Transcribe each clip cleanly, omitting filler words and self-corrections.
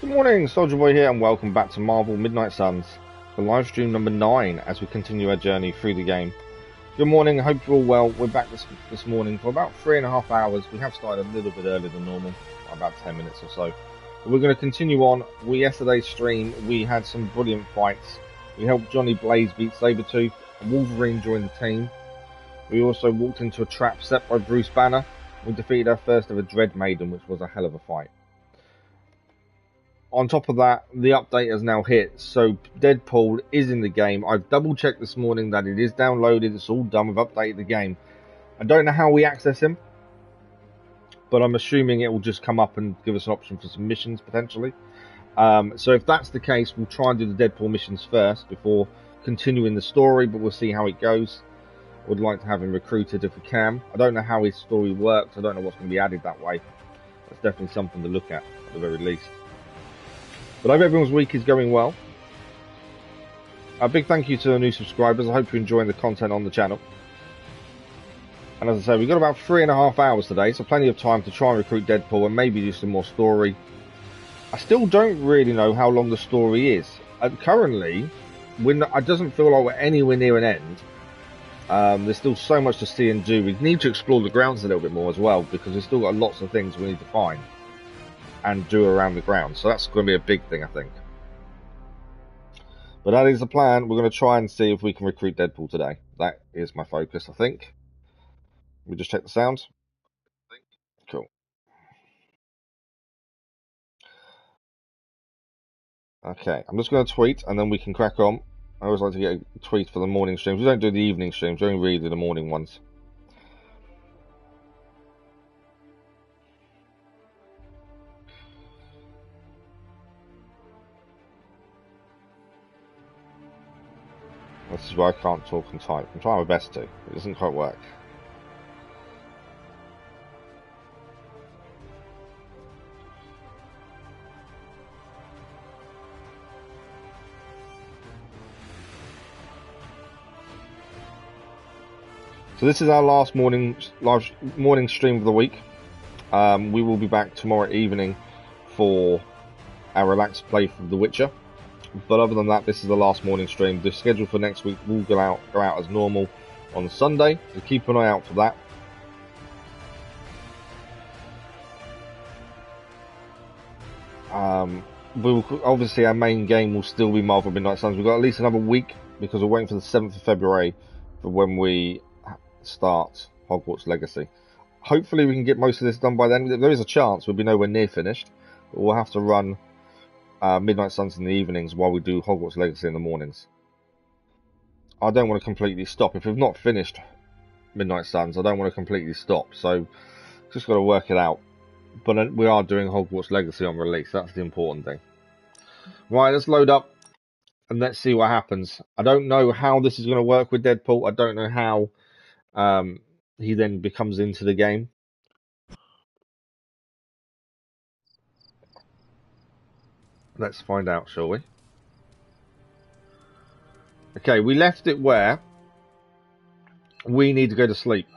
Good morning, Soldier Boy here, and welcome back to Marvel Midnight Suns for live stream number 9 as we continue our journey through the game. Good morning, I hope you're all well. We're back this morning for about 3.5 hours. We have started a little bit earlier than normal, about 10 minutes or so. But we're going to continue on. Yesterday's stream, we had some brilliant fights. We helped Johnny Blaze beat Sabretooth, and Wolverine joined the team. We also walked into a trap set by Bruce Banner. We defeated our first ever Dread Maiden, which was a hell of a fight. On top of that, the update has now hit, so Deadpool is in the game. I've double checked this morning that it is downloaded, it's all done, we've updated the game. I don't know how we access him, but I'm assuming it will just come up and give us an option for some missions, potentially. So if that's the case, we'll try and do the Deadpool missions first, before continuing the story, but we'll see how it goes. I would like to have him recruited if we can. I don't know how his story works, I don't know what's going to be added that way. That's definitely something to look at the very least. But I hope everyone's week is going well. A big thank you to the new subscribers. I hope you're enjoying the content on the channel. And as I say, we've got about 3.5 hours today, so plenty of time to try and recruit Deadpool and maybe do some more story. I still don't really know how long the story is. Currently, it doesn't feel like we're anywhere near an end. There's still so much to see and do. We need to explore the grounds a little bit more as well, because we've still got lots of things we need to find and do around the ground, so that's going to be a big thing, I think. But that is the plan. We're going to try and see if we can recruit Deadpool today. That is my focus, I think. Let me just check the sounds. Cool. Okay, I'm just going to tweet and then we can crack on. I always like to get a tweet for the morning streams. We don't do the evening streams, we only really do the morning ones. This is why I can't talk and type. I'm trying my best to. It doesn't quite work. So this is our last morning stream of the week. We will be back tomorrow evening for our relaxed play for The Witcher. But other than that, this is the last morning stream. The schedule for next week will go out as normal on Sunday, so keep an eye out for that. Obviously our main game will still be Marvel Midnight Suns. We've got at least another week because we're waiting for the 7th of February for when we start Hogwarts Legacy. Hopefully we can get most of this done by then. There is a chance we'll be nowhere near finished, but we'll have to run Midnight Suns in the evenings while we do Hogwarts Legacy in the mornings. I don't want to completely stop. If we've not finished Midnight Suns, I don't want to completely stop, so just got to work it out. But we are doing Hogwarts Legacy on release, that's the important thing. Right, let's load up and let's see what happens. I don't know how this is going to work with Deadpool. I don't know how he then becomes into the game. Let's find out, shall we? Okay, we left it where we need to go to sleep.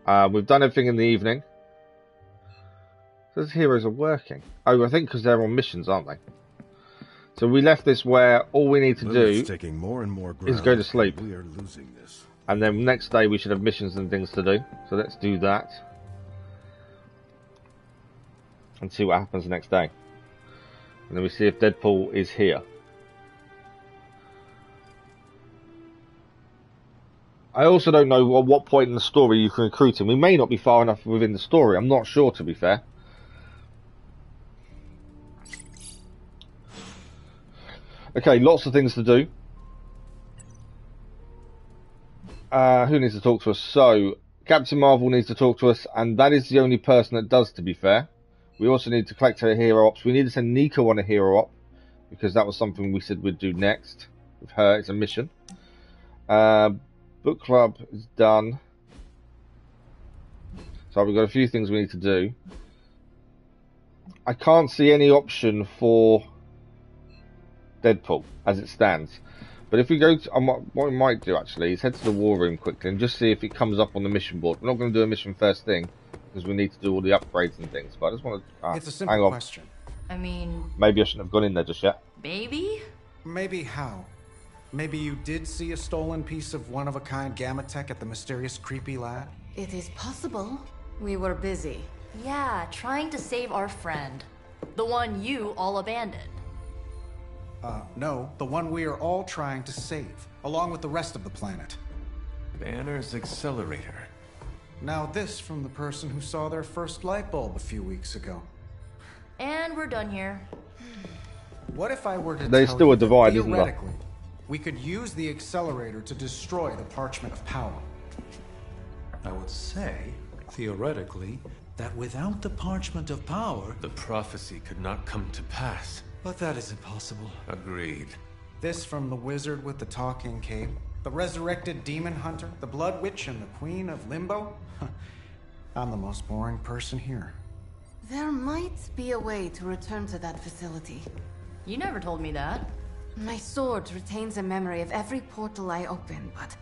We've done everything in the evening. Those heroes are working. Oh, I think because they're on missions, aren't they? So we left this where all we need to do is go to sleep. We are losing this. And then next day we should have missions and things to do. So let's do that. And see what happens the next day. And then we see if Deadpool is here. I also don't know at what point in the story you can recruit him. We may not be far enough within the story. I'm not sure, to be fair. Okay, lots of things to do. Who needs to talk to us? So, Captain Marvel needs to talk to us, and that is the only person that does, to be fair. We also need to collect her hero ops. We need to send Nico on a hero op, because that was something we said we'd do next. With her, it's a mission. Book club is done. So we've got a few things we need to do. I can't see any option for Deadpool as it stands. But if we go to, what we might do actually is head to the war room quickly and just see if it comes up on the mission board. We're not going to do a mission first thing because we need to do all the upgrades and things. But I just want to it's a simple question. I mean... Maybe I shouldn't have gone in there just yet. Maybe? Maybe how? Maybe you did see a stolen piece of one-of-a-kind gamma tech at the mysterious creepy lad? It is possible. We were busy. Yeah, trying to save our friend. The one you all abandoned. No. The one we are all trying to save, along with the rest of the planet. Banner's accelerator. Now this from the person who saw their first light bulb a few weeks ago. And we're done here. What if I were to There's tell still you a divide, that isn't there? theoretically, we could use the accelerator to destroy the Parchment of Power? I would say, theoretically, that without the Parchment of Power... The prophecy could not come to pass. But that is impossible. Agreed. This from the wizard with the talking cape, the resurrected demon hunter, the blood witch, and the queen of limbo? I'm the most boring person here. There might be a way to return to that facility. You never told me that. My sword retains a memory of every portal I open, but...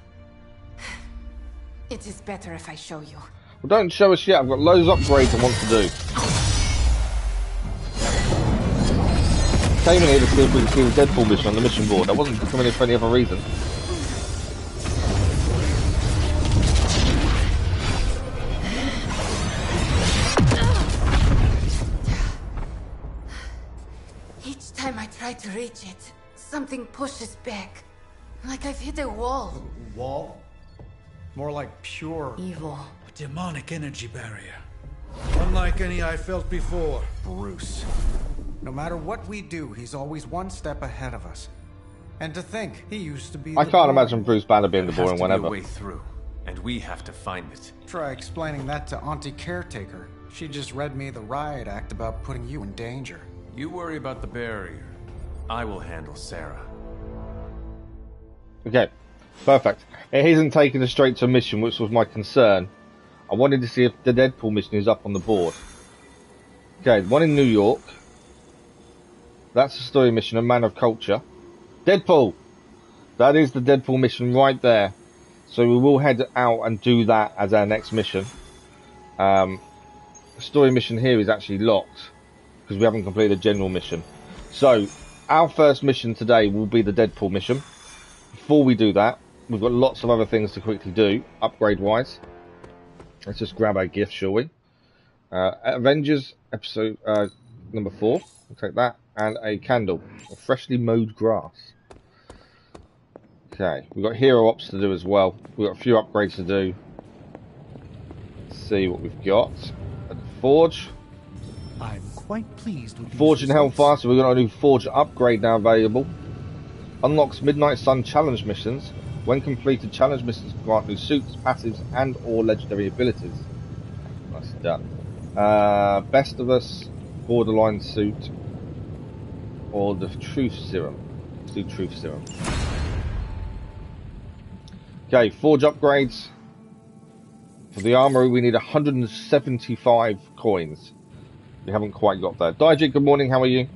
it is better if I show you. Well, don't show us yet. I've got loads of upgrades I want to do. Came in here to see if we can see the Deadpool mission on the mission board. I wasn't coming in for any other reason. Each time I try to reach it, something pushes back. Like I've hit a wall. Wall? More like pure... Evil. A demonic energy barrier. Unlike any I felt before. Bruce. No matter what we do, he's always one step ahead of us. And to think, he used to be I can't imagine Bruce Banner being the There has boring to one be a ever. way through, and we have to find it. Try explaining that to Auntie Caretaker. She just read me the riot act about putting you in danger. You worry about the barrier. I will handle Sarah. Okay, perfect. It isn't taking us straight to a mission, which was my concern. I wanted to see if the Deadpool mission is up on the board. Okay, one in New York. That's the story mission, A Man of Culture. Deadpool! That is the Deadpool mission right there. So we will head out and do that as our next mission. The story mission here is actually locked, because we haven't completed the general mission. So, our first mission today will be the Deadpool mission. Before we do that, we've got lots of other things to quickly do, upgrade-wise. Let's just grab our gift, shall we? Avengers episode number 4. We'll take that. And a candle. A freshly mowed grass. Okay. We've got hero ops to do as well. We've got a few upgrades to do. Let's see what we've got. A forge. I'm quite pleased with Forge and Hellfire. So we've got a new Forge upgrade now available. Unlocks Midnight Sun challenge missions. When completed, challenge missions grant new suits, passives, and or legendary abilities. That's done. Best of Us, Borderline suit, or the Truth Serum. Let's do Truth Serum. Okay, Forge upgrades. For the armory, we need 175 coins. We haven't quite got that. Dijik, good morning. How are you?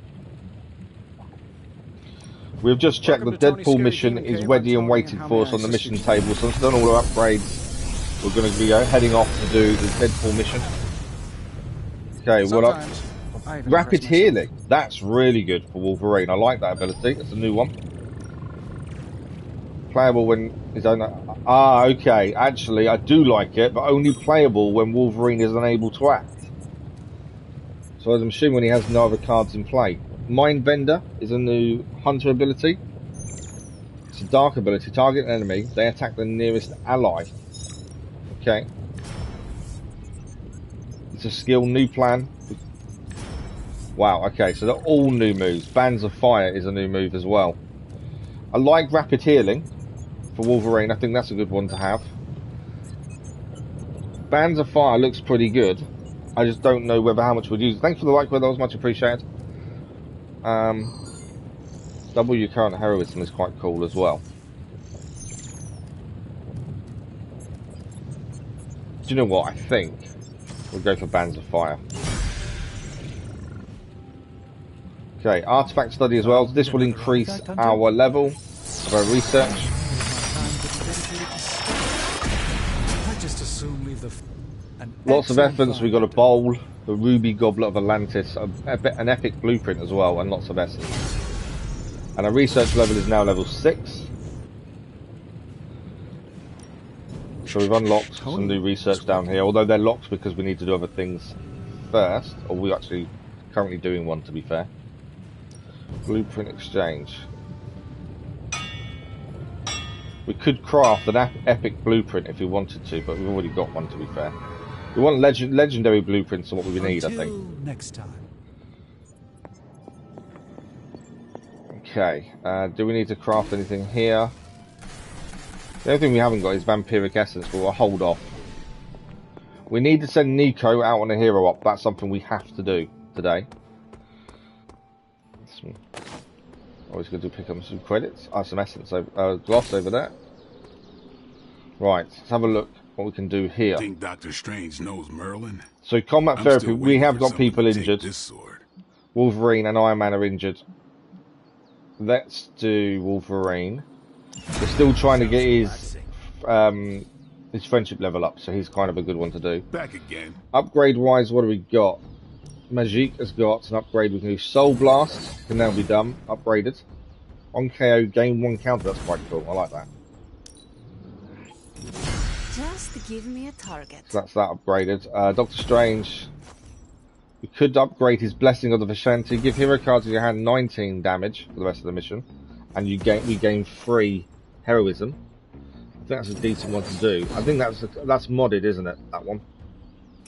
We've just checked the Deadpool mission is ready and waiting for us on the mission table. So once done all our upgrades, we're going to be heading off to do the Deadpool mission. Okay, what up? Rapid healing. That's really good for Wolverine. I like that ability. That's a new one. Playable when his own. Ah, okay. Actually, I do like it, but only playable when Wolverine is unable to act. So I'm assuming when he has no other cards in play. Mindbender is a new hunter ability. It's a dark ability. Target an enemy. They attack the nearest ally. Okay. It's a skill. New plan. Wow. Okay. So they're all new moves. Bands of Fire is a new move as well. I like rapid healing for Wolverine. I think that's a good one to have. Bands of Fire looks pretty good. I just don't know whether how much we'd use. Thanks for the like, that was much appreciated. Double your current heroism is quite cool as well. Do you know what? I think we'll go for Bands of Fire. Okay, artifact study as well. This will increase our level of our research. I just assume leave the... And Lots of Excellent essence. find, We got a Doctor. bowl, the ruby goblet of Atlantis, an epic blueprint as well, and lots of essence. And our research level is now level 6. So we've unlocked some new research down here, although they're locked because we need to do other things first, or we're actually currently doing one, to be fair. Blueprint exchange. We could craft an epic blueprint if we wanted to, but we've already got one, to be fair. We want legendary blueprints and what we need, I think. Until next time. Okay, do we need to craft anything here? The only thing we haven't got is vampiric essence, but we'll hold off. We need to send Nico out on a hero op. That's something we have to do today. Always good to pick up some credits. Some essence, gloss over there. Right, let's have a look what we can do here. I think Dr. Strange knows Merlin. So combat I'm therapy, still we waiting have for got someone people to take injured. this sword. Wolverine and Iron Man are injured. Let's do Wolverine. We're still trying to get his friendship level up, so he's kind of a good one to do. Back again. Upgrade wise, what do we got? Magique has got an upgrade. We can do Soul Blast, can now be done, upgraded. On KO, gain 1 counter. That's quite cool. I like that. Just give me a target. So that's that upgraded. Doctor Strange. We could upgrade his Blessing of the Vishanti. Give hero cards in your hand 19 damage for the rest of the mission, and we gain 3 heroism. I think that's a decent one to do. I think that's modded, isn't it? That one.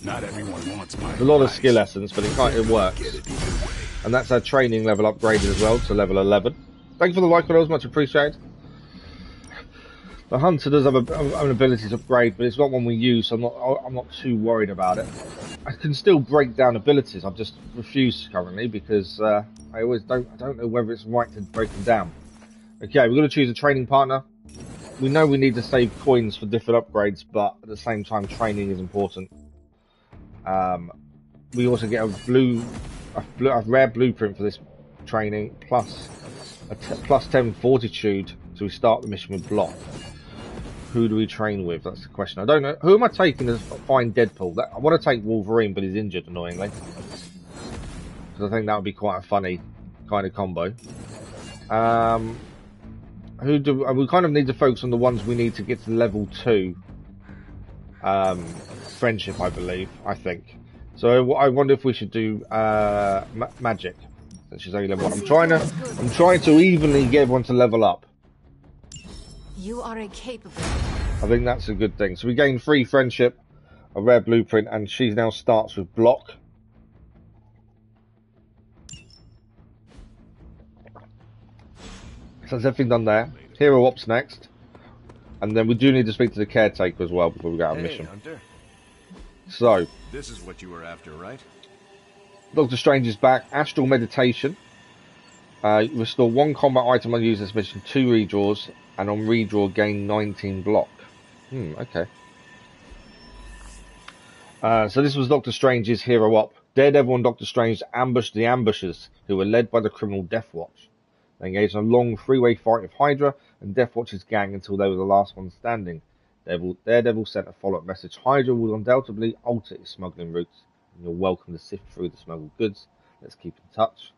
Not everyone wants my A lot of advice. skill essence, but it works. Get it either way. And that's our training level upgraded as well to level 11. Thank you for the like, that was much appreciated. The Hunter does have an ability to upgrade, but it's not one we use, so I'm not too worried about it. I can still break down abilities. I've just refused currently because I don't know whether it's right to break them down. Okay, we're going to choose a training partner. We know we need to save coins for different upgrades, but at the same time, training is important. We also get a rare blueprint for this training, plus plus 10 fortitude, so we start the mission with block. Who do we train with? That's the question. I don't know. Who am I taking to find Deadpool? I want to take Wolverine, but he's injured, annoyingly. Because I think that would be quite a funny kind of combo. We kind of need to focus on the ones we need to get to level 2. Friendship, I believe. I think. So I wonder if we should do magic. Since she's only level 1. I'm trying to evenly get everyone to level up. You are capable. I think that's a good thing. So we gain 3 friendship, a rare blueprint, and she now starts with block. So that's everything done there. Hero ops next. And then we do need to speak to the caretaker as well before we go on a mission. Hunter. So, This is what you were after, right? Doctor Strange is back. Astral meditation. Restore 1 combat item on user's mission, 2 redraws, and on redraw gain 19 block. Okay. So this was Doctor Strange's hero op. Daredevil and Doctor Strange ambushed the ambushers, who were led by the criminal Deathwatch. They engaged in a long 3-way fight with Hydra and Deathwatch's gang until they were the last one standing. Daredevil sent a follow-up message. Hydra will undoubtedly alter its smuggling routes, and you're welcome to sift through the smuggled goods. Let's keep in touch.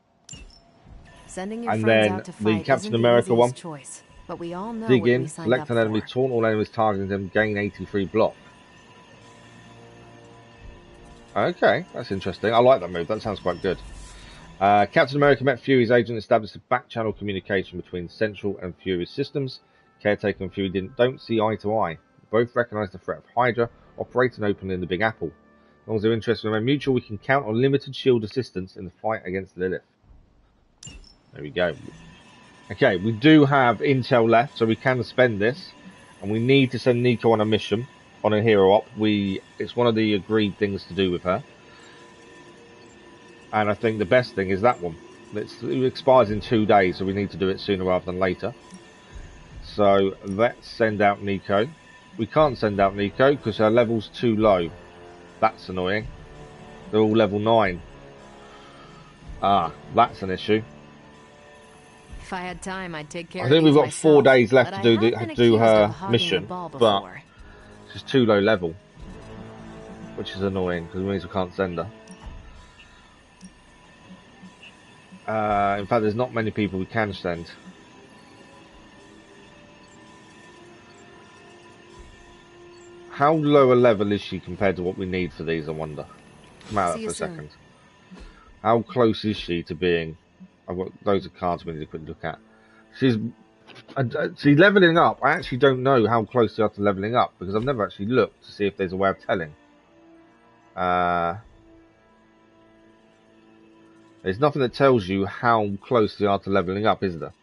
Sending your And friends then out to the fight Captain isn't America the one. easiest choice, but we all know Dig what in, we signed select up an enemy, for. taunt all enemies targeting them, gain 83 block. Okay, that's interesting. I like that move. That sounds quite good. Captain America met Fury's agent, established a back-channel communication between Central and Fury's systems. Caretaker and Fury don't see eye to eye. Both recognise the threat of Hydra, operating openly in the Big Apple. As long as their interests remain mutual, we can count on limited shield assistance in the fight against Lilith. There we go. Okay, we do have intel left, so we can spend this. And we need to send Nico on a mission, on a hero op. It's one of the agreed things to do with her. And I think the best thing is that one. It expires in 2 days, so we need to do it sooner rather than later. So let's send out Nico. We can't send out Nico because her level's too low. That's annoying. They're all level 9. That's an issue. If I had time, I'd take care I of think we've these got 4 myself, days left but to I have been do accused her of hogging mission, the ball but before. she's too low level. which is annoying because it means we can't send her. In fact, there's not many people we can send. How low a level is she compared to what we need for these, I wonder? Come out for a second. How close is she to being... I've got loads of cards we need to quickly look at. She's leveling up. I actually don't know how close they are to leveling up because I've never actually looked to see if there's a way of telling. There's nothing that tells you how close they are to leveling up, is there?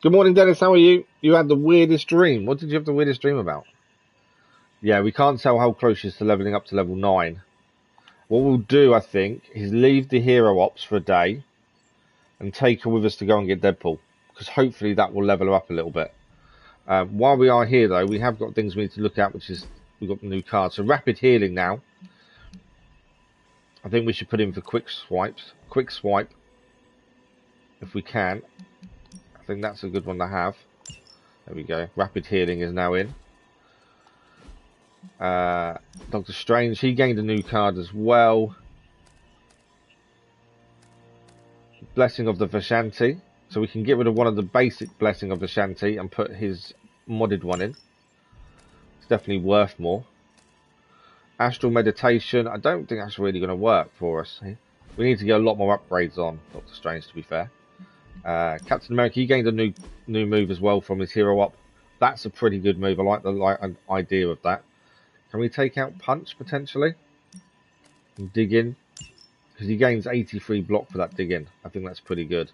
Good morning, Dennis. How are you? You had the weirdest dream. What did you have the weirdest dream about? Yeah, we can't tell how close she is to leveling up to level 9. What we'll do, I think, is leave the hero ops for a day and take her with us to go and get Deadpool, because hopefully that will level her up a little bit. While we are here, though, we have got things we need to look at, which is we've got the new card. So rapid healing now. I think we should put in for quick swipes. Quick swipe, if we can. I think that's a good one to have. There we go. Rapid healing is now in. Doctor Strange, he gained a new card as well. Blessing of the Vishanti. So we can get rid of one of the basic Blessing of Vishanti and put his modded one in. It's definitely worth more. Astral Meditation. I don't think that's really going to work for us. We need to get a lot more upgrades on Doctor Strange, to be fair. Captain America, he gained a new move as well from his hero up. That's a pretty good move. I like the idea of that. Can we take out Punch, potentially? And dig in? Because he gains 83 block for that dig in. I think that's pretty good.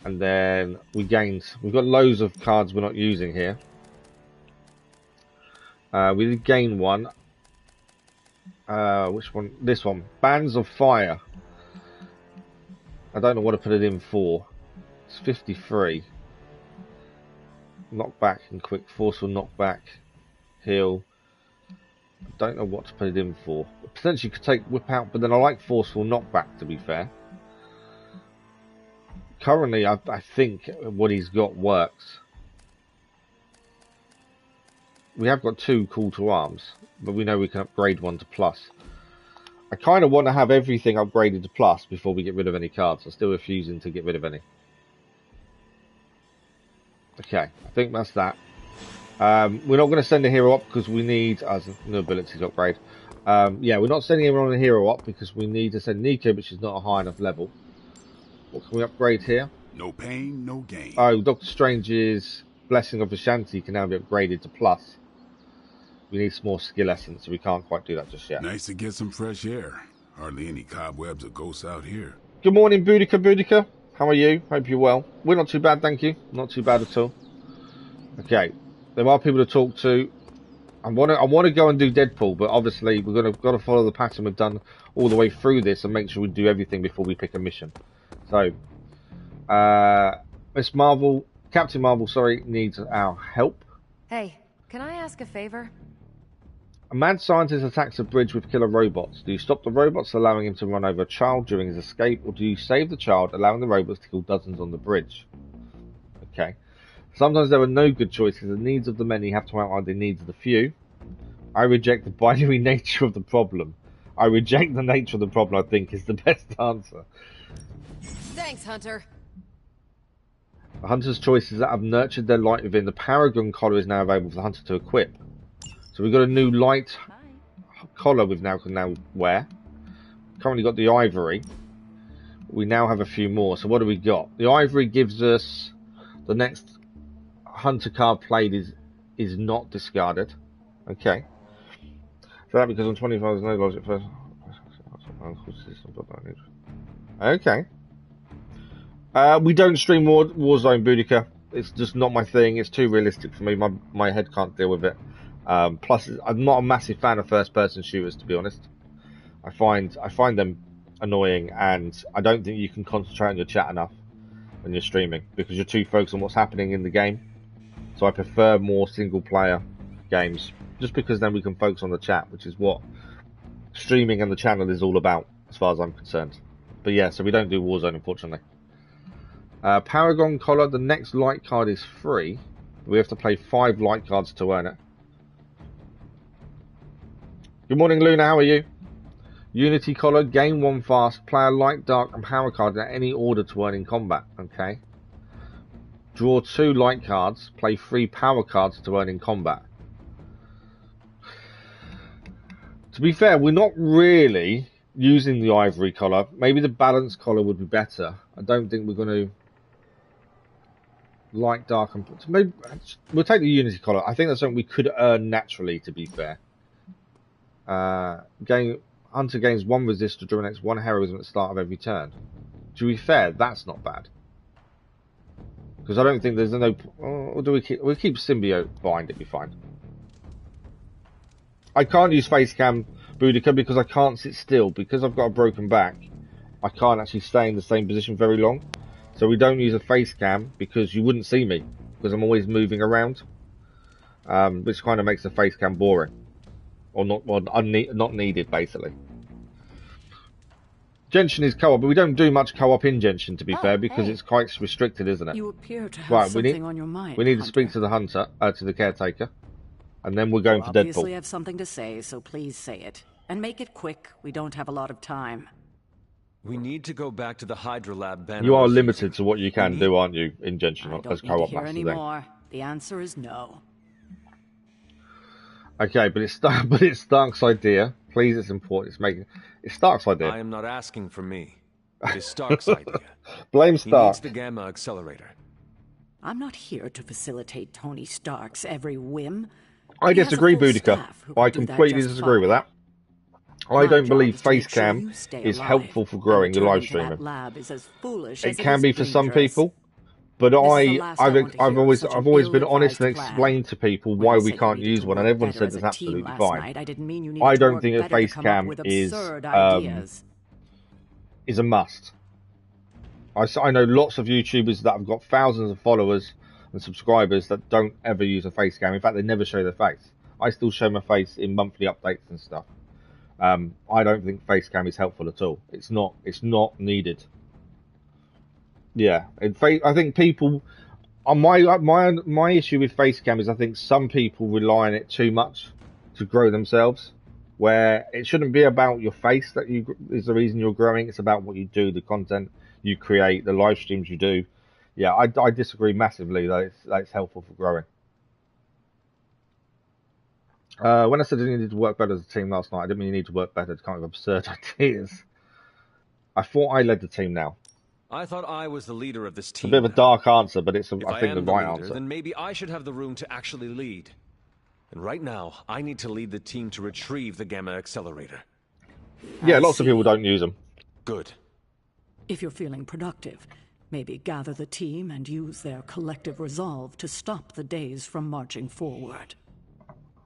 And then we've got loads of cards we're not using here. We did gain one. Which one? This one. Bands of Fire. I don't know what to put it in for. It's 53. Knockback and quick. Forceful knockback. Heal. I don't know what to put it in for. Potentially could take whip out, but then I like forceful knockback, to be fair. Currently, I think what he's got works. We have got 2 call to arms, but we know we can upgrade one to plus. I kind of want to have everything upgraded to plus before we get rid of any cards. I'm still refusing to get rid of any. Okay, I think that's that. We're not going to send a hero up because we need as new abilities upgrade. Yeah, we're not sending everyone a hero up because we need to send Nico, but she's not a high enough level. What can we upgrade here? No pain, no gain. Oh, Doctor Strange's Blessing of Vishanti can now be upgraded to plus. We need some more skill essence, so we can't quite do that just yet. Nice to get some fresh air. Hardly any cobwebs or ghosts out here. Good morning, Boudica. How are you? Hope you're well. We're not too bad, thank you. Not too bad at all. Okay, there are people to talk to. I want to go and do Deadpool, but obviously we're got to follow the pattern we've done all the way through this and make sure we do everything before we pick a mission. So, Miss Marvel, Captain Marvel, sorry, needs our help. Hey, can I ask a favor? A mad scientist attacks a bridge with killer robots. Do you stop the robots, allowing him to run over a child during his escape, or do you save the child, allowing the robots to kill dozens on the bridge? Okay. Sometimes there are no good choices. The needs of the many have to outweigh the needs of the few. I reject the binary nature of the problem. I reject the nature of the problem, I think, is the best answer. Thanks, Hunter. The hunter's choices that have nurtured their light within. The Paragon collar is now available for the hunter to equip. So we've got a new light collar we can now wear. Currently got the ivory. We now have a few more. So what do we got? The ivory gives us the next hunter card played is not discarded. Okay. So that because on 25 there's no logic first. Okay. We don't stream Warzone, Boudica. It's just not my thing. It's too realistic for me. My head can't deal with it. Plus, I'm not a massive fan of first-person shooters, to be honest. I find them annoying, and I don't think you can concentrate on your chat enough when you're streaming because you're too focused on what's happening in the game. So I prefer more single-player games, just because then we can focus on the chat, which is what streaming and the channel is all about, as far as I'm concerned. But yeah, so we don't do Warzone, unfortunately. Paragon collar. The next light card is free. We have to play 5 light cards to earn it. Good morning, Luna. How are you? Unity collar, gain 1 fast, player light, dark, and power card in any order to earn in combat. Okay. Draw 2 light cards, play 3 power cards to earn in combat. To be fair, we're not really using the ivory collar. Maybe the balanced collar would be better. I don't think we're going to light, dark, and maybe we'll take the Unity collar. I think that's something we could earn naturally. To be fair, Hunter gains 1 resist to draw next 1 heroism at the start of every turn. To be fair, that's not bad. Because I don't think there's no. Or do we keep? We'll keep symbiote bind. It'll be fine. I can't use face cam Boudica because I can't sit still. Because I've got a broken back, I can't actually stay in the same position very long. So we don't use a face cam because you wouldn't see me because I'm always moving around, which kind of makes the face cam boring or not needed basically. Genshin is co-op, but we don't do much co-op in Genshin to be fair because it's quite restricted, isn't it? You appear to have something on your mind. We need to speak to the hunter, to the caretaker, and then we're going for Deadpool. Obviously have something to say, so please say it. And make it quick, we don't have a lot of time. We need to go back to the Hydra Lab banner. You are limited to what you can do, aren't you, in Genshin as co-op? I don't need to hear anymore. The answer is no. Okay, but it's Stark's idea. Please, it's important. It's Stark's idea. I am not asking for me. It is Stark's idea. Blame Stark. He needs the Gamma Accelerator. I'm not here to facilitate Tony Stark's every whim. I disagree, Boudica. I completely disagree with that. I don't believe face cam is helpful for growing your live streaming. It can be for some people, but I've always been honest and explained to people why we can't use one, and everyone said it's absolutely fine. I don't think a face cam is a must. I know lots of YouTubers that have got thousands of followers and subscribers that don't ever use a face cam. In fact, they never show their face. I still show my face in monthly updates and stuff. I don't think face cam is helpful at all. It's not needed. Yeah, I think people. My issue with face cam is I think some people rely on it too much to grow themselves. Where it shouldn't be about your face that is the reason you're growing. It's about what you do, the content you create, the live streams you do. Yeah, I disagree massively that it's helpful for growing. When I said I needed to work better as a team last night, I didn't mean you need to work better. It's kind of absurd ideas. I thought I led the team now. I thought I was the leader of this team. It's a bit of a dark answer, but it's I think the right leader, answer. Then maybe I should have the room to actually lead. And right now, I need to lead the team to retrieve the Gamma Accelerator. Yeah, lots of people don't use them. Good. If you're feeling productive, maybe gather the team and use their collective resolve to stop the days from marching forward.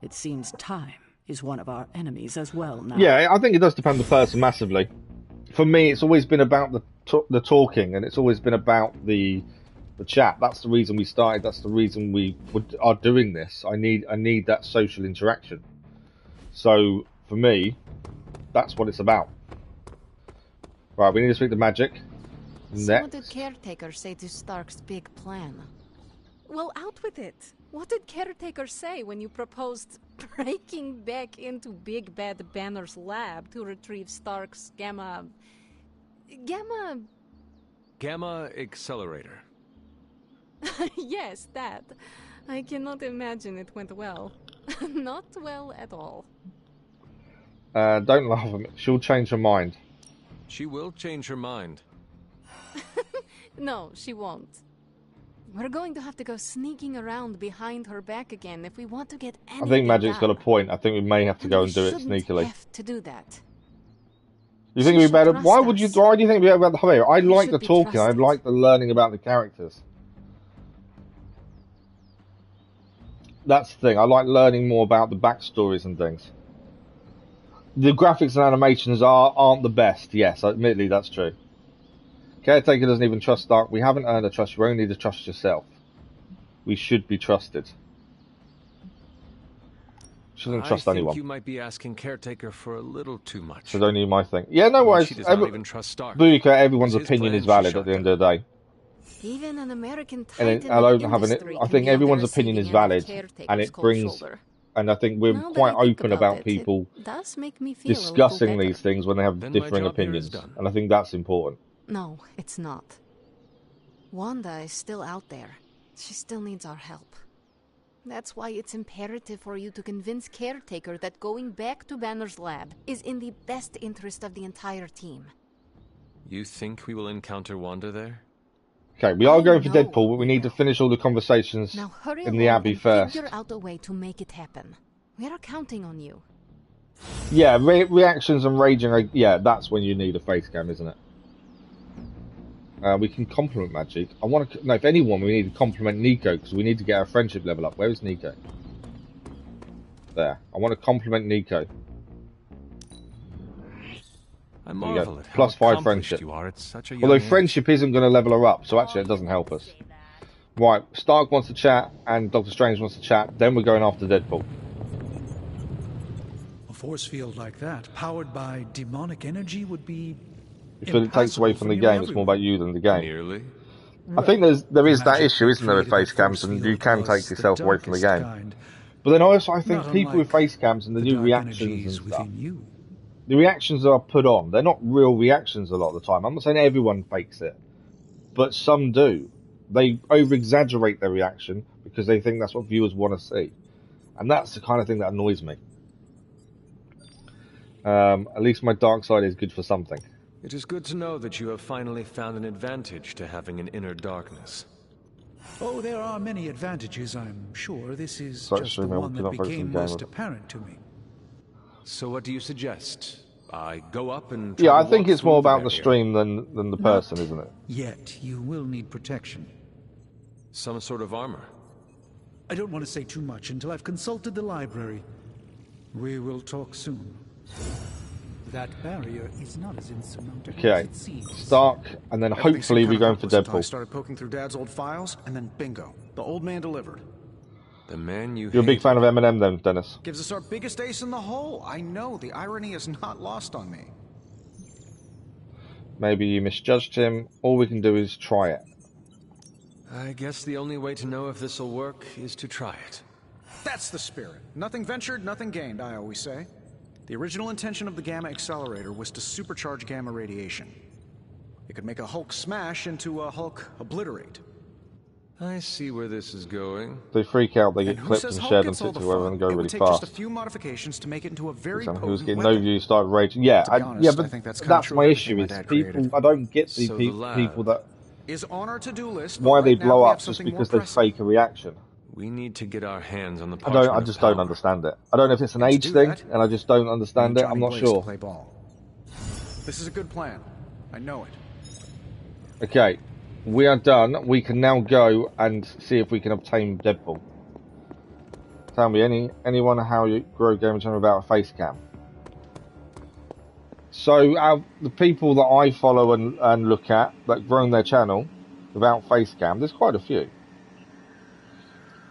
It seems time is one of our enemies as well now. Yeah, I think it does depend on the person massively. For me, it's always been about the talking, and it's always been about the chat. That's the reason we started. That's the reason we are doing this. I need that social interaction. So for me, that's what it's about. Right, we need to speak to Magic. So what did Caretaker say to Stark's big plan? Well, out with it. What did Caretaker say when you proposed breaking back into Big Bad Banner's lab to retrieve Stark's Gamma Accelerator. Yes, that. I cannot imagine it went well. Not well at all. Don't laugh at me. She'll change her mind. She will change her mind. No, she won't. We're going to have to go sneaking around behind her back again if we want to get anything I think Magic's done. got a point. I think we may have to go and do it sneakily. Have to do that. You think it'd be better? Why do you think it'd be better about the Javier? I like the talking. I like the learning about the characters. That's the thing. I like learning more about the backstories and things. The graphics and animations aren't the best. Yes, admittedly, that's true. Caretaker doesn't even trust Stark. We haven't earned a trust. You only need to trust yourself. We should be trusted. She doesn't trust anyone. I think you might be asking Caretaker for a little too much. So don't need my thing. Yeah, no worries. She does not even trust Stark. Boudica, everyone's opinion is valid at the end of the day. Even an American I think everyone's opinion is valid, and it brings and I think we're Now that quite I think open about about it, people it does make me feel a little discussing better. these things when they have Then my differing job here is opinions, done. and I think that's important. No, it's not. Wanda is still out there. She still needs our help. That's why it's imperative for you to convince Caretaker that going back to Banner's lab is in the best interest of the entire team. You think we will encounter Wanda there? Okay, we are I going for know Deadpool, but we need to finish all the conversations Now hurry in the along Abbey and first. figure out a way to make it happen. We are counting on you. Yeah, reactions and raging. Yeah, that's when you need a face cam, isn't it? We can compliment Magic. I want to. No, if anyone, we need to compliment Nico because we need to get our friendship level up. Where is Nico? There. I want to compliment Nico. I marvel at how Plus 5 accomplished friendship. you are at such a young Although age. friendship isn't going to level her up, so actually it doesn't help us. Right, Stark wants to chat and Doctor Strange wants to chat. Then we're going after Deadpool. A force field like that, powered by demonic energy, would be. If it takes away from the game, it's more about you than the game. Nearly. I think there is that Magic issue, isn't there, with created face that cams, force and field you can was take the yourself away from the darkest game. kind, But then also, I think not people with unlike face cams and the new dark reactions and energies stuff, within you. the reactions that are put on, they're not real reactions a lot of the time. I'm not saying everyone fakes it, but some do. They over-exaggerate their reaction because they think that's what viewers want to see. And that's the kind of thing that annoys me. At least my dark side is good for something. It is good to know that you have finally found an advantage to having an inner darkness. Oh, there are many advantages, I'm sure. This is So just the actually, one we that cannot vote for became the game. most apparent to me. So what do you suggest? I go up and Yeah, try I to think walk it's more through about the barrier? stream than the person, isn't it? Yet, you will need protection. Some sort of armor. I don't want to say too much until I've consulted the library. We will talk soon. That barrier is not as insurmountable as Okay, it seems. Stark, and then Everything hopefully seemed we're kinda going for hopeless until I Deadpool. started poking through Dad's old files, and then bingo, the old man delivered. The man you You're a big hated. fan of Eminem then, Dennis? Gives us our biggest ace in the hole. I know, the irony is not lost on me. Maybe you misjudged him. All we can do is try it. I guess the only way to know if this'll work is to try it. That's the spirit. Nothing ventured, nothing gained, I always say. The original intention of the Gamma Accelerator was to supercharge gamma radiation. It could make a Hulk smash into a Hulk obliterate. I see where this is going. They freak out, they And get who clipped says and Hulk shared on gets all the TikTok wherever fun? and go It really would take fast. just a few modifications to make it into a very Example, who was potent getting no weapon. views, started raging. Yeah, To be honest, yeah, I but think that's kinda that's true my of issue. everything Is my dad people. created. I don't get the So the lab people that Is on our to-do list. why but they right now blow we up have just something because more they pressing. fake a reaction. We need to get our hands on the I parchment don't. I of just power. don't understand it. I don't know if it's an And to age do thing, that, and I just don't We understand need it. I'm Johnny not Blaze sure. to play ball. This is a good plan. I know it. Okay, we are done. We can now go and see if we can obtain Deadpool. Tell me, anyone how you grow game channel without a face cam? So the people that I follow and look at that grown their channel without face cam, there's quite a few.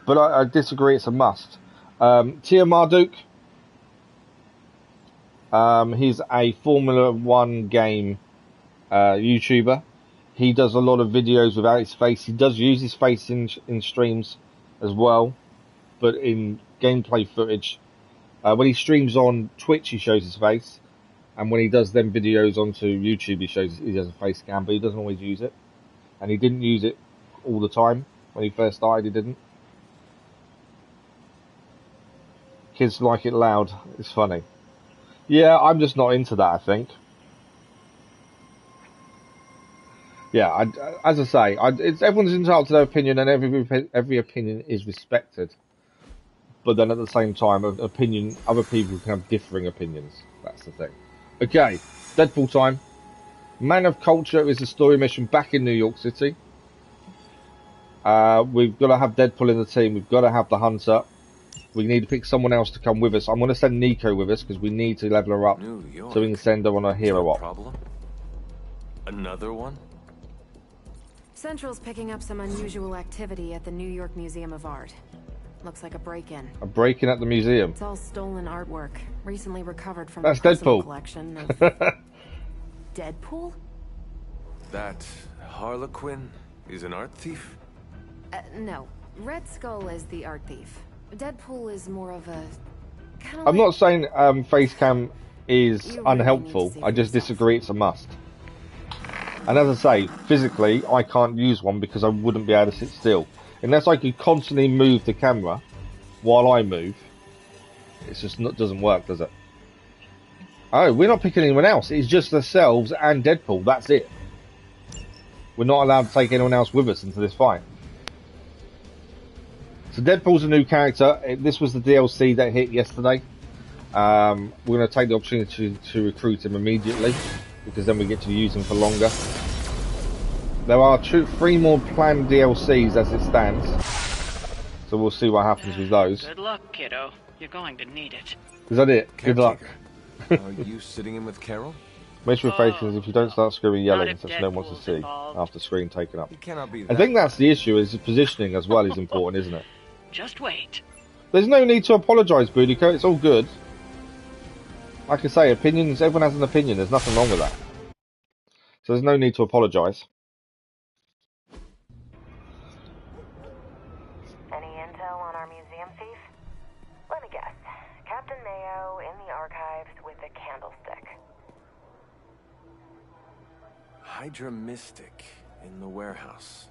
But I disagree. It's a must. Tia Marduk. He's a Formula 1 game YouTuber. He does a lot of videos without his face. He does use his face in streams as well, but in gameplay footage. When he streams on Twitch, he shows his face, and when he does them videos onto YouTube, he has a face cam, but he doesn't always use it. And he didn't use it all the time when he first started. He didn't. Kids like it loud. It's funny. Yeah, I'm just not into that, I think. Yeah, as I say, everyone's entitled to their opinion, and every opinion is respected. But then at the same time, other people can have differing opinions. That's the thing. Okay, Deadpool time. Man of Culture is a story mission back in New York City. We've got to have Deadpool in the team. We've got to have the Hunter. We need to pick someone else to come with us. I'm going to send Nico with us because we need to level her up New York. so we can send her on a hero op. Problem? Another one? Central's picking up some unusual activity at the New York Museum of Art. Looks like a break-in. A break-in at the museum. It's all stolen artwork, recently recovered from That's a personal Deadpool. collection of Deadpool? That Harlequin is an art thief? No. Red Skull is the art thief. Deadpool is more of a... I'm not saying face cam is unhelpful. I just disagree it's a must. And as I say, physically, I can't use one because I wouldn't be able to sit still. Unless I could constantly move the camera while I move, it's just not, doesn't work, does it? Oh, we're not picking anyone else. It's just ourselves and Deadpool. That's it. We're not allowed to take anyone else with us into this fight. So Deadpool's a new character. This was the DLC that hit yesterday. We're going to take the opportunity to recruit him immediately, because then we get to use him for longer. There are 3 more planned DLCs as it stands, so we'll see what happens with those. Good luck, kiddo. You're going to need it. Is that it? Good luck. Are you sitting in with Carol? Most reflections if you don't start screaming, yelling, such no one wants to see after screen taken up. I think that's the issue, is the positioning as well is important, isn't it? Just wait. There's no need to apologise, Boudico. It's all good. Like I say, opinions, everyone has an opinion. There's nothing wrong with that. So there's no need to apologise. Any intel on our museum thief? Let me guess. Captain Mayo in the archives with a candlestick. Hydra Mystic in the warehouse.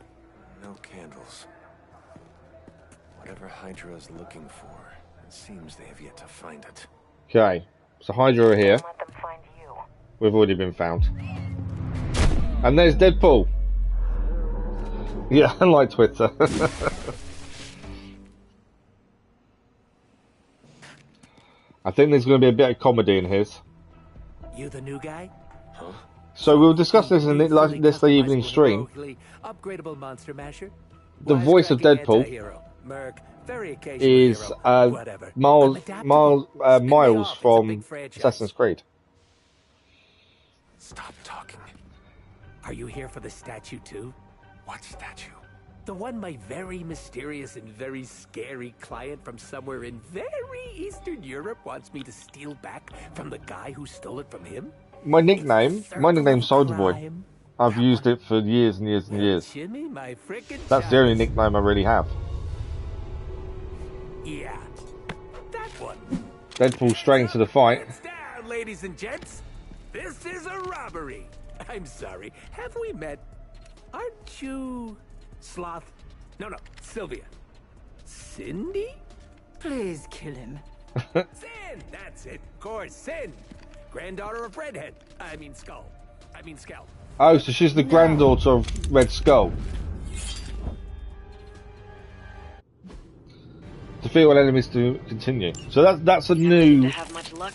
No candles. Whatever Hydra is looking for, it seems they have yet to find it. Okay, so Hydra are here. Let them find you. We've already been found. And there's Deadpool. Yeah, unlike Twitter. I think there's going to be a bit of comedy in his. You the new guy? Huh? So we'll discuss this in this evening stream. Upgradable monster masher. The voice of Deadpool is Miles from Assassin's Creed. Stop talking. Are you here for the statue too? What statue? The one my very mysterious and very scary client from somewhere in very Eastern Europe wants me to steal back from the guy who stole it from him? My nickname's Soldier Boy. I've used it for years and years and years. That's the only nickname I really have. Yeah, that one. Deadpool straight into the fight. Down, ladies and gents. This is a robbery. I'm sorry. Have we met? Aren't you Sloth? No, Sylvia. Cindy? Please kill him. Sin! That's it. Of course, Sin. Granddaughter of Redhead. I mean Skull. Oh, so she's the granddaughter of Red Skull. Defeat all enemies to continue. So that's a new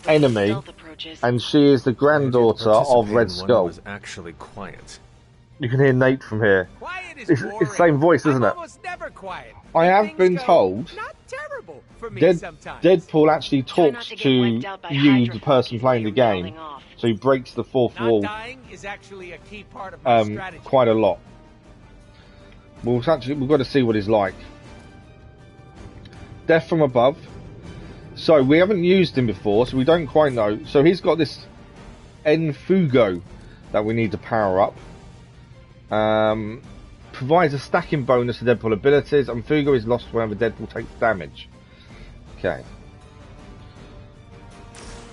enemy, and she is the granddaughter of Red Skull. Was actually quiet. You can hear Nate from here. It's the same voice, isn't it? Never quiet. I have been told Deadpool actually talks to you, the person playing the game, so he breaks the fourth wall quite a lot. We've got to see what he's like. Death from above. So we haven't used him before, so we don't quite know. So he's got this Enfugo that we need to power up. Provides a stacking bonus to Deadpool abilities. Enfugo is lost whenever Deadpool takes damage. Okay.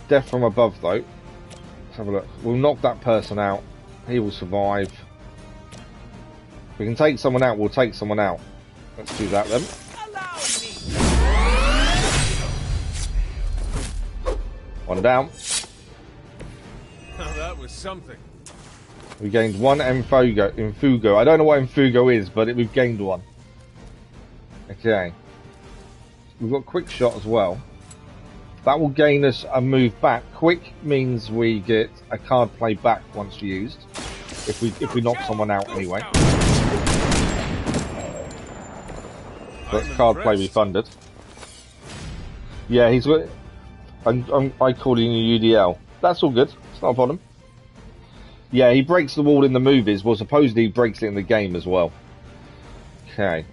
Death from above though. Let's have a look. We'll knock that person out. He will survive. If we can take someone out, we'll take someone out. Let's do that then. One down. Oh, that was something. We gained one Enfugo. I don't know what Enfugo is, but we've gained one. Okay. We've got quick shot as well. That will gain us a move back. Quick means we get a card play back once used. If we knock someone out anyway. That's card play refunded. Yeah, he's got. I call him a UDL. That's all good. It's not a problem. Yeah, he breaks the wall in the movies. Well, supposedly he breaks it in the game as well. Okay.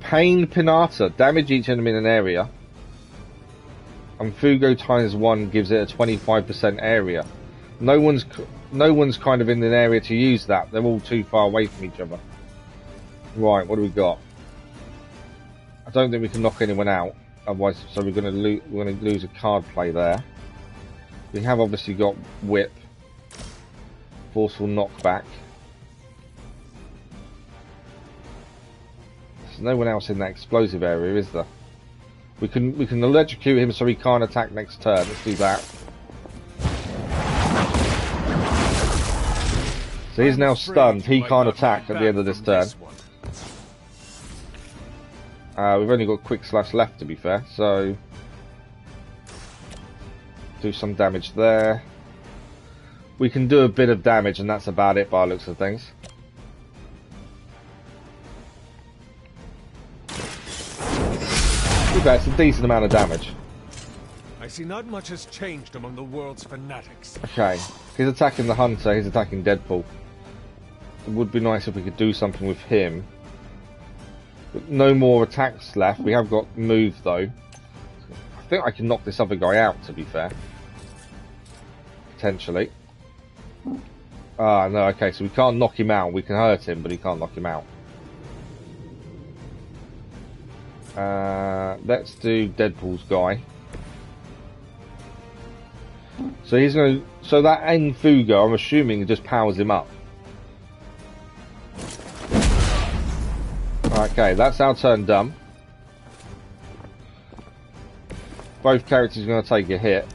Pain Pinata. Damage each enemy in an area. And Fugo times 1 gives it a 25% area. No one's kind of in an area to use that. They're all too far away from each other. Right, what do we got? I don't think we can knock anyone out. Otherwise, so we're going to lose a card play there. We have obviously got whip, forceful knockback. There's no one else in that explosive area, is there? We can electrocute him so he can't attack next turn. Let's do that. So he's now stunned. He can't attack at the end of this turn. We've only got quick slash left, to be fair, so do some damage there. We can do a bit of damage, and that's about it by the looks of things. Okay, it's a decent amount of damage. I see not much has changed among the world's fanatics. Okay, he's attacking the hunter, he's attacking Deadpool. It would be nice if we could do something with him. But no more attacks left. We have got move though. I think I can knock this other guy out, to be fair. Potentially. Ah, no, okay, so we can't knock him out. We can hurt him, but he can't knock him out. Let's do Deadpool's guy. So he's going to... So that Enfuga, I'm assuming, it just powers him up. Okay, that's our turn done. Both characters are going to take a hit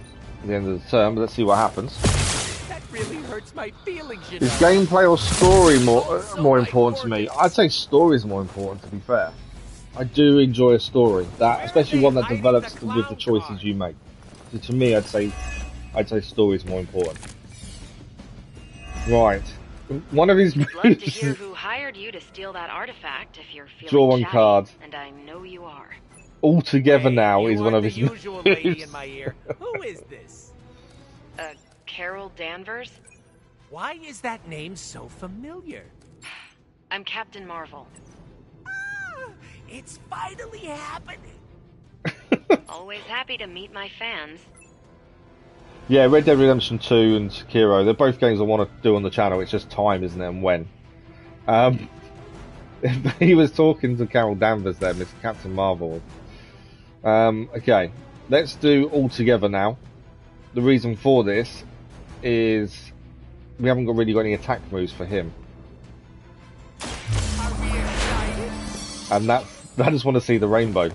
at the end of the turn, but let's see what happens. That really hurts my feelings, you Is know. gameplay or story more important to me? I'd say story is more important, to be fair. I do enjoy a story, that especially one that develops with the choices you make. So to me, I'd say story is more important. Right, one of his I'd love to hear who hired you to steal that artifact if you're feeling draw one chatty, card. and I know you are. All together now is one of his usual lady in my ear. Who is this? Carol Danvers? Why is that name so familiar? I'm Captain Marvel. It's finally happening. Always happy to meet my fans. Yeah, Red Dead Redemption 2 and Sekiro, they're both games I want to do on the channel, it's just time, isn't it, and when. He was talking to Carol Danvers there, Mr. Captain Marvel. Okay, let's do all together now. The reason for this is we haven't really got any attack moves for him. And I just want to see the rainbow.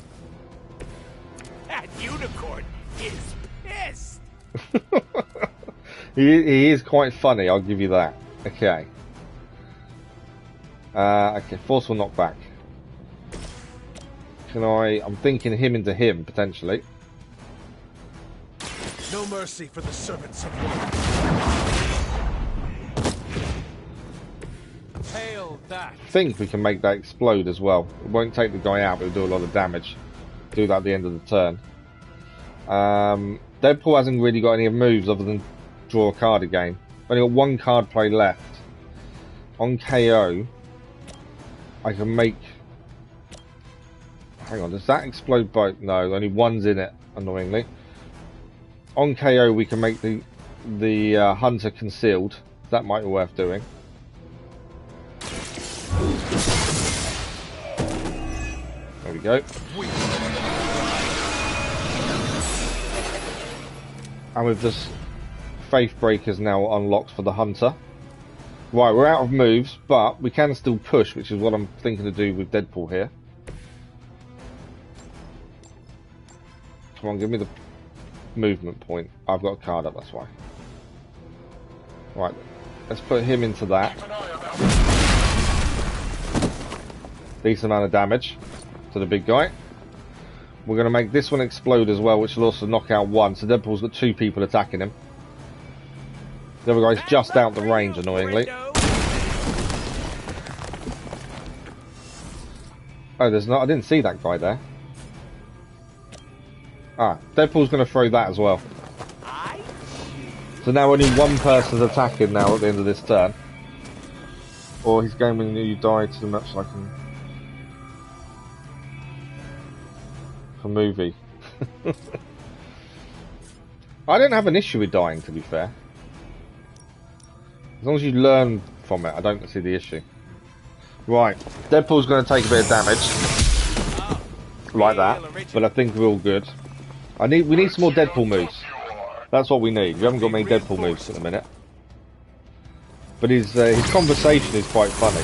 That unicorn is pissed. He is quite funny, I'll give you that. Okay. Okay, forceful knockback. I'm thinking him into him, potentially. No mercy for the servants of war. Hail that. I think we can make that explode as well. It won't take the guy out, but it'll do a lot of damage. Do that at the end of the turn. Deadpool hasn't really got any moves other than draw a card again. Only got one card play left. On KO, I can make... Hang on, does that explode both? No, only one's in it, annoyingly. On KO, we can make the hunter concealed. That might be worth doing. There we go. And with this, Faith Breaker's now unlocked for the hunter. Right, we're out of moves, but we can still push, which is what I'm thinking to do with Deadpool here. Come on, give me the movement point. I've got a card up, that's why. Right, let's put him into that. Decent amount of damage to the big guy. We're going to make this one explode as well, which will also knock out one. So Deadpool's got two people attacking him. The other guy's just out the range, annoyingly. Oh, there's not. I didn't see that guy there. Ah, Deadpool's going to throw that as well. So now only one person's attacking now at the end of this turn. Or he's going when you die too much like in a movie. I don't have an issue with dying, to be fair. As long as you learn from it, I don't see the issue. Right, Deadpool's going to take a bit of damage. like that, but I think we're all good. We need some more Deadpool moves. That's what we need. We haven't got many Deadpool moves at the minute. But his conversation is quite funny.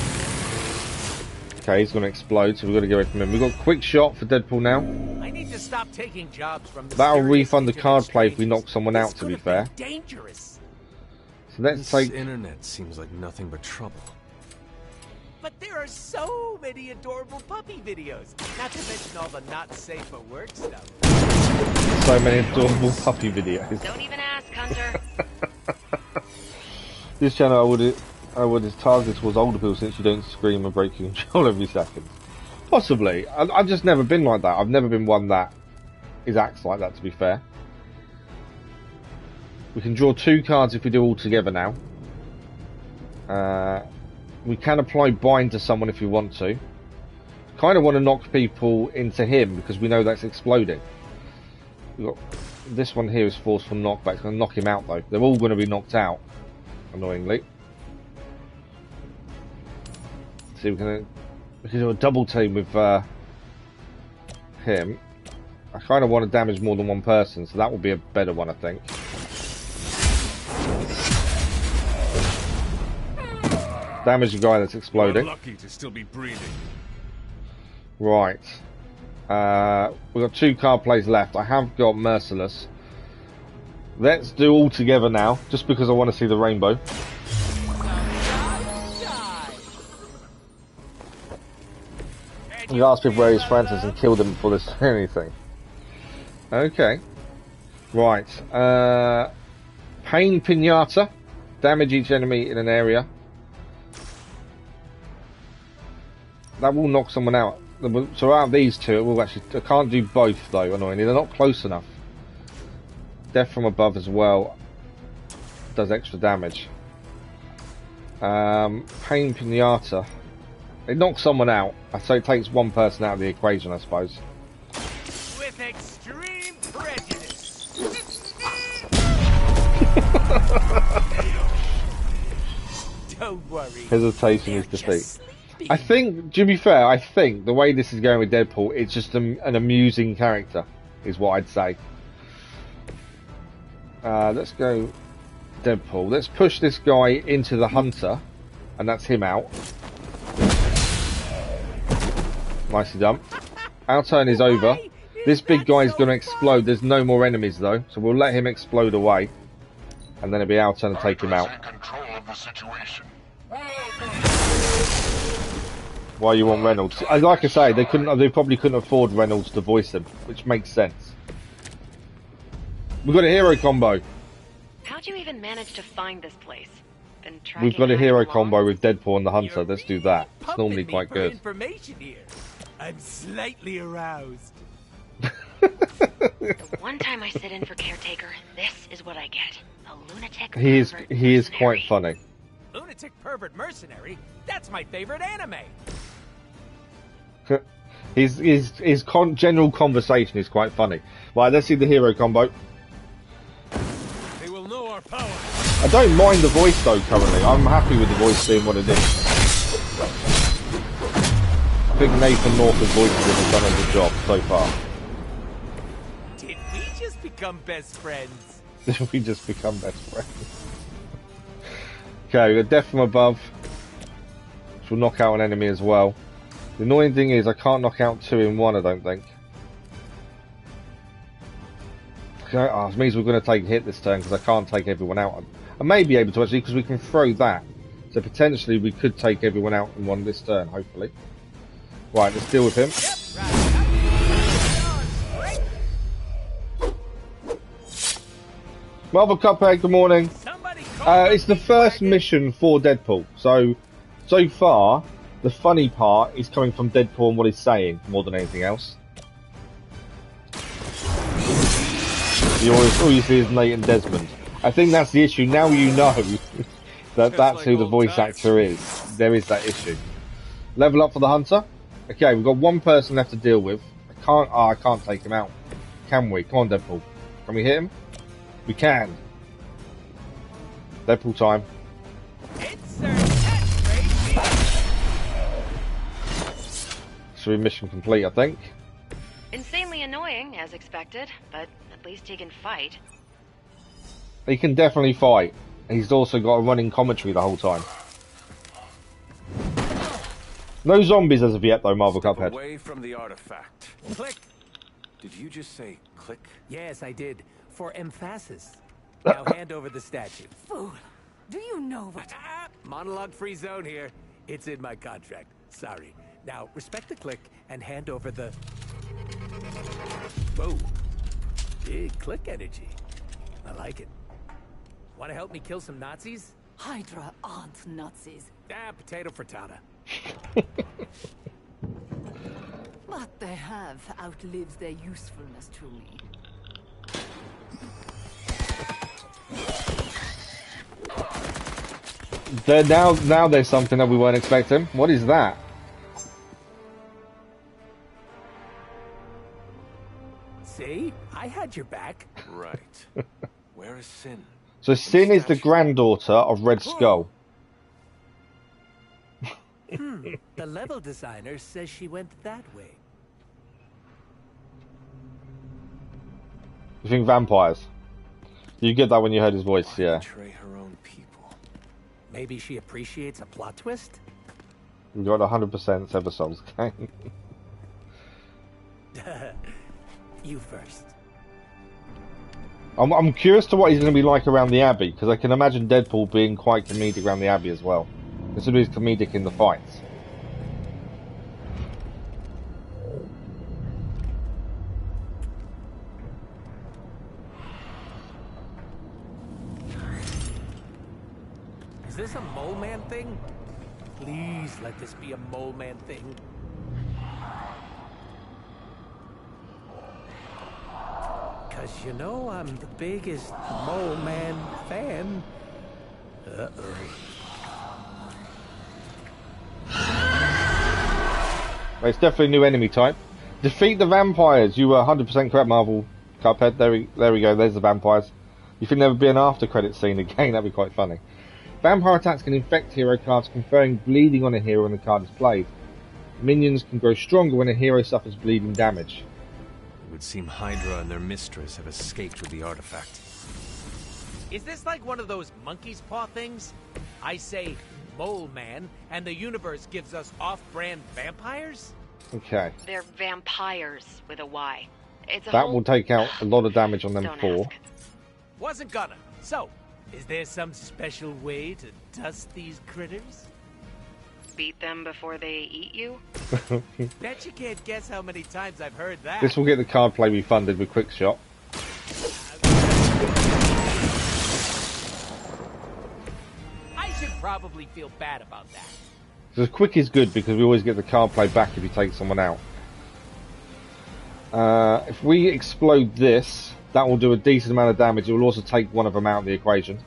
Okay, he's going to explode, so we've got to get away from him. We've got quick shot for Deadpool now. I need to stop taking jobs from That'll refund the card play if we knock someone out, to be fair. Dangerous. So let's This take... internet seems like nothing but trouble. But there are so many adorable puppy videos. Not to mention all the not safe for work stuff. So many adorable puppy videos. Don't even ask, Hunter. This channel I would target towards older people since you don't scream and break your control every second. Possibly. I've just never been like that. I've never been one that acts like that, to be fair. We can draw 2 cards if we do all together now. We can apply bind to someone if we want to. Kind of want to knock people into him because we know that's exploding. We've got, this one here is forceful knockback. It's going to knock him out though. They're all going to be knocked out, annoyingly. See, we can do a double team with him. I kind of want to damage more than one person, so that will be a better one, I think. Damage the guy that's exploding. We're lucky to still be breathing. Right. We've got 2 card plays left. I have got Merciless. Let's do all together now, just because I want to see the rainbow. You ask people where his friends is and kill them before they say anything. Okay. Right. Pain Pinata. Damage each enemy in an area. That will knock someone out. So out of these 2, it will actually... I can't do both though, annoyingly. They're not close enough. Death from above as well does extra damage. Pain Pinata. It knocks someone out, so it takes one person out of the equation, I suppose. With extreme prejudice. Don't worry. Hesitation is defeat. I think, to be fair, I think the way this is going with Deadpool, it's just an amusing character, is what I'd say. Let's go Deadpool. Let's push this guy into the Hunter, and that's him out. Nicely done. Our turn is over. This big guy is going to explode. There's no more enemies though, so we'll let him explode away, and then it'll be our turn to take him out. Why you want Reynolds? Like I say, they probably couldn't afford Reynolds to voice him, which makes sense. We've got a hero combo. How'd you even manage to find this place? We've got a hero combo with Deadpool and the Hunter. Let's do that. It's normally quite good. Information here. I'm slightly aroused. The one time I sit in for caretaker, this is what I get. A lunatic. He is quite funny. Lunatic pervert mercenary? That's my favorite anime. His general conversation is quite funny. Right, let's see the hero combo. They will know our power. I don't mind the voice though currently. I'm happy with the voice being what it is. I think Nathan North's voice has done a good job so far. Did we just become best friends? Did we just become best friends? Okay, we got Death from Above, which will knock out an enemy as well. The annoying thing is I can't knock out 2 in 1, I don't think. Okay, it means we're going to take a hit this turn because I can't take everyone out. I may be able to actually because we can throw that. So potentially we could take everyone out in one this turn, hopefully. Right, let's deal with him. Marvel Cuphead, good morning. It's the first mission for Deadpool. So far, the funny part is coming from Deadpool and what he's saying more than anything else. All you see is Nate and Desmond. I think that's the issue. Now you know that that's who the voice actor is. There is that issue. Level up for the Hunter. Okay, we've got one person left to deal with. I can't take him out. Can we? Come on, Deadpool. Can we hit him? We can. Deadpool time. So mission complete, I think. Definitely annoying, as expected, but at least he can fight. He can definitely fight. He's also got a running commentary the whole time. No zombies as of yet, though, Marvel Cuphead. Away from the artifact. Click. Did you just say click? Yes, I did. For emphasis. Now hand over the statue. Fool. Do you know what... Monologue-free zone here. It's in my contract. Sorry. Now, respect the click and hand over the... Whoa. Big click energy. I like it. Want to help me kill some Nazis? Hydra aren't Nazis. Potato frittata. But they have outlived their usefulness to me. Now there's something that we weren't expecting. What is that? See? I had your back. Right. Where is Sin? So Sin is the granddaughter of Red Skull. The level designer says she went that way. You think vampires? You get that when you heard his voice, yeah. Betray her own people. Maybe she appreciates a plot twist? You got 100% Sever Souls gang. You first. I'm curious to what he's going to be like around the Abbey, because I can imagine Deadpool being quite comedic around the Abbey as well. Considering he's comedic in the fights. Is this a mole man thing? Please let this be a mole man thing. Cause you know I'm the biggest mole man fan. Uh-oh. It's definitely a new enemy type. Defeat the vampires. You were 100% correct, Marvel Cuphead. There we go. There's the vampires. You think there would be an after credit scene again? That'd be quite funny. Vampire attacks can infect hero cards, conferring bleeding on a hero when the card is played. Minions can grow stronger when a hero suffers bleeding damage. It would seem Hydra and their mistress have escaped with the artifact. Is this like one of those monkey's paw things? I say mole man, and the universe gives us off-brand vampires? Okay. They're vampires with a Y. It's a That will take out a lot of damage on them four. Wasn't gonna. So, is there some special way to dust these critters? Beat them before they eat you? Bet you can't guess how many times I've heard that. This will get the card play refunded with Quick Shot. I should probably feel bad about that. So Quick is good because we always get the card play back if you take someone out. If we explode this, that will do a decent amount of damage. It will also take one of them out of the equation.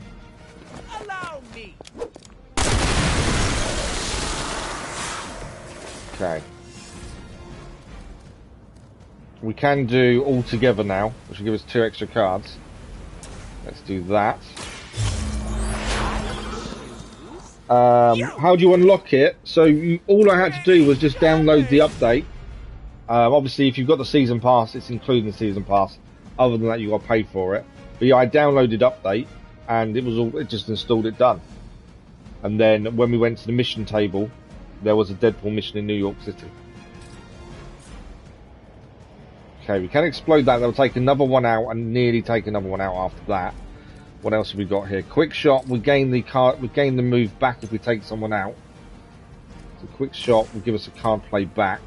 Allow me. Okay. We can do all together now, which will give us 2 extra cards. Let's do that. How do you unlock it? So all I had to do was just download the update. Obviously, if you've got the season pass, it's including the season pass. Other than that, you got to pay for it. But yeah, I downloaded update, and it was all. It just installed it done. And then when we went to the mission table, there was a Deadpool mission in New York City. Okay, we can explode that. That will take another one out, and nearly take another one out after that. What else have we got here? Quick Shot. We gain the card. We gain the move back if we take someone out. So Quick Shot will give us a card play back.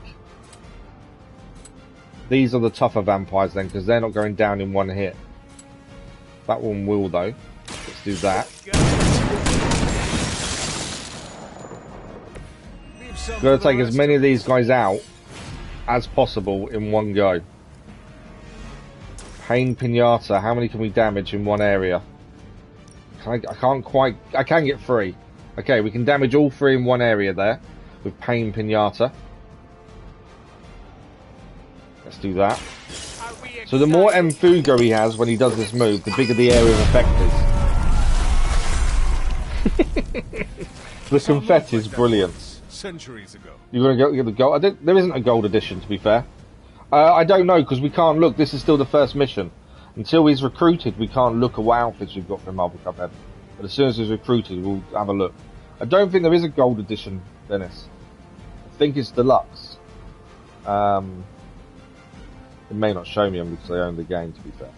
These are the tougher vampires then, because they're not going down in one hit. That one will though. Let's do that. We're going to take as many of these guys out as possible in one go. Pain Pinata. How many can we damage in one area? I can't quite. I can get 3. Okay, we can damage all 3 in one area there with Pain Pinata. Let's do that. So the more Mfugo he has when he does this move, the bigger the area of effect is. The confetti is brilliant. Centuries ago. You're gonna go get the gold. There isn't a gold edition, to be fair. I don't know, because we can't look. This is still the first mission. Until he's recruited, we can't look at what outfits we've got for Marvel Cuphead. But as soon as he's recruited, we'll have a look. I don't think there is a gold edition, Dennis. I think it's deluxe. It may not show me them because I own the game, to be fair.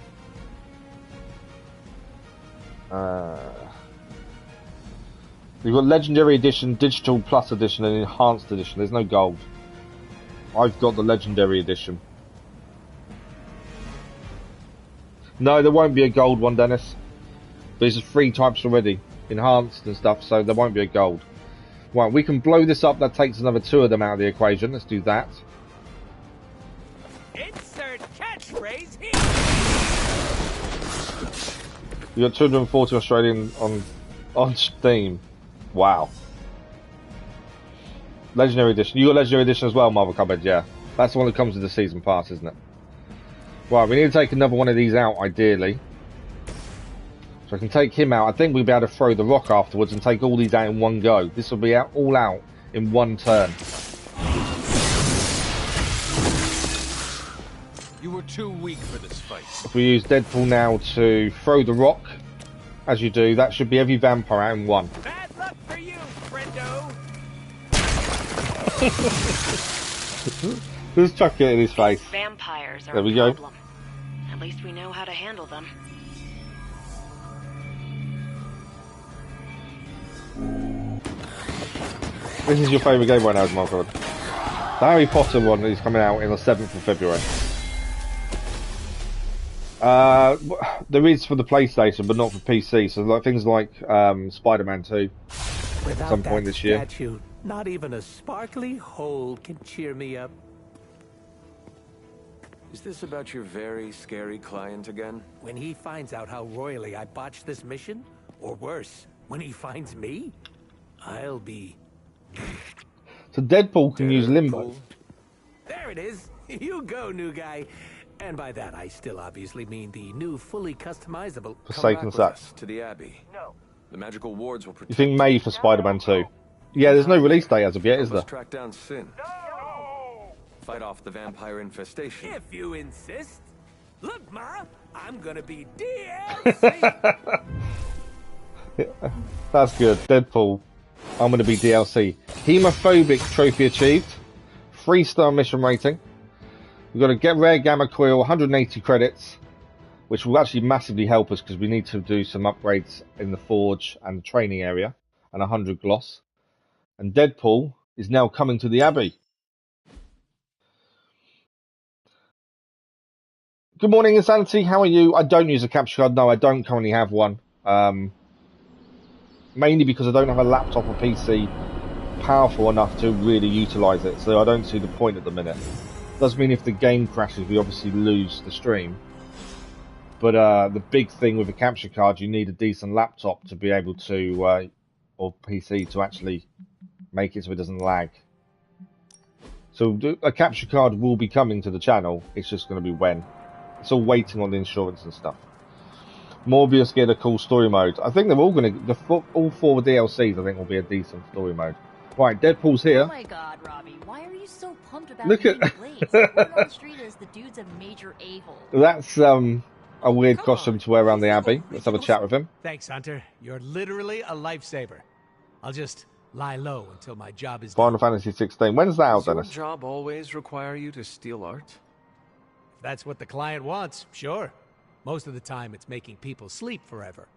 We've got Legendary Edition, Digital Plus Edition, and Enhanced Edition. There's no gold. I've got the Legendary Edition. No, there won't be a gold one, Dennis. There's 3 types already. Enhanced and stuff, so there won't be a gold. Right, we can blow this up. That takes another 2 of them out of the equation. Let's do that. Insert catchphrase here. You got 240 Australian on Steam. Wow. Legendary Edition. You got Legendary Edition as well, Marvel Cuphead, yeah. That's the one that comes with the Season Pass, isn't it? Right, we need to take another one of these out, ideally. So I can take him out. I think we'll be able to throw the rock afterwards and take all these out in one go. This will be all out in one turn. You were too weak for this fight. If we use Deadpool now to throw the rock, as you do, that should be every vampire out in one. Bad luck for you, friendo. Just chuck it in his face. Vampires are there we go. Problem. At least we know how to handle them. This is your favourite game right now, is my god. The Harry Potter one is coming out on the 7th of February. There is for the PlayStation, but not for PC. So like things like Spider-Man 2 at some point this year. Statue, not even a sparkly hole can cheer me up. Is this about your very scary client again? When he finds out how royally I botched this mission, or worse, when he finds me, I'll be... So Deadpool can use Limbo. There it is. You go, new guy. And by that, I still obviously mean the new, fully customizable... Forsaken Sacks. To the Abbey. No. The magical wards will protect... You think May for Spider-Man 2? Yeah, there's no release date as of yet, is there? Let's track down Sin. No! Fight off the vampire infestation. If you insist. Look, Ma, I'm gonna be DLC. That's good. Deadpool. I'm gonna be DLC. Hemophobic trophy achieved. 3-star mission rating. We've got to get rare gamma coil, 180 credits, which will actually massively help us because we need to do some upgrades in the forge and the training area, and 100 gloss. And Deadpool is now coming to the Abbey. Good morning, Insanity. How are you? I don't use a capture card. No, I don't currently have one. Mainly because I don't have a laptop or PC powerful enough to really utilise it, so I don't see the point at the minute. Does mean if the game crashes, we obviously lose the stream. But the big thing with a capture card, you need a decent laptop to be able to, or PC to actually make it so it doesn't lag. So a capture card will be coming to the channel. It's just going to be when. It's all waiting on the insurance and stuff. Morbius get a cool story mode. I think they're all going to, all 4 DLCs I think will be a decent story mode. Right, Deadpool's here. Oh my god, Robbie, why are you so pumped about Look at Blades? Everyone on the street is the dude's a major a-hole. That's a weird costume to wear around the Abbey. Let's have a chat with him. Thanks, Hunter. You're literally a lifesaver. I'll just lie low until my job is Final done. Fantasy 16. When's that out, Does your Dennis? job always require you to steal art? If that's what the client wants, sure. Most of the time, it's making people sleep forever.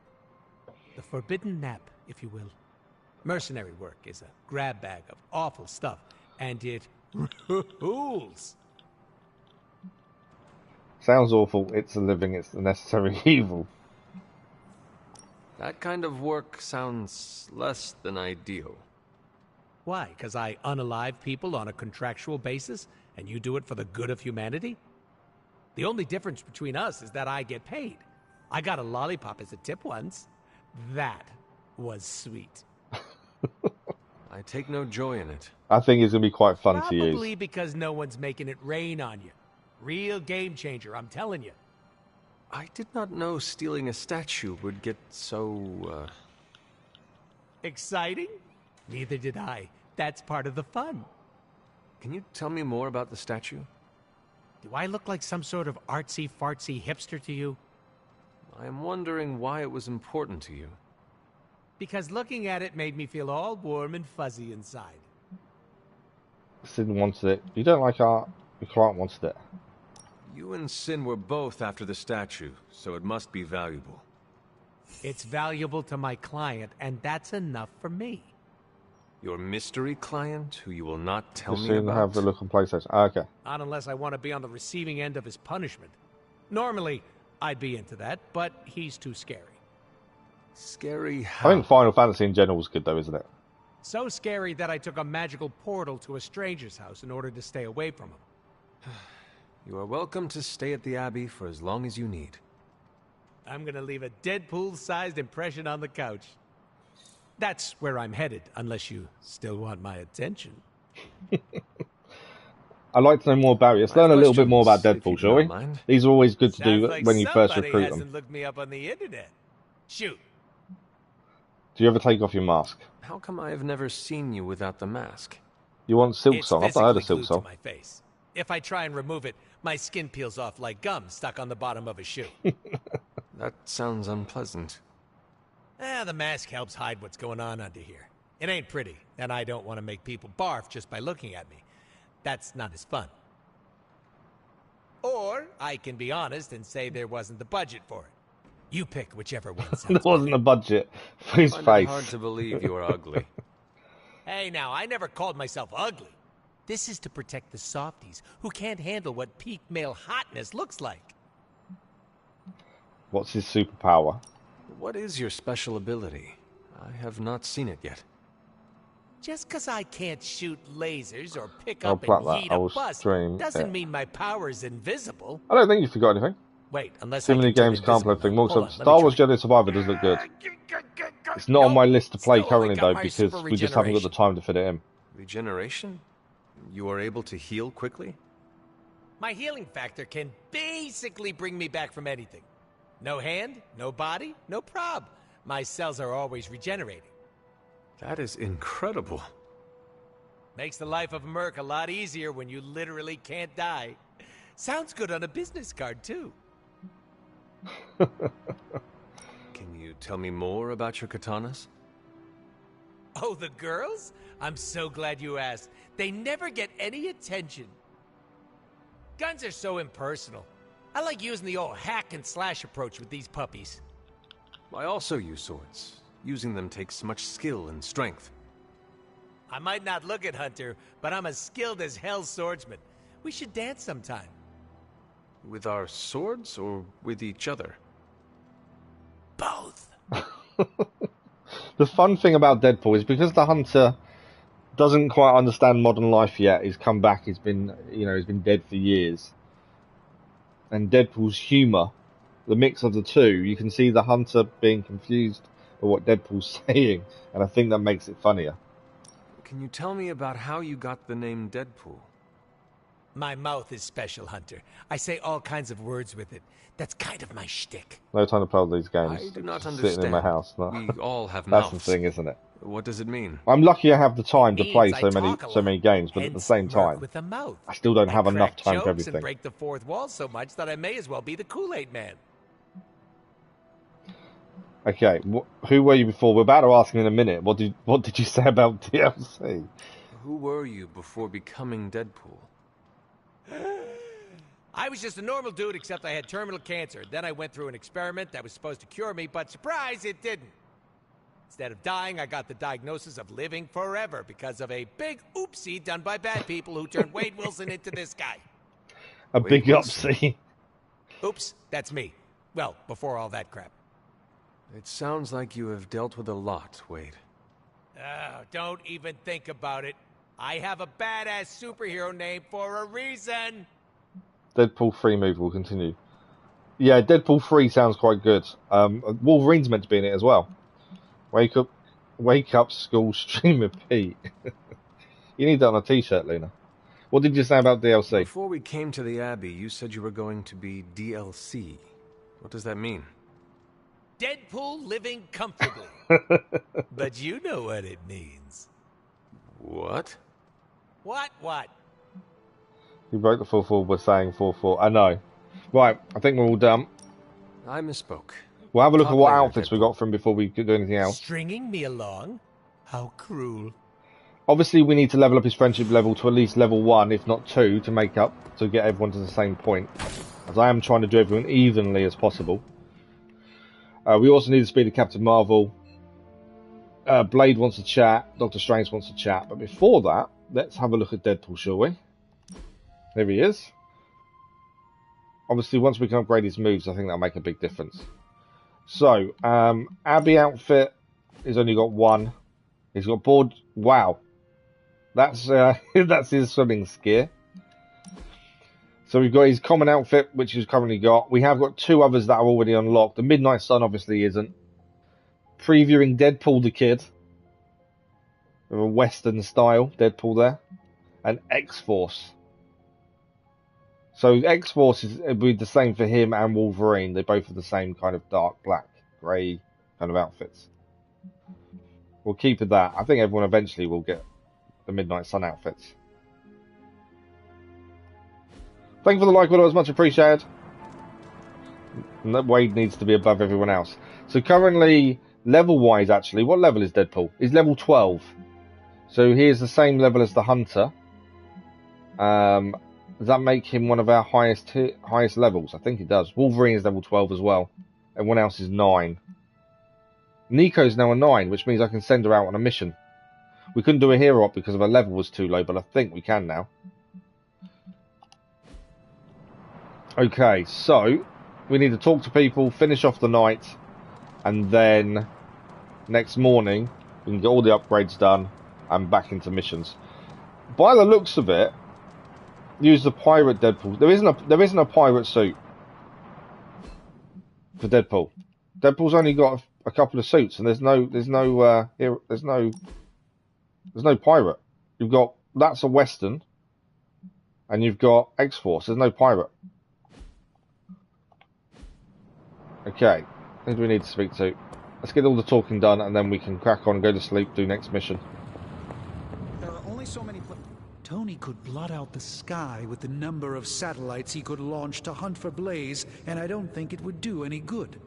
The forbidden nap, if you will. Mercenary work is a grab bag of awful stuff, and it rules. Sounds awful. It's a living. It's the necessary evil. That kind of work sounds less than ideal. Why? Because I unalive people on a contractual basis, and you do it for the good of humanity? The only difference between us is that I get paid. I got a lollipop as a tip once. That was sweet. I take no joy in it. I think it's going to be quite fun to use. Probably because no one's making it rain on you. Real game changer, I'm telling you. I did not know stealing a statue would get so, Exciting? Neither did I. That's part of the fun. Can you tell me more about the statue? Do I look like some sort of artsy-fartsy hipster to you? I am wondering why it was important to you. Because looking at it made me feel all warm and fuzzy inside. Sin wanted it. You don't like art. Your client wanted it. You and Sin were both after the statue, so it must be valuable. It's valuable to my client, and that's enough for me. Your mystery client, who you will not tell me Soon about? have the look on PlayStation. Ah, okay. Not unless I want to be on the receiving end of his punishment. Normally, I'd be into that, but he's too scary. Scary how? I think Final Fantasy in general is good, though, isn't it? So scary that I took a magical portal to a stranger's house in order to stay away from him. You are welcome to stay at the Abbey for as long as you need. I'm gonna leave a Deadpool-sized impression on the couch. That's where I'm headed, unless you still want my attention. I'd like to know more about it. Let's learn a little bit more about Deadpool, shall we? These are always good to do like when you first somebody recruit hasn't them. looked me up on the internet. Shoot. Do you ever take off your mask? How come I have never seen you without the mask? You want Silk It's Song? I've not heard of physically Silk glued Song. to my face. If I try and remove it, my skin peels off like gum stuck on the bottom of a shoe. That sounds unpleasant. The mask helps hide what's going on under here. It ain't pretty, and I don't want to make people barf just by looking at me. That's not as fun. Or I can be honest and say there wasn't the budget for it. You pick whichever one sounds There wasn't a budget for his I find face. it hard to believe you are ugly. Hey, now, I never called myself ugly. This is to protect the softies who can't handle what peak male hotness looks like. What's his superpower? What is your special ability? I have not seen it yet. Just because I can't shoot lasers or pick I'll up plot and that. heat I a will bus stream doesn't it. mean my power is invisible. I don't think you forgot anything. Wait, unless Too I many can turn games can't play invisible. everything. More Hold on, let me Star Wars try. Jedi Survivor does look good. It's not on my list to play Still only currently, got though, my because super we just haven't got the regeneration. time to fit it in. Regeneration? You are able to heal quickly? My healing factor can basically bring me back from anything. No hand, no body, no prob. My cells are always regenerating. That is incredible. Makes the life of a merc a lot easier when you literally can't die. Sounds good on a business card, too. Can you tell me more about your katanas? Oh, the girls? I'm so glad you asked. They never get any attention. Guns are so impersonal. I like using the old hack and slash approach with these puppies. I also use swords. Using them takes much skill and strength. I might not look it, Hunter, but I'm as skilled as hell swordsman. We should dance sometime. With our swords or with each other? Both. The fun thing about Deadpool is because the Hunter doesn't quite understand modern life yet. He's come back. He's been dead for years. And Deadpool's humor, the mix of the two, you can see the Hunter being confused by what Deadpool's saying, and I think that makes it funnier. Can you tell me about how you got the name Deadpool? My mouth is special, Hunter. I say all kinds of words with it. That's kind of my shtick. No time to play all these games. I do not Just understand. sitting in my house. No. We all have That's mouths. the thing, isn't it? What does it mean? I'm lucky I have the time to Means play I so talk a many lot, games, but at the hence same merc time, with a mouth. I still don't have I enough crack time jokes for and everything. break the fourth wall so much that I may as well be the Kool-Aid man. Okay, who were you before? We're about to ask him in a minute. What did you say about DLC? Who were you before becoming Deadpool? I was just a normal dude, except I had terminal cancer. Then I went through an experiment that was supposed to cure me, but surprise, it didn't. Instead of dying, I got the diagnosis of living forever because of a big oopsie done by bad people who turned Wade Wilson into this guy. A big upsie. Oops, that's me. Well, before all that crap. It sounds like you have dealt with a lot, Wade. Don't even think about it. I have a badass superhero name for a reason. Deadpool 3 movie will continue. Yeah, Deadpool 3 sounds quite good. Wolverine's meant to be in it as well. Wake up, school, stream repeat. You need that on a t-shirt, Luna. What did you say about DLC? Before we came to the Abbey, you said you were going to be DLC. What does that mean? Deadpool living comfortably. But you know what it means. What? What? You broke the 4-4 by saying 4-4. I know. Right, I think we're all done. I misspoke. We'll have a look Talk at what later, outfits we got from before we could do anything else. Stringing me along? How cruel. Obviously, we need to level up his friendship level to at least level 1, if not 2, to make up, to get everyone to the same point. As I am trying to do everyone evenly as possible. We also need to speed of Captain Marvel. Blade wants to chat. Doctor Strange wants to chat. But before that, let's have a look at Deadpool, shall we? There he is. Obviously, once we can upgrade his moves, I think that'll make a big difference. So, Abby outfit has only got 1. He's got board. Wow, that's that's his swimming skier. So we've got his common outfit, which he's currently got. We have got 2 others that are already unlocked. The Midnight Sun obviously isn't. Previewing Deadpool the Kid, with a Western style Deadpool there, and X-Force. So X-Force will be the same for him and Wolverine. They both have the same kind of dark black, grey kind of outfits. We'll keep it that. I think everyone eventually will get the Midnight Sun outfits. Thank you for the like, Willow. It's much appreciated. And that Wade needs to be above everyone else. So currently, level-wise, actually, what level is Deadpool? He's level 12. So he is the same level as the Hunter. Does that make him one of our highest levels? I think it does. Wolverine is level 12 as well. Everyone else is 9. Nico's now a 9, which means I can send her out on a mission. We couldn't do a hero up because her level was too low, but I think we can now. Okay, so we need to talk to people, finish off the night, and then next morning we can get all the upgrades done and back into missions. By the looks of it, use the pirate Deadpool. There isn't a pirate suit for Deadpool. Deadpool's only got a couple of suits, and there's no pirate. You've got that's a Western, and you've got X-Force. There's no pirate. Okay, who do we need to speak to? Let's get all the talking done, and then we can crack on, go to sleep, do next mission. There are only so many. Tony could blot out the sky with the number of satellites he could launch to hunt for Blaze, and I don't think it would do any good.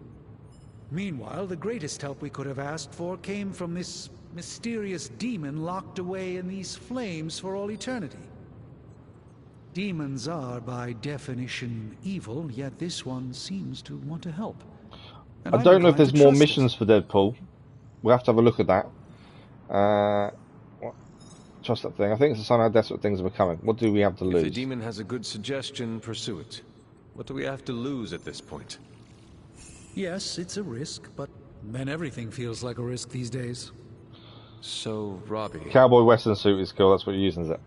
Meanwhile, the greatest help we could have asked for came from this mysterious demon locked away in these flames for all eternity. Demons are, by definition, evil, yet this one seems to want to help. And I don't know if there's more trust missions for Deadpool. We'll have to have a look at that. Trust that thing. I think it's a sign how desperate things are becoming. What do we have to lose? If the demon has a good suggestion, pursue it. What do we have to lose at this point? Yes, it's a risk, but then everything feels like a risk these days. So, Robbie... Cowboy Western suit is cool, that's what you're using, is it?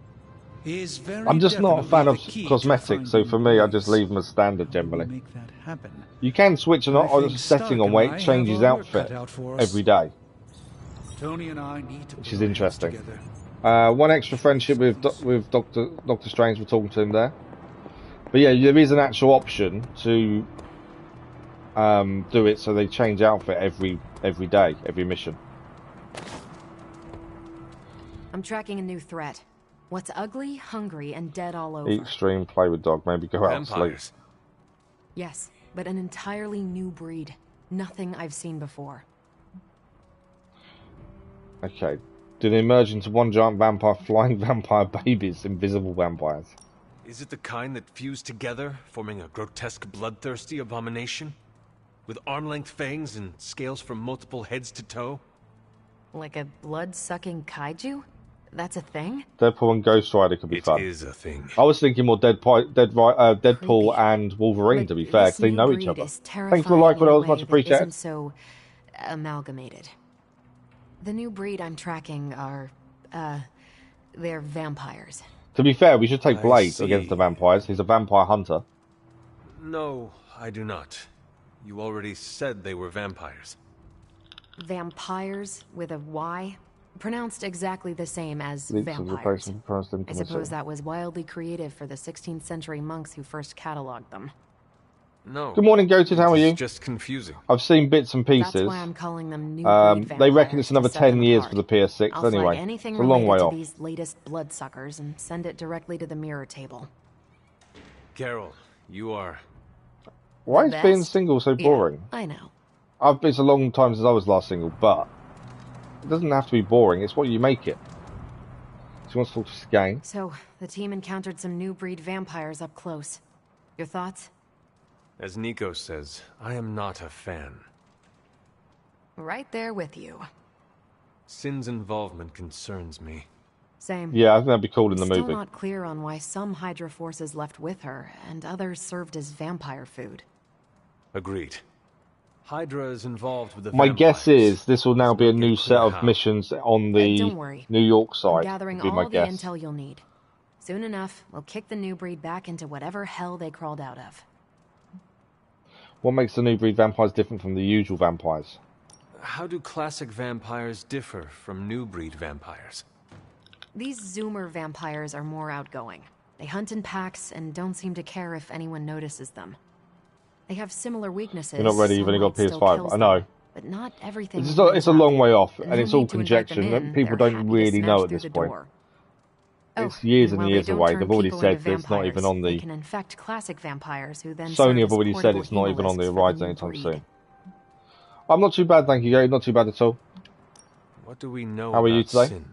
Is very I'm just not a fan of definitely the key cosmetics, to so for me I just leave them as standard generally. make that happen. You can switch a setting Stark on and where I it changes have our work outfit cut out for us. every day, Tony and I need to which put is our heads interesting. together. One extra friendship with Doctor Strange, we're talking to him there. But yeah, there is an actual option to do it so they change outfit every day, every mission. I'm tracking a new threat. What's ugly, hungry, and dead all over. Eat, stream, play with dog, maybe go out and sleep. Vampires. Yes, but an entirely new breed. Nothing I've seen before. Okay. Do they emerge into one giant vampire, flying vampire babies, invisible vampires? Is it the kind that fuse together, forming a grotesque, bloodthirsty abomination? With arm-length fangs and scales from multiple heads to toe? Like a blood-sucking kaiju? That's a thing? Deadpool and Ghost Rider could be fun. It is a thing. I was thinking more Deadpool and Wolverine, to be fair, because they know each other. Thanks for the like, but I was much appreciated. Isn't so amalgamated. The new breed I'm tracking are, they're vampires. To be fair, we should take Blade against the vampires. He's a vampire hunter. No, I do not. You already said they were vampires. Vampires with a Y? Pronounced exactly the same as Leaks of the vampires. person pronounced I intimacy. suppose that was wildly creative for the 16th century monks who first catalogued them. No. Good morning, Goated. How are you? It's just confusing. I've seen bits and pieces. That's why I'm calling them new breed they reckon it's vampires another to set 10 them years apart. for the PS6 I'll anyway. flag anything It's a long way related off. to these latest bloodsuckers and send it directly to the mirror table. Carol, you are... Why is The being best? single so boring? Yeah, I know. It's a long time since I was last single, but it doesn't have to be boring. It's what you make it. She wants to talk to Skane. So, the team encountered some new breed vampires up close. Your thoughts? As Nico says, I am not a fan. Right there with you. Sin's involvement concerns me. Same. Yeah, I think that'd be cool in the Still movie. not clear on why some Hydra forces left with her, and others served as vampire food. Agreed. Hydra is involved with the My vampires. guess is this will now be a new get set clear of how. missions on the Don't worry. New York I'm side. gathering Would be all my the guess. intel you'll need. Soon enough, we'll kick the new breed back into whatever hell they crawled out of. What makes the new breed vampires different from the usual vampires? How do classic vampires differ from new breed vampires? These Zoomer vampires are more outgoing. They hunt in packs and don't seem to care if anyone notices them. They have similar weaknesses. You're not ready, you've only got sunlight still PS5. kills I know. them, but not everything. It's a long way off, and no it's all need to invite them conjecture. in, People they're don't happy to really know smash at through this the point. door. It's years and while years they don't away. turn They've already people said into that it's not even vampires, on they the... can infect classic vampires who then Sony serve have as already said portable it's not even on the hemolysts for horizon new anytime breed. soon. I'm not too bad, thank you, Gary. Not too bad at all. What do we know How are you about today? Sin?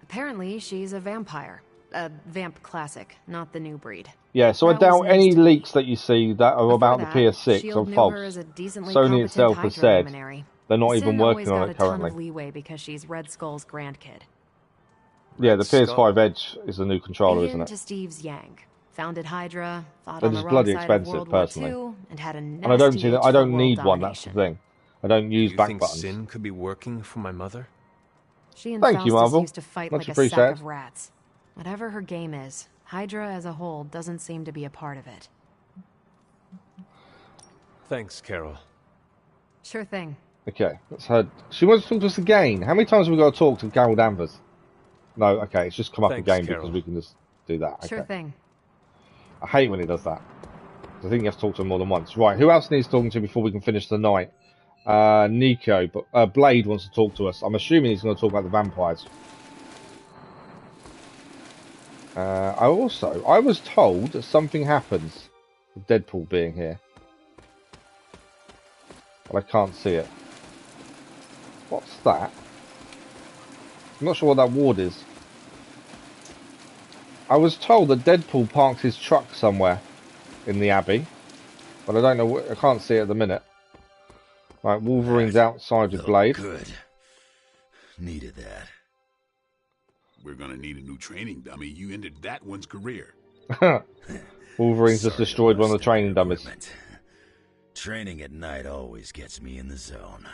Apparently, she's a vampire. A vamp classic, not the new breed. Yeah, so I That was doubt news any to me. leaks that you see that are Before about that, the PS6 Shield are knew false. her as a decently Sony competent itself has Hydra said luminary. they're not Sin even always working on got it a ton currently. of leeway because she's Red Skull's grandkid. Yeah, the Red Skull. PS5 Edge is the new controller, isn't Akin it? to Steve's Yang. Founded Hydra, fought They're on the just wrong bloody side of expensive, World War personally. II, and had a And I don't nasty see that. itch I for don't world need one. That's the domination. thing. I don't Do use you back think buttons. Sin could be working for my mother? She and Thank you, Faustus Marvel. used to fight Much like a appreciated. sack of rats. Whatever her game is, Hydra as a whole doesn't seem to be a part of it. Thanks, Carol. Sure thing. Okay, let's head. She wants to talk to us again. How many times have we got to talk to Carol Danvers? No, okay, it's just come up Thanks, again Carol. because we can just do that. Okay. Sure thing. I hate when it does that. I think you have to talk to him more than once. Right, who else needs talking to before we can finish the night? Nico, but Blade wants to talk to us. I'm assuming he's going to talk about the vampires. I was told that something happens with Deadpool being here. But I can't see it. What's that? I'm not sure what that ward is. I was told that Deadpool parks his truck somewhere in the Abbey, but I don't know. I can't see it at the minute. Right, Wolverine's outside with Blade. Good. Needed that. We're gonna need a new training dummy. You ended that one's career. Wolverine's just destroyed one of the training dummies. Training at night always gets me in the zone.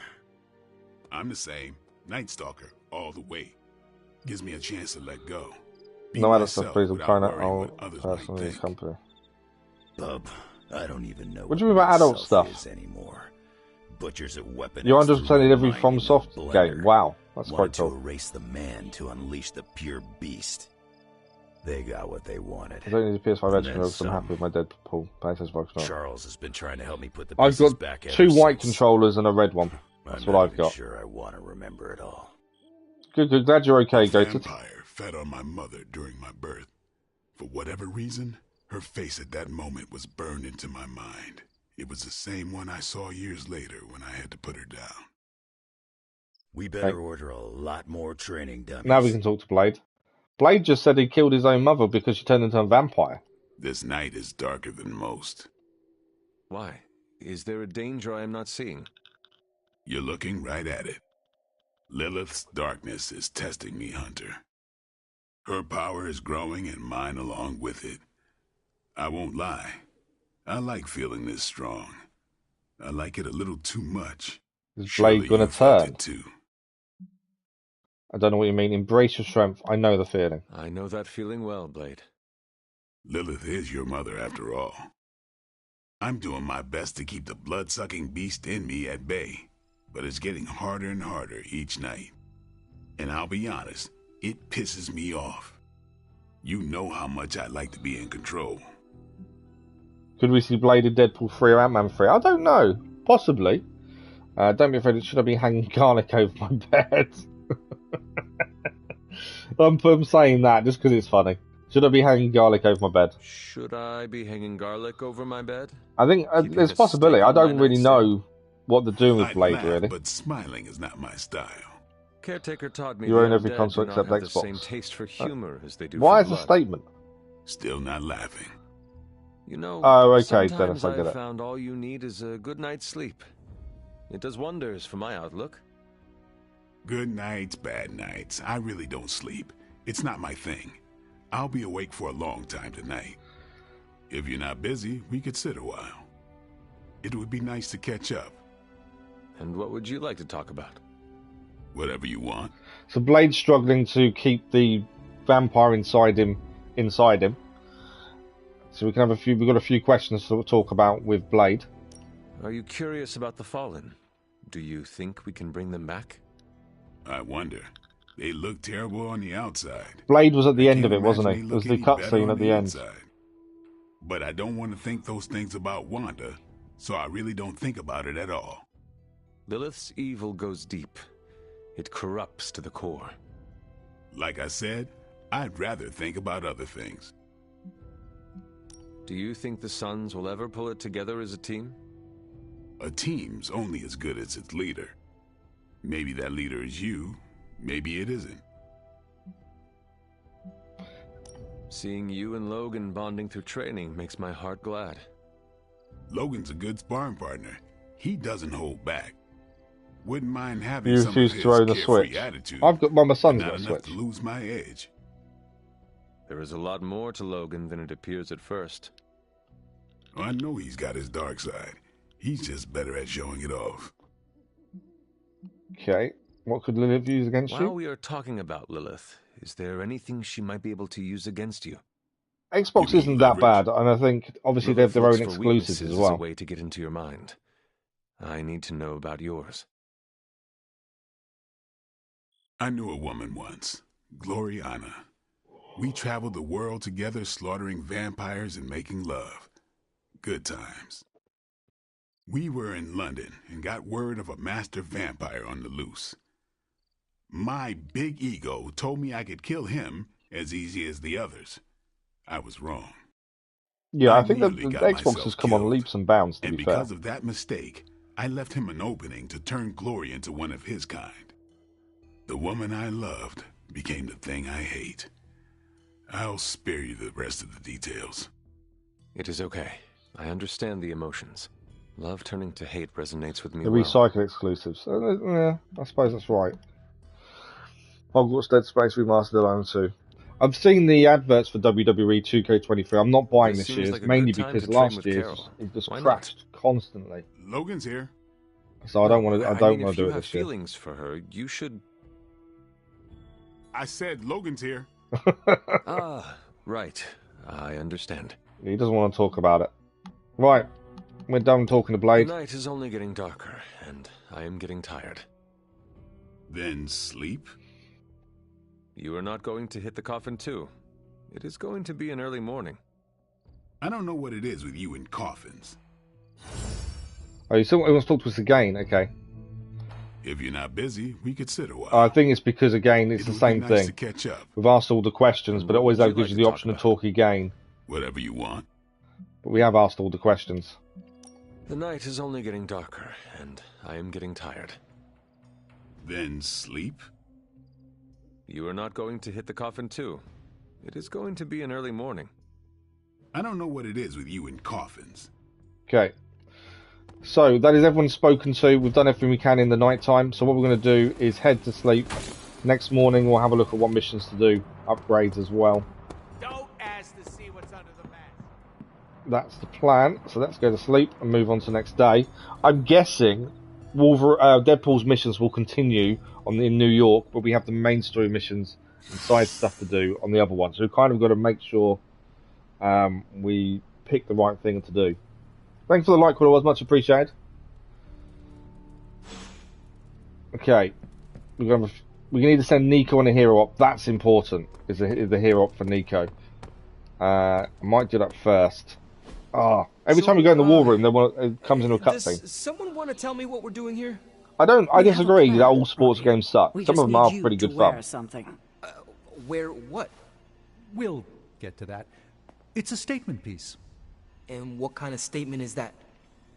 I'm the same. Night Stalker, all the way. Gives me a chance to let go. Be No matter myself stuff, please, I'm without trying to worrying own what others might personally in think. company. Bub, I don't even know What do you mean about adult myself stuff? is anymore. Butchers at weapon. You're 100% in every FromSoft game. Wow, that's quite Wanted to cool. erase the man to unleash the pure beast. They got what they wanted. I don't need a PS5 Edge And because I'm then happy with my Deadpool PlayStation 5 controller. Charles has been trying to help me put the I've pieces got back ever 2 white since. controllers and a red one. That's I'm what not I've even got. sure I want to remember it all. Good, good. Glad you're okay, A Gated. vampire fed on my mother during my birth. For whatever reason, her face at that moment was burned into my mind. It was the same one I saw years later when I had to put her down. We better order a lot more training dummies. Now we can talk to Blade. Blade just said he killed his own mother because she turned into a vampire. This night is darker than most. Why? Is there a danger I am not seeing? You're looking right at it. Lilith's darkness is testing me, Hunter. Her power is growing and mine along with it. I won't lie. I like feeling this strong. I like it a little too much. Is Surely Blade gonna you felt turn? it too. I don't know what you mean. Embrace your strength. I know the feeling. I know that feeling well, Blade. Lilith is your mother after all. I'm doing my best to keep the blood-sucking beast in me at bay, but it's getting harder and harder each night. And I'll be honest, it pisses me off. You know how much I like to be in control. Could we see Blade in Deadpool 3 or Ant-Man 3? I don't know. Possibly. Don't be afraid. Should I be hanging garlic over my bed? I'm saying that just because it's funny. Should I be hanging garlic over my bed? Should I be hanging garlic over my bed? I think there's a possibility. I don't really know what they're doing with Blade, laugh, really. But smiling is not my style. Caretaker taught me You own the every Undead console do except not have Xbox. the same taste for humor as they do Why for is a blood. statement? Still not laughing. You know, Oh, okay, sometimes Dennis, I get I've it. found all you need is a good night's sleep. It does wonders for my outlook. Good nights, bad nights. I really don't sleep. It's not my thing. I'll be awake for a long time tonight. If you're not busy, we could sit a while. It would be nice to catch up. And what would you like to talk about? Whatever you want. So Blade's struggling to keep the vampire inside him. So we've got a few questions to talk about with Blade. Are you curious about the Fallen? Do you think we can bring them back? I wonder. They look terrible on the outside. Blade was at the end of it, Can't wasn't imagine he? they It was look the any better cutscene on at the end. inside. But I don't want to think those things about Wanda, so I really don't think about it at all. Lilith's evil goes deep. It corrupts to the core. Like I said, I'd rather think about other things. Do you think the Sons will ever pull it together as a team? A team's only as good as its leader. Maybe that leader is you, maybe it isn't. Seeing you and Logan bonding through training makes my heart glad. Logan's a good sparring partner. He doesn't hold back. Wouldn't mind having You some of refuse his to own a carefree Switch. attitude. My son's but got a not enough Switch. to lose my edge. There is a lot more to Logan than it appears at first. I know he's got his dark side. He's just better at showing it off. Okay. What could Lilith use against While you? we are talking about Lilith, is there anything she might be able to use against you? Xbox isn't that bad, and I think obviously they have their own Lilith looks for exclusives weaknesses as well. a way to get into your mind. I need to know about yours. I knew a woman once, Gloriana. We traveled the world together, slaughtering vampires and making love. Good times. We were in London and got word of a master vampire on the loose. My big ego told me I could kill him as easy as the others. I was wrong. Yeah, I think the nearly got Xbox myself has come on killed. leaps and bounds, to And be fair. because of that mistake, I left him an opening to turn Glory into one of his kind. The woman I loved became the thing I hate. I'll spare you the rest of the details. It is okay. I understand the emotions. Love turning to hate resonates with me The well. recycle exclusives. Yeah, I suppose that's right. Hogwarts Dead Space Remastered Alone 2. I've seen the adverts for WWE 2K23. I'm not buying this This year's, seems like a mainly good time because to train last with year's Carol. it just Why not? crashed constantly. Logan's here. So I don't want to. I don't mean, want if to do you it have this year. feelings for her, you should. I said Logan's here. Ah, right. I understand. He doesn't want to talk about it. Right, we're done talking to Blade. The night is only getting darker, and I am getting tired. Then sleep? You are not going to hit the coffin too. It is going to be an early morning. I don't know what it is with you and coffins. Oh, you still wants to talk to us again? Okay. If you're not busy, we could sit a while. I think it's because again it's It the would same be nice thing. to catch up. We've asked all the questions, but it always would you gives like you to the talk option to about? talk again. Whatever you want. But we have asked all the questions. The night is only getting darker, and I am getting tired. Then sleep? You are not going to hit the coffin too. It is going to be an early morning. I don't know what it is with you and coffins. Okay. So that is everyone spoken to. We've done everything we can in the night time. So what we're going to do is head to sleep. Next morning we'll have a look at what missions to do, upgrades as well. Don't ask to see what's under the mask. That's the plan. So let's go to sleep and move on to the next day. I'm guessing Deadpool's missions will continue in New York, but we have the main story missions and side stuff to do on the other one. So we've kind of got to make sure we pick the right thing to do. Thanks for the like, was much appreciated. Okay, we need to send Nico on a hero op. That's important. Is the hero op for Nico? I might do that first. Every time we go in the war room, it comes into a cutscene. Does someone want to tell me what we're doing here? I disagree that all sports games suck. Some of them are pretty good fun. Something. Wear what? We'll get to that. It's a statement piece. And what kind of statement is that?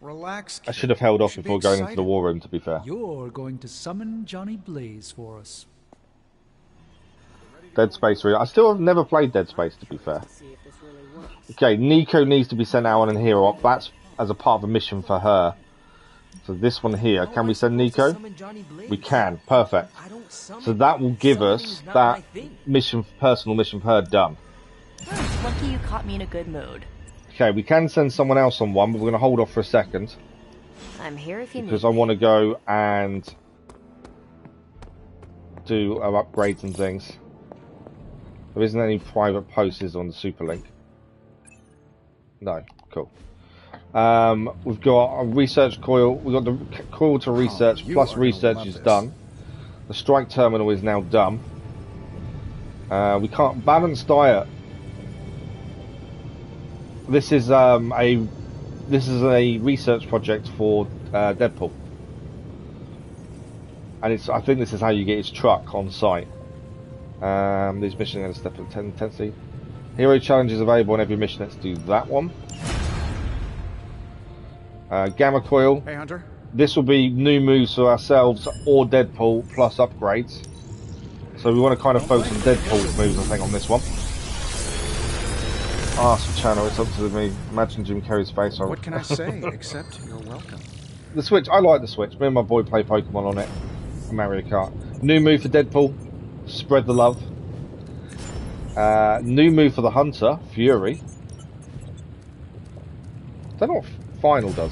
Relax. I should have held off before going into the war room, to be fair. You're going to summon Johnny Blaze for us. Dead Space 3. I still have never played Dead Space, to be fair. Okay, Nico needs to be sent out on a hero op. That's as a part of a mission for her. So this one here, can we send Nico? We can, perfect. So that will give us that mission, personal mission for her done. Lucky you caught me in a good mood. Okay, we can send someone else on one, but we're going to hold off for a second. I'm here if you need. Because I want to go and do our upgrades and things. There isn't any private posts on the Superlink. No, cool. We've got a research coil. We've got the coil to research plus research is done. The strike terminal is now done. We can't balance diet. This is a research project for Deadpool, and I think this is how you get his truck on site. These missions are going to step up intensity. Hero challenges available on every mission. Let's do that one. Gamma coil. Hey, Hunter. This will be new moves for ourselves or Deadpool plus upgrades. So we want to kind of focus on Deadpool moves, I think, on this one. Ask the channel, it's up to me. Imagine Jim Carrey's face. What can I say except you're welcome? The Switch, I like the Switch. Me and my boy play Pokemon on it. Mario Kart. New move for Deadpool. Spread the love. New move for the Hunter. Fury. I don't know what Final does.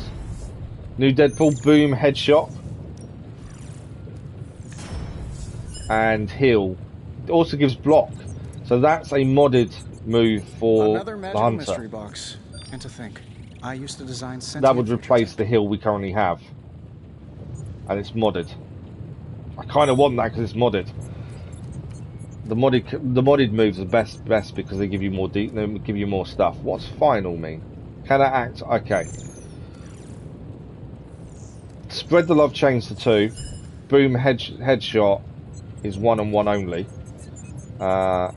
New Deadpool. Boom. Headshot. And heal. It also gives block. So that's a modded move for another the magical Hunter. mystery box. And to think, I used to design That would replace the heal we currently have. And it's modded. I kind of want that because it's modded. The modded moves are best because they give you more they give you more stuff. What's final mean? Can I act? Okay. Spread the love chains to 2. Boom headshot is 1 and 1 only. I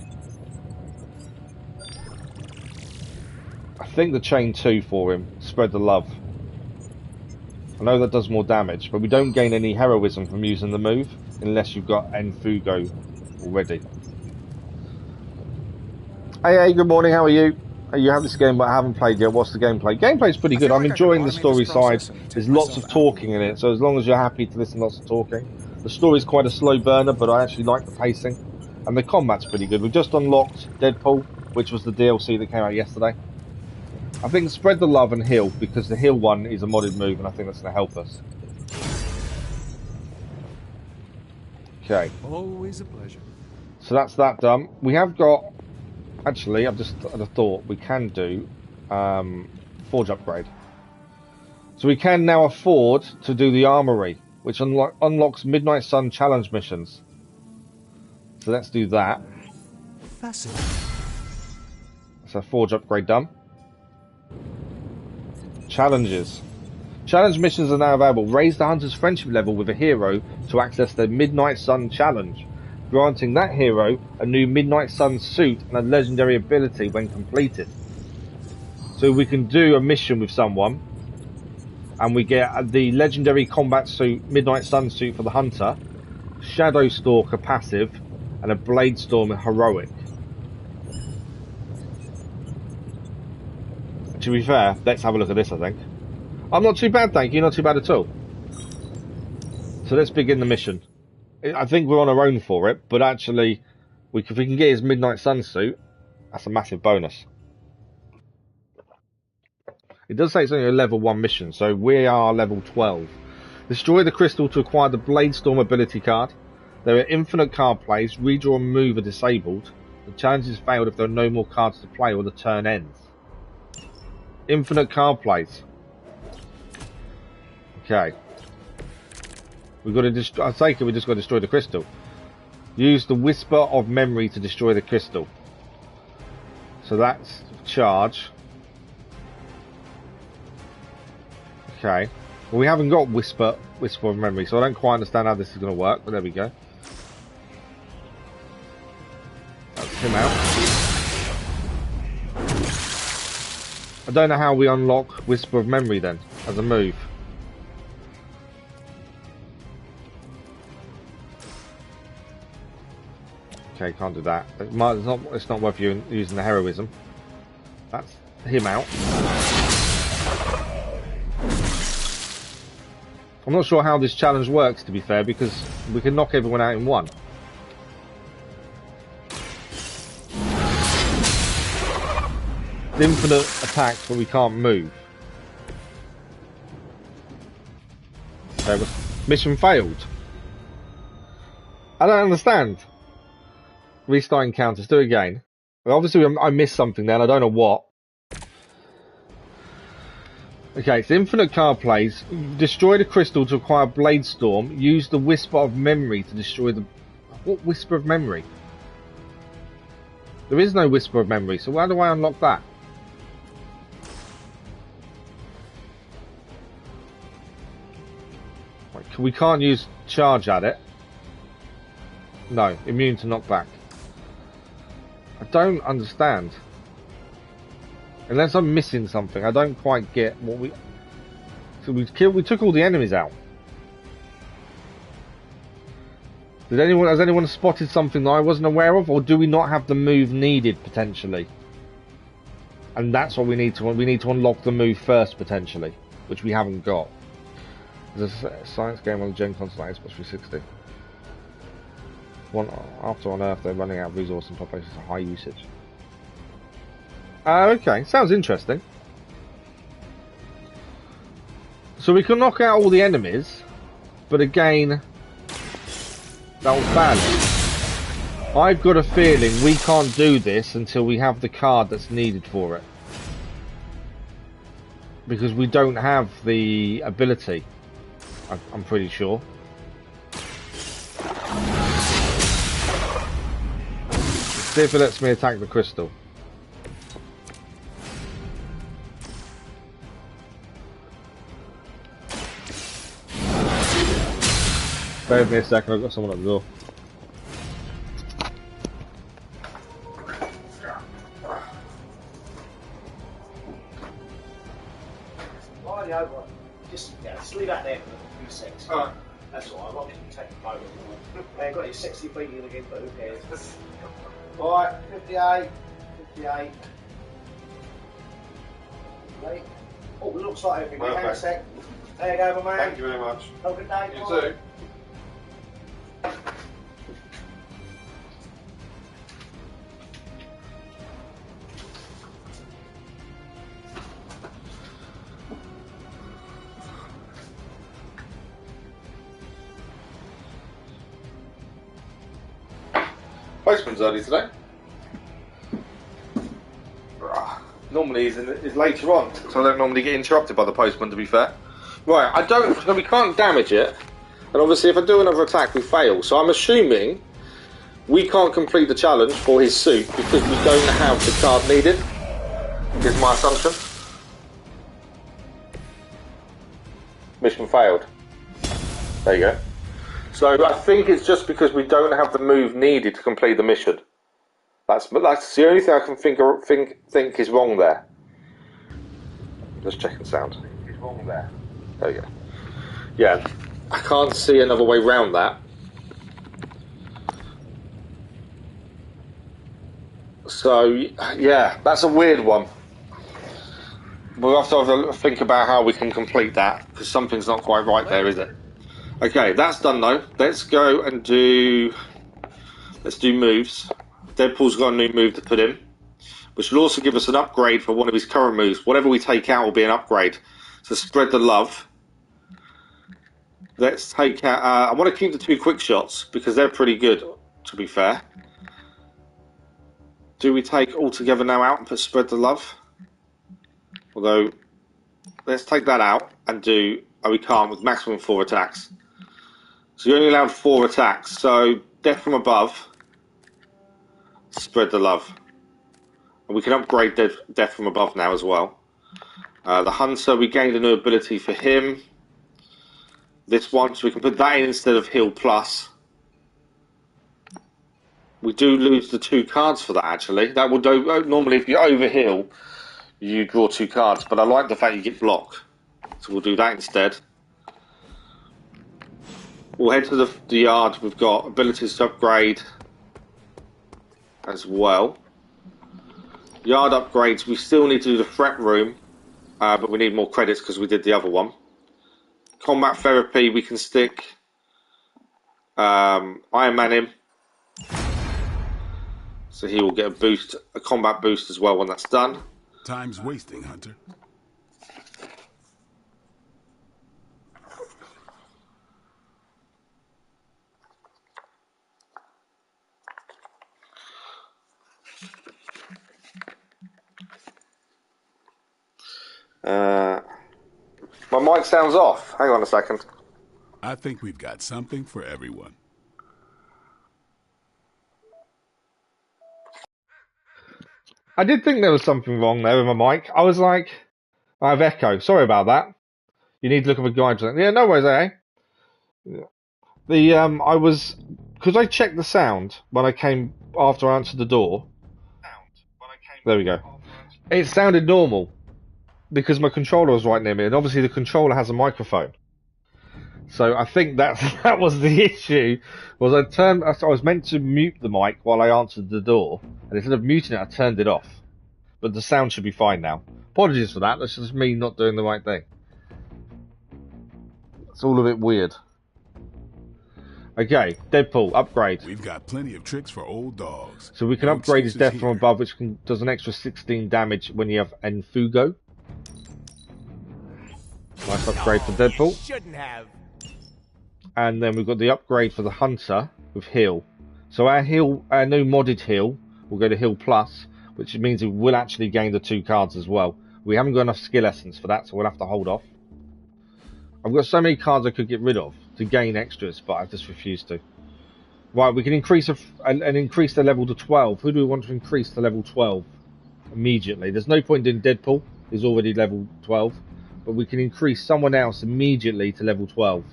think the chain 2 for him. Spread the love. I know that does more damage, but we don't gain any heroism from using the move unless you've got Enfugo already. Hey, good morning, how are you? You have this game but I haven't played yet. What's the gameplay? Gameplay's pretty good. I'm enjoying the story side. There's lots of talking in it, so as long as you're happy to listen to lots of talking. The story's quite a slow burner, but I actually like the pacing. And the combat's pretty good. We've just unlocked Deadpool, which was the DLC that came out yesterday. I think spread the love and heal, because the heal one is a modded move, and I think that's going to help us. Okay. Always a pleasure. So that's that done. We have got... Actually, I've just had a thought. We can do Forge upgrade. So we can now afford to do the Armory, which unlocks Midnight Sun challenge missions. So let's do that. Fascinating. So Forge upgrade done. Challenges. Challenge missions are now available. Raise the hunter's friendship level with a hero to access the Midnight Sun challenge, granting that hero a new Midnight Sun suit and a legendary ability when completed. So we can do a mission with someone and we get the legendary combat suit, Midnight Sun suit for the hunter, Shadow Stalker passive, and a Blade Storm heroic. To be fair, let's have a look at this, I think. I'm not too bad, thank you, not too bad at all. So let's begin the mission. I think we're on our own for it, but actually, if we can get his Midnight Sun suit, that's a massive bonus. It does say it's only a level 1 mission, so we are level 12. Destroy the crystal to acquire the Blade Storm ability card. There are infinite card plays. Redraw and move are disabled. The challenge is failed if there are no more cards to play or the turn ends. Infinite card plays. Okay. We've got to destroy. I take it we just got to destroy the crystal. Use the Whisper of Memory to destroy the crystal. So that's charge. Okay. Well, we haven't got Whisper of Memory, so I don't quite understand how this is going to work. But there we go. That's him out. I don't know how we unlock Whisper of Memory then, as a move. Okay, can't do that. It's not worth you using the heroism. That's him out. I'm not sure how this challenge works, to be fair, because we can knock everyone out in one. Infinite attacks, but we can't move. Okay, mission failed. I don't understand. Restart encounters, do it again. Well, obviously I missed something there, and I don't know what. Okay, it's infinite card plays. Destroy the crystal to acquire Blade Storm. Use the Whisper of Memory to destroy the... What Whisper of Memory? There is no Whisper of Memory, so how do I unlock that? We can't use charge at it. No, immune to knockback. I don't understand. Unless I'm missing something, I don't quite get what we... So we took all the enemies out. Has anyone spotted something that I wasn't aware of, or do we not have the move needed potentially? And that's what we need to unlock the move first potentially, which we haven't got. There's a science game on the Gen console Xbox 360. After on Earth, they're running out of resource and populations are high usage. Okay, sounds interesting. So we can knock out all the enemies, but again, that was bad. I've got a feeling we can't do this until we have the card that's needed for it. Because we don't have the ability, I'm pretty sure. Let's see if it lets me attack the crystal. Bear with me a second, I've got someone at the door. Just leave that there for a few seconds. Alright. That's alright, I want you to take a photo. They've got your 60 feet in again, but who cares? Alright, 58. 58. Right. Oh, looks like everything. Hang on a sec. There you go, my man. Thank you very much. Have a good day. You Bye. too. Postman's early today. Normally he's later on, so I don't normally get interrupted by the postman, to be fair. Right, so we can't damage it, and obviously if I do another attack we fail, so I'm assuming we can't complete the challenge for his suit because we don't have the card needed, is my assumption. Mission failed. There you go. So I think it's just because we don't have the move needed to complete the mission. That's the only thing I can think is wrong there. Just checking sound. Is wrong there. There you go. Yeah, I can't see another way round that. So yeah, that's a weird one. We'll have to have a think about how we can complete that because something's not quite right there, is it? Okay, that's done though. Let's go and do moves. Deadpool's got a new move to put in, which will also give us an upgrade for one of his current moves. Whatever we take out will be an upgrade. So spread the love. Let's take out... I want to keep the 2 quick shots because they're pretty good, to be fair. Do we take all together now out and put spread the love? Although, let's take that out and do... Oh, we can't with maximum 4 attacks. So you're only allowed 4 attacks. So death from above... Spread the love. And we can upgrade death from above now as well. The hunter, we gained a new ability for him. This one, so we can put that in instead of heal plus. We do lose the 2 cards for that actually. That will do. Normally if you over heal, you draw 2 cards, but I like the fact you get block. So we'll do that instead. We'll head to the yard. We've got abilities to upgrade as well. Yard upgrades, we still need to do the threat room, but we need more credits because we did the other one. Combat therapy, we can stick Iron Man in. So he will get a boost, a combat boost as well when that's done. Time's wasting, Hunter. My mic sounds off. Hang on a second. I think we've got something for everyone. I did think there was something wrong there with my mic. I was like, I have echo. Sorry about that. You need to look up a guide. Yeah, no worries, eh? I was, because I checked the sound when I came after I answered the door. There we go. It sounded normal because my controller was right near me, and obviously the controller has a microphone. So I think that was the issue. Was I was meant to mute the mic while I answered the door, and instead of muting it, I turned it off. But the sound should be fine now. Apologies for that. That's just me not doing the right thing. It's all a bit weird. Okay, Deadpool, upgrade. We've got plenty of tricks for old dogs. So we can upgrade his death from above, which does an extra 16 damage when you have Enfugo. Nice upgrade for Deadpool. Shouldn't have. And then we've got the upgrade for the Hunter with Heal. So our new modded Heal will go to Heal Plus, which means we will actually gain the 2 cards as well. We haven't got enough skill essence for that, so we'll have to hold off. I've got so many cards I could get rid of to gain extras, but I've just refused to. Right, we can increase increase the level to 12. Who do we want to increase to level 12 immediately? There's no point in Deadpool. He's already level 12. But we can increase someone else immediately to level 12.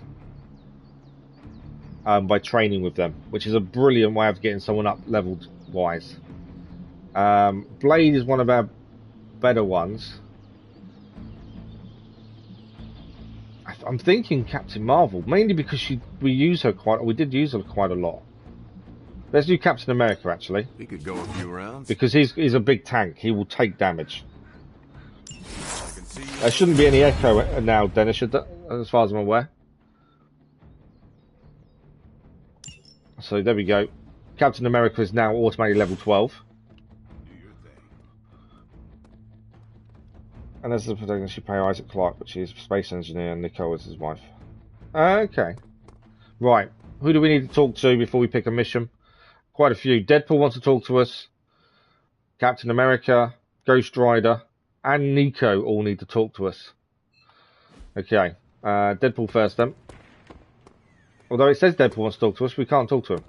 By training with them, which is a brilliant way of getting someone up leveled wise. Blade is one of our better ones. I'm thinking Captain Marvel, mainly because we did use her quite a lot. Let's do Captain America actually. We could go a few rounds. Because he's a big tank. He will take damage. There shouldn't be any echo now, Dennis, should there, as far as I'm aware. So there we go. Captain America is now automatically level 12. And there's the protagonist, she pay Isaac Clarke, which is space engineer, and Nicole is his wife. Okay. Right. Who do we need to talk to before we pick a mission? Quite a few. Deadpool wants to talk to us. Captain America, Ghost Rider, and Nico all need to talk to us. Okay. Deadpool first then. Although it says Deadpool wants to talk to us, we can't talk to him.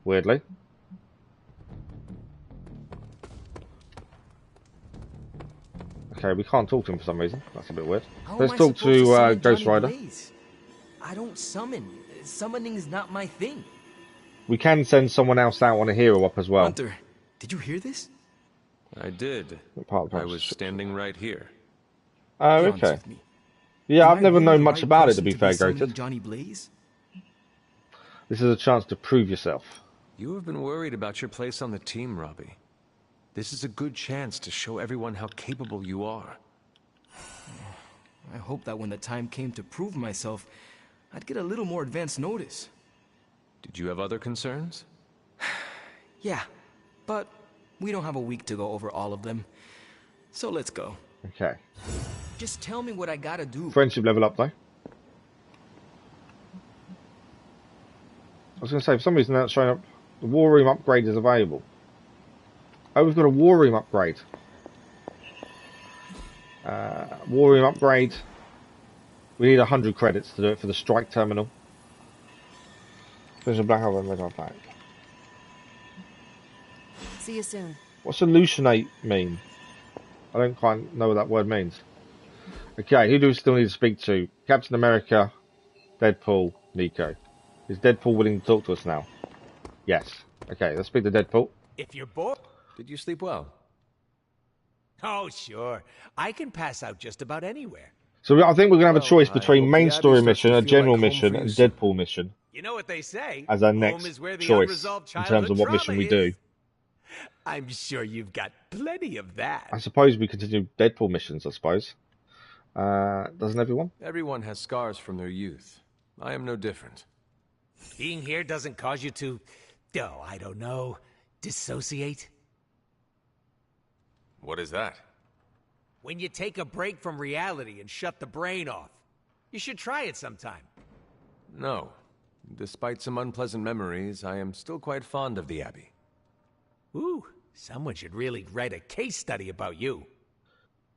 Weirdly. Okay, we can't talk to him for some reason. That's a bit weird. Let's talk to Ghost Rider. I don't summon. Summoning is not my thing. We can send someone else out on a hero up as well. Hunter, did you hear this? I did. I was standing right here. Oh, okay. Yeah, I've never known much about it, to be fair, Goated. Johnny Blaze? This is a chance to prove yourself. You have been worried about your place on the team, Robbie. This is a good chance to show everyone how capable you are. I hope that when the time came to prove myself, I'd get a little more advance notice. Did you have other concerns? Yeah, but we don't have a week to go over all of them. So let's go. Okay. Just tell me what I gotta do. Friendship level up, though. I was going to say, for some reason that's showing up. The War Room upgrade is available. Oh, we've got a War Room upgrade. War Room upgrade. We need 100 credits to do it for the Strike Terminal. There's a Black Hole and Red Back. See you soon. What's hallucinate mean? I don't quite know what that word means. Okay, who do we still need to speak to? Captain America, Deadpool, Nico. Is Deadpool willing to talk to us now? Yes. Okay, let's speak to Deadpool. If you're bored... Did you sleep well? Oh, sure. I can pass out just about anywhere. So I think we're going to have a choice I between hope main the Abbey story starts mission, to a feel general like home mission, for you and soon. Deadpool mission You know what they say? as our Home next is where the choice unresolved in terms of what childhood mission we trauma do. is. I'm sure you've got plenty of that. I suppose we continue Deadpool missions, I suppose. Doesn't everyone? Everyone has scars from their youth. I am no different. Being here doesn't cause you to, oh, I don't know, dissociate? What is that? When you take a break from reality and shut the brain off. You should try it sometime. No. Despite some unpleasant memories, I am still quite fond of the Abbey. Ooh, someone should really write a case study about you.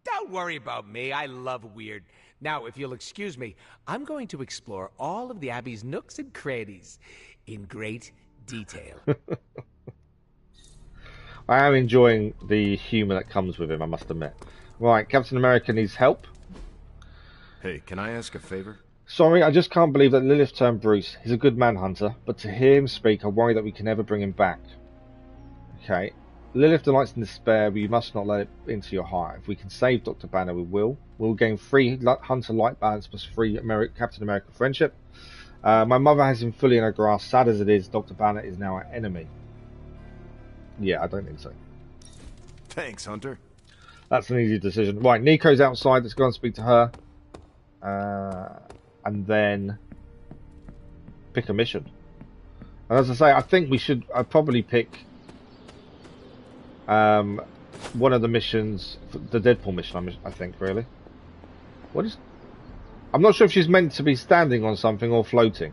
Don't worry about me, I love weird. Now, if you'll excuse me, I'm going to explore all of the Abbey's nooks and crannies in great detail. I am enjoying the humour that comes with him, I must admit. Right, Captain America needs help. Hey, can I ask a favor? Sorry, I just can't believe that Lilith turned Bruce. He's a good manhunter, but to hear him speak, I worry that we can never bring him back. Okay. Lilith delights in despair, but you must not let it into your heart. If we can save Dr. Banner, we will. We'll gain free Hunter light balance plus free Captain America friendship. My mother has him fully in her grasp. Sad as it is, Dr. Banner is now our enemy. Yeah, I don't think so. Thanks, Hunter. That's an easy decision. Right, Nico's outside. Let's go and speak to her. And then pick a mission. And as I say, I think we should probably pick one of the missions, the Deadpool mission, I think, really. What is... I'm not sure if she's meant to be standing on something or floating.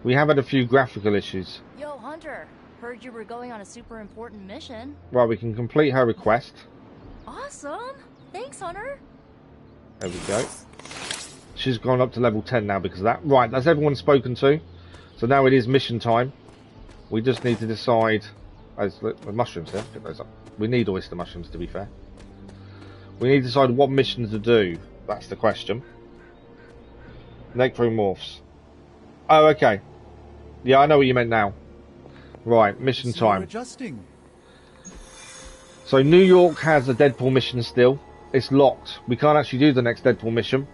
We have had a few graphical issues. Yo, Hunter. Heard you were going on a super important mission. Right, we can complete her request. Awesome. Thanks, Hunter. There we go. She's gone up to level 10 now because of that. Right, that's everyone spoken to. So now it is mission time. We just need to decide... Oh, the mushrooms here. Pick those up. We need oyster mushrooms, to be fair. We need to decide what mission to do. That's the question. Necromorphs. Oh, okay. Yeah, I know what you meant now. Right, mission time. Adjusting. So New York has a Deadpool mission still. It's locked. We can't actually do the next Deadpool mission.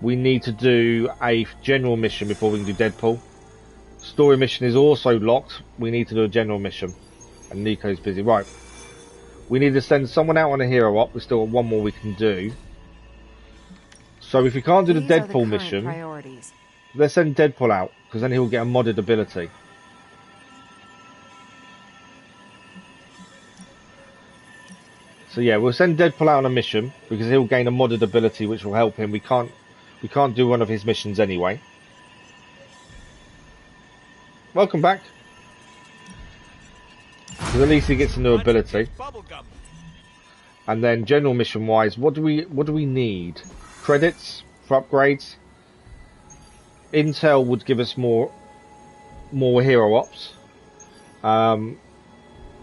We need to do a general mission before we can do Deadpool. Story mission is also locked. We need to do a general mission. And Nico's busy. Right. We need to send someone out on a hero op. We've still got one more we can do. So if we can't do the Deadpool mission, priorities. let's send Deadpool out, because then he'll get a modded ability. So yeah, we'll send Deadpool out on a mission, because he'll gain a modded ability which will help him. We can't do one of his missions anyway. Welcome back. Because at least he gets a new ability. And then general mission wise, what do we need? Credits for upgrades. Intel would give us more hero ops.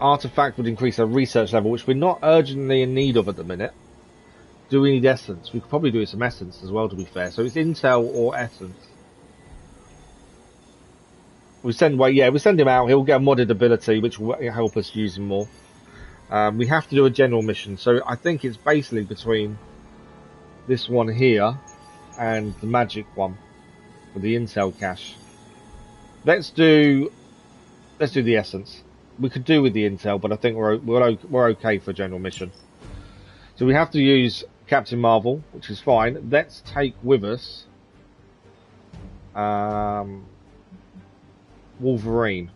Artifact would increase our research level, which we're not urgently in need of at the minute. Do we need essence? We could probably do some essence as well, to be fair. So it's intel or essence. We send him out. He'll get a modded ability, which will help us use him more. We have to do a general mission, so I think it's basically between this one here and the magic one with the intel cache. Let's do the essence. We could do with the intel, but I think we're okay for a general mission. So we have to use Captain Marvel, which is fine. Let's take with us Wolverine,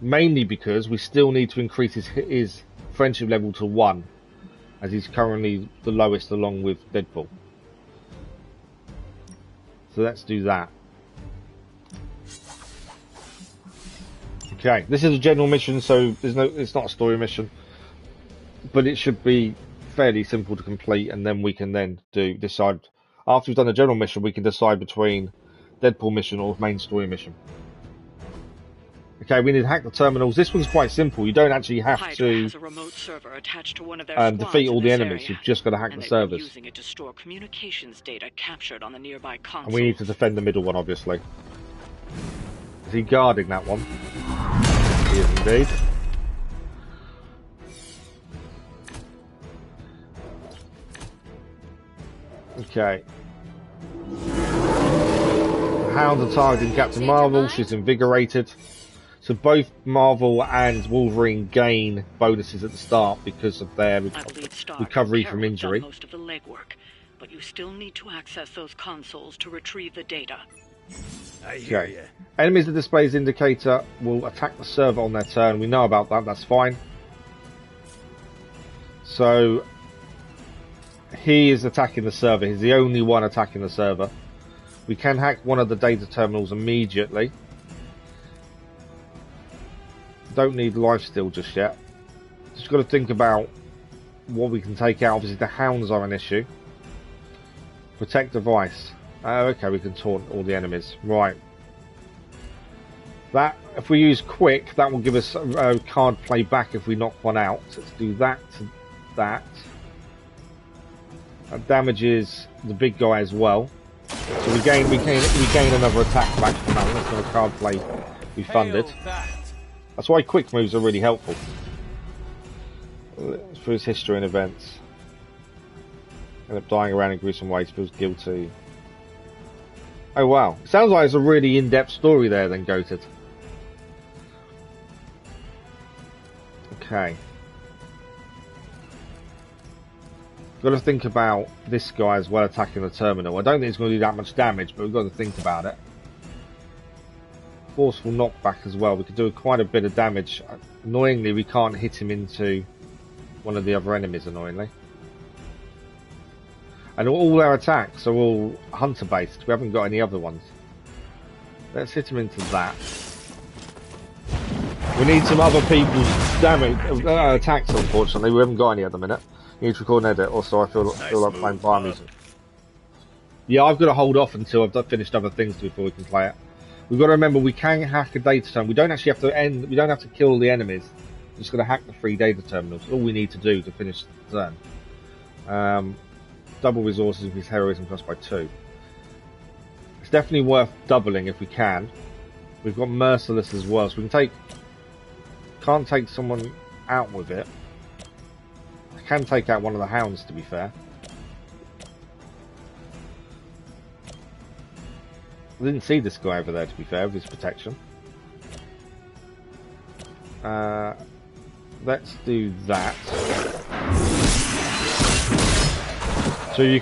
mainly because we still need to increase his friendship level to 1, as he's currently the lowest along with Deadpool. So let's do that. Okay, this is a general mission, so it's not a story mission, but it should be fairly simple to complete, and then we can decide after we've done the general mission, we can decide between Deadpool mission or main story mission. Okay, we need to hack the terminals. This one's quite simple. You don't actually have to has a remote server attached to one of their defeat all the enemies. Area, You've just got to hack the servers. Using it to store communications data captured on the nearby console. And we need to defend the middle one, obviously. Is he guarding that one? He is indeed. Okay. The Hounds are targeting Captain Marvel. She's invigorated. So both Marvel and Wolverine gain bonuses at the start because of their recovery from injury. Most of the legwork, but you still need to access those consoles to retrieve the data. I hear you. Enemies that displays indicator will attack the server on their turn. We know about that. That's fine. So he is attacking the server. He's the only one attacking the server. We can hack one of the data terminals immediately. Don't need lifesteal just yet. Just got to think about what we can take out. Obviously the Hounds are an issue. Protect device. Okay, we can taunt all the enemies. Right. That, if we use quick, that will give us a card play back if we knock one out. So let's do that to that. That damages the big guy as well. So we gain another attack back from that. That's not a card play we funded. That's why quick moves are really helpful. For his history and events. Ended up dying around in gruesome ways, feels guilty. Oh wow. Sounds like it's a really in-depth story there then, Goated. Okay. Got to think about this guy as well attacking the terminal. I don't think it's going to do that much damage, but we've got to think about it. Forceful knockback as well. We could do quite a bit of damage. Annoyingly, we can't hit him into one of the other enemies, annoyingly. And all our attacks are all hunter based. We haven't got any other ones. Let's hit him into that. We need some other people's damage attacks, unfortunately. We haven't got any at the minute. Need to record and edit. Also, I feel like playing fire music. Yeah, I've got to hold off until I've finished other things before we can play it. We've got to remember we can hack a data terminal. We don't actually have to end. We don't have to kill the enemies. We're just going to hack the 3 data terminals. All we need to do to finish the turn. Double resources with his heroism plus by 2. It's definitely worth doubling if we can. We've got merciless as well, so we can take. Can't take someone out with it. I can take out one of the Hounds, to be fair. I didn't see this guy over there, to be fair, with his protection. Let's do that. So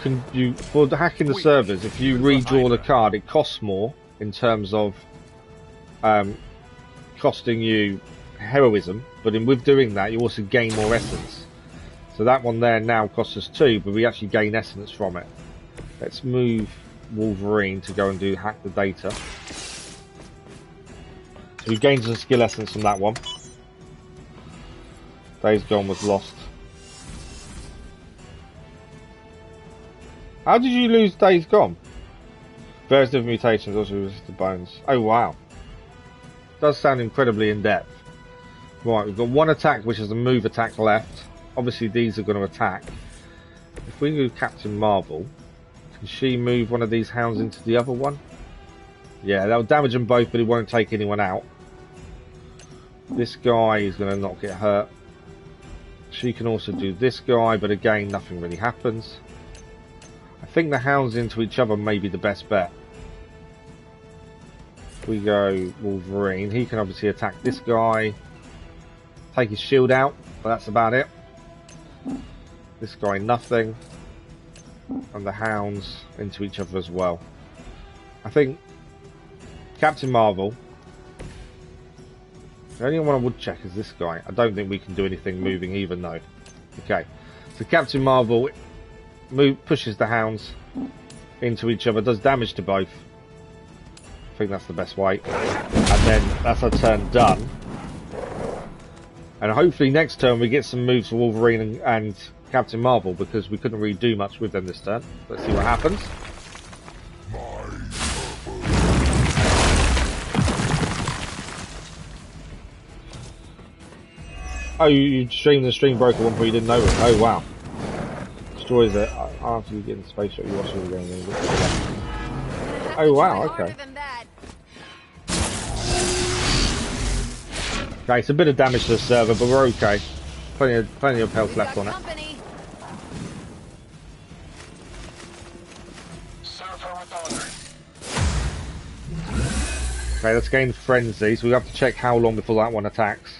for hacking the servers, if you redraw the card, it costs more in terms of costing you heroism, but with doing that, you also gain more essence. So that one there now costs us 2, but we actually gain essence from it. Let's move Wolverine to go and hack the data. So we gained some skill essence from that one. Days Gone was lost. How did you lose Days Gone? Various different mutations also resist the bones. Oh wow. Does sound incredibly in depth. Right, we've got one attack which is a move attack left. Obviously these are going to attack. If we move Captain Marvel, can she move one of these Hounds into the other one? Yeah, that'll damage them both, but it won't take anyone out. This guy is going to not get hurt. She can also do this guy, but again, nothing really happens. I think the Hounds into each other may be the best bet. If we go Wolverine, he can obviously attack this guy, take his shield out, but that's about it. This guy, nothing. And the Hounds into each other as well. I think Captain Marvel. The only one I would check is this guy. I don't think we can do anything moving even though. Okay. So Captain Marvel pushes the Hounds into each other, does damage to both. I think that's the best way. And then that's our turn done. And hopefully next turn we get some moves for Wolverine and Captain Marvel, because we couldn't really do much with them this turn. Let's see what happens. Oh, you streamed the stream broke at one point, you didn't know it. Oh wow. Destroys it. After you get in the space shot, you watch the game. Oh wow, okay. Okay, it's a bit of damage to the server, but we're okay. Plenty of health left on it. Okay, let's gain Frenzy, so we have to check how long before that one attacks.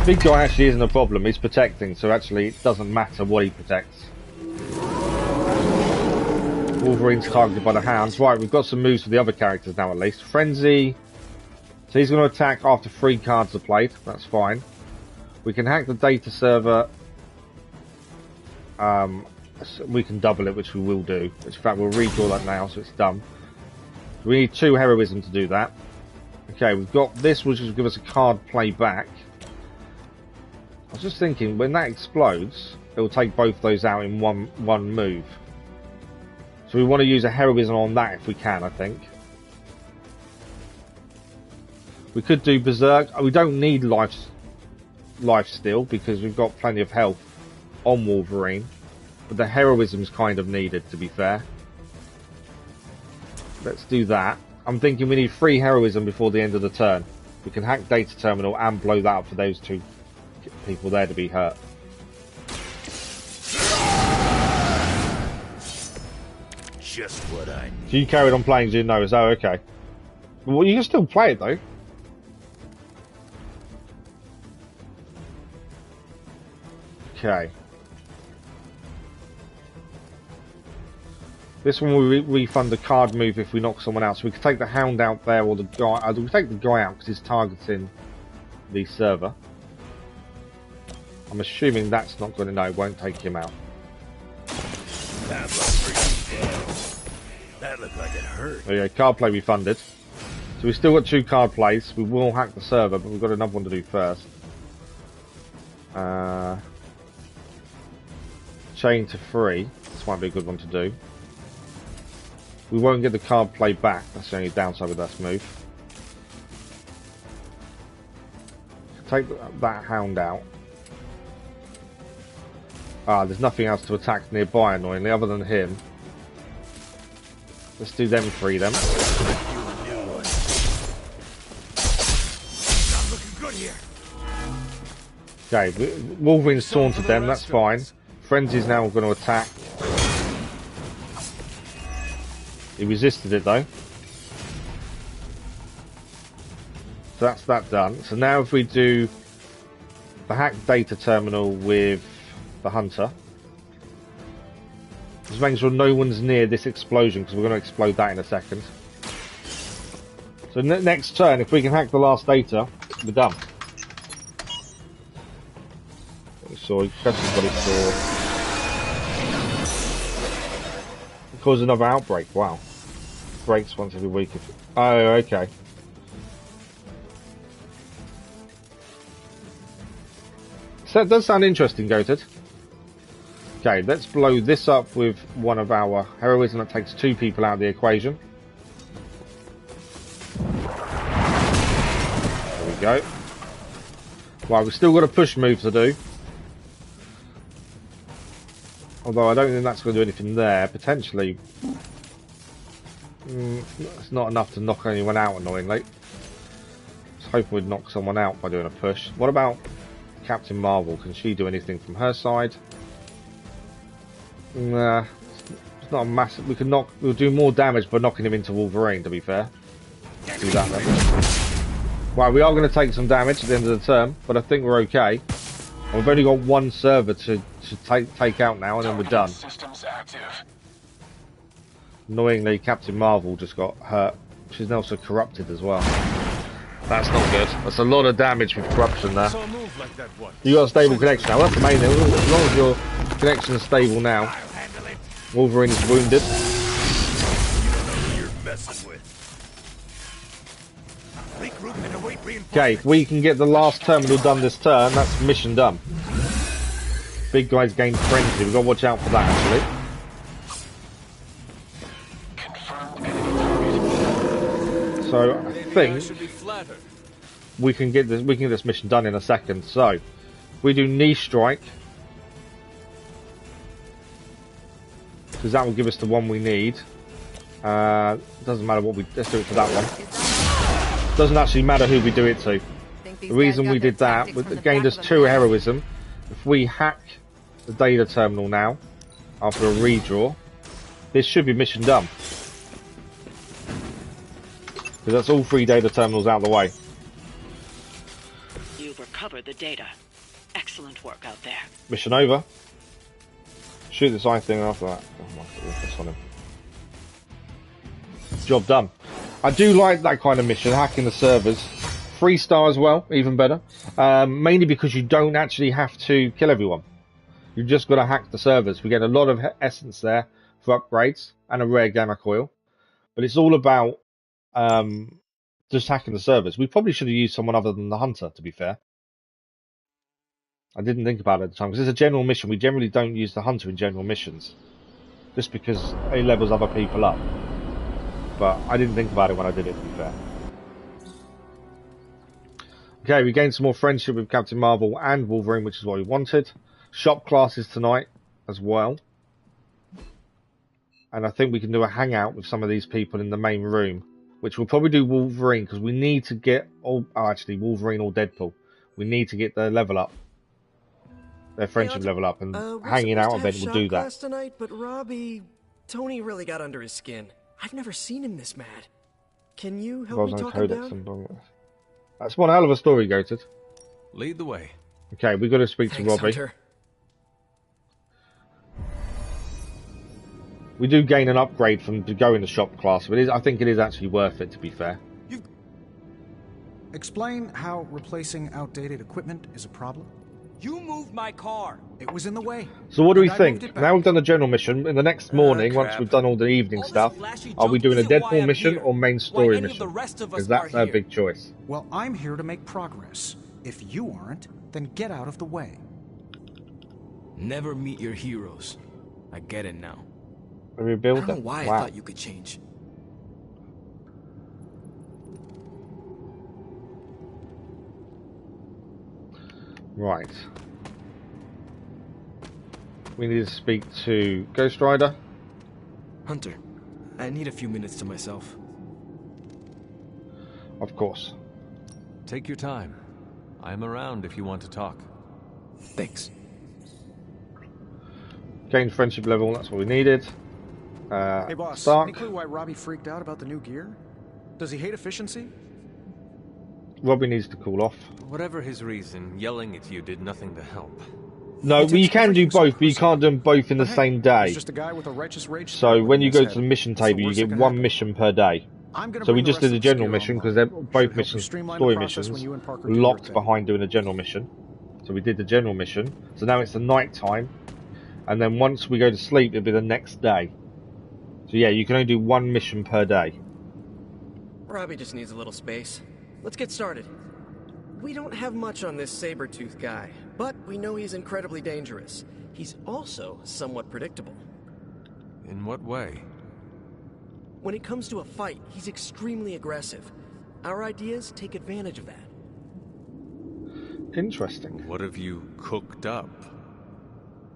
Big guy actually isn't a problem, he's protecting, so actually it doesn't matter what he protects. Wolverine's targeted by the hounds. Right, we've got some moves for the other characters now at least. Frenzy, so he's going to attack after 3 cards are played, that's fine. We can hack the data server, we can double it, which we will do. Which, in fact, we'll redraw that now, so it's done. We need 2 heroism to do that. Okay, we've got this, which will give us a card play back. I was just thinking, when that explodes, it will take both those out in one move. So we want to use a heroism on that if we can, I think. We could do Berserk. We don't need life steal because we've got plenty of health on Wolverine. But the heroism's kind of needed, to be fair. Let's do that. I'm thinking we need 3 heroism before the end of the turn. We can hack data terminal and blow that up for those 2 people there to be hurt. Just what I need. So you carried on playing, didn't know? Oh, okay. Well, you can still play it though. Okay. This one will refund the card move if we knock someone out. So we can take the hound out there, or the guy. We take the guy out because he's targeting the server. I'm assuming that's not going to know. Won't take him out. That looked pretty dead. That looked like it hurt. There you go. Card play refunded. So we've still got 2 card plays. We will hack the server, but we've got another one to do first. Chain to 3. This might be a good one to do. We won't get the card play back. That's the only downside with that move. Take that hound out. Ah, there's nothing else to attack nearby, annoyingly, other than him. Let's do them 3 then. Not looking good here. Okay, Wolverine's taunted them, that's fine. Frenzy's now going to attack. He resisted it though. So that's that done. So now if we do the hack data terminal with the hunter, just making sure no one's near this explosion because we're going to explode that in a second. So next turn, if we can hack the last data, we're done. So everybody saw. Cause another outbreak. Wow. Breaks once every week. Oh, okay. So that does sound interesting, Goated. Okay, let's blow this up with one of our heroism that takes 2 people out of the equation. There we go. Right, we've still got a push move to do. Although I don't think that's going to do anything there. Potentially, it's not enough to knock anyone out, annoyingly. I was hoping we'd knock someone out by doing a push. What about Captain Marvel? Can she do anything from her side? Nah, it's not a massive. We'll do more damage by knocking him into Wolverine, to be fair. Do that then. Right, we are going to take some damage at the end of the turn, but I think we're okay. And we've only got 1 server to take out now, and then we're done. Systems active. Annoyingly, Captain Marvel just got hurt. She's also corrupted as well. That's not good. That's a lot of damage with corruption there. You got a stable connection now. That's the main thing. As long as your connection is stable now. Wolverine is wounded. Okay, if we can get the last terminal done this turn, that's mission done. Big guy's gained frenzy. We've got to watch out for that, actually. So I think we can get this mission done in a second. So we do knee strike, because that will give us the one we need. Doesn't matter what let's do it for that one. Doesn't actually matter who we do it to. The reason we did that, it gained us 2 heroism. If we hack the data terminal now, after a redraw, this should be mission done. Because that's all 3 data terminals out of the way. You've recovered the data. Excellent work out there. Mission over. Shoot this eye thing after that. Oh my God, that's on him. Job done. I do like that kind of mission, hacking the servers. 3-star as well, even better. Mainly because you don't actually have to kill everyone. You've just got to hack the servers. We get a lot of essence there for upgrades and a rare gamma coil. But it's all about just hacking the servers. We probably should have used someone other than the hunter, to be fair. I didn't think about it at the time, because it's a general mission. We generally don't use the hunter in general missions, just because it levels other people up. But I didn't think about it when I did it, to be fair. Okay, we gained some more friendship with Captain Marvel and Wolverine, which is what we wanted. Shop classes tonight as well. And I think we can do a hangout with some of these people in the main room, which we'll probably do Wolverine, because we need to get actually Wolverine or Deadpool. We need to get their level up. Their friendship level up, and hanging out a bit will do that. Tonight, but Tony really got under his skin. I've never seen him this mad. Can you help me talk him down? That's one hell of a story, Goated. Lead the way. Okay, we've got to speak to Robbie. Hunter. We do gain an upgrade from to go in the shop class, but I think it is actually worth it, to be fair. Explain how replacing outdated equipment is a problem. You moved my car. It was in the way. So what do we think? Now we've done the general mission. In the next morning, once we've done all the evening stuff, are we doing a Deadpool mission or main story mission? Because that's our big choice. Well, I'm here to make progress. If you aren't, then get out of the way. Never meet your heroes. I get it now. Rebuild I don't know why I thought you could change. Right. We need to speak to Ghost Rider. Hunter, I need a few minutes to myself. Of course. Take your time. I'm around if you want to talk. Thanks. Gain friendship level, that's what we needed. Hey boss, Stark. any clue why Robbie freaked out about the new gear? Does he hate efficiency? Robbie needs to cool off. Whatever his reason, yelling at you did nothing to help. No, but you can do both, but you can't do them both in the same day. He's just a guy with a righteous rage. So when you go to the mission table, you get one mission per day. So we just did a general mission because they're both missions, story missions, locked behind doing a general mission. So we did the general mission. So now it's the night time, and then once we go to sleep, it'll be the next day. So yeah, you can only do one mission per day. Robbie just needs a little space. Let's get started. We don't have much on this saber-tooth guy, but we know he's incredibly dangerous. He's also somewhat predictable. In what way? When it comes to a fight, he's extremely aggressive. Our ideas take advantage of that. Interesting. What have you cooked up?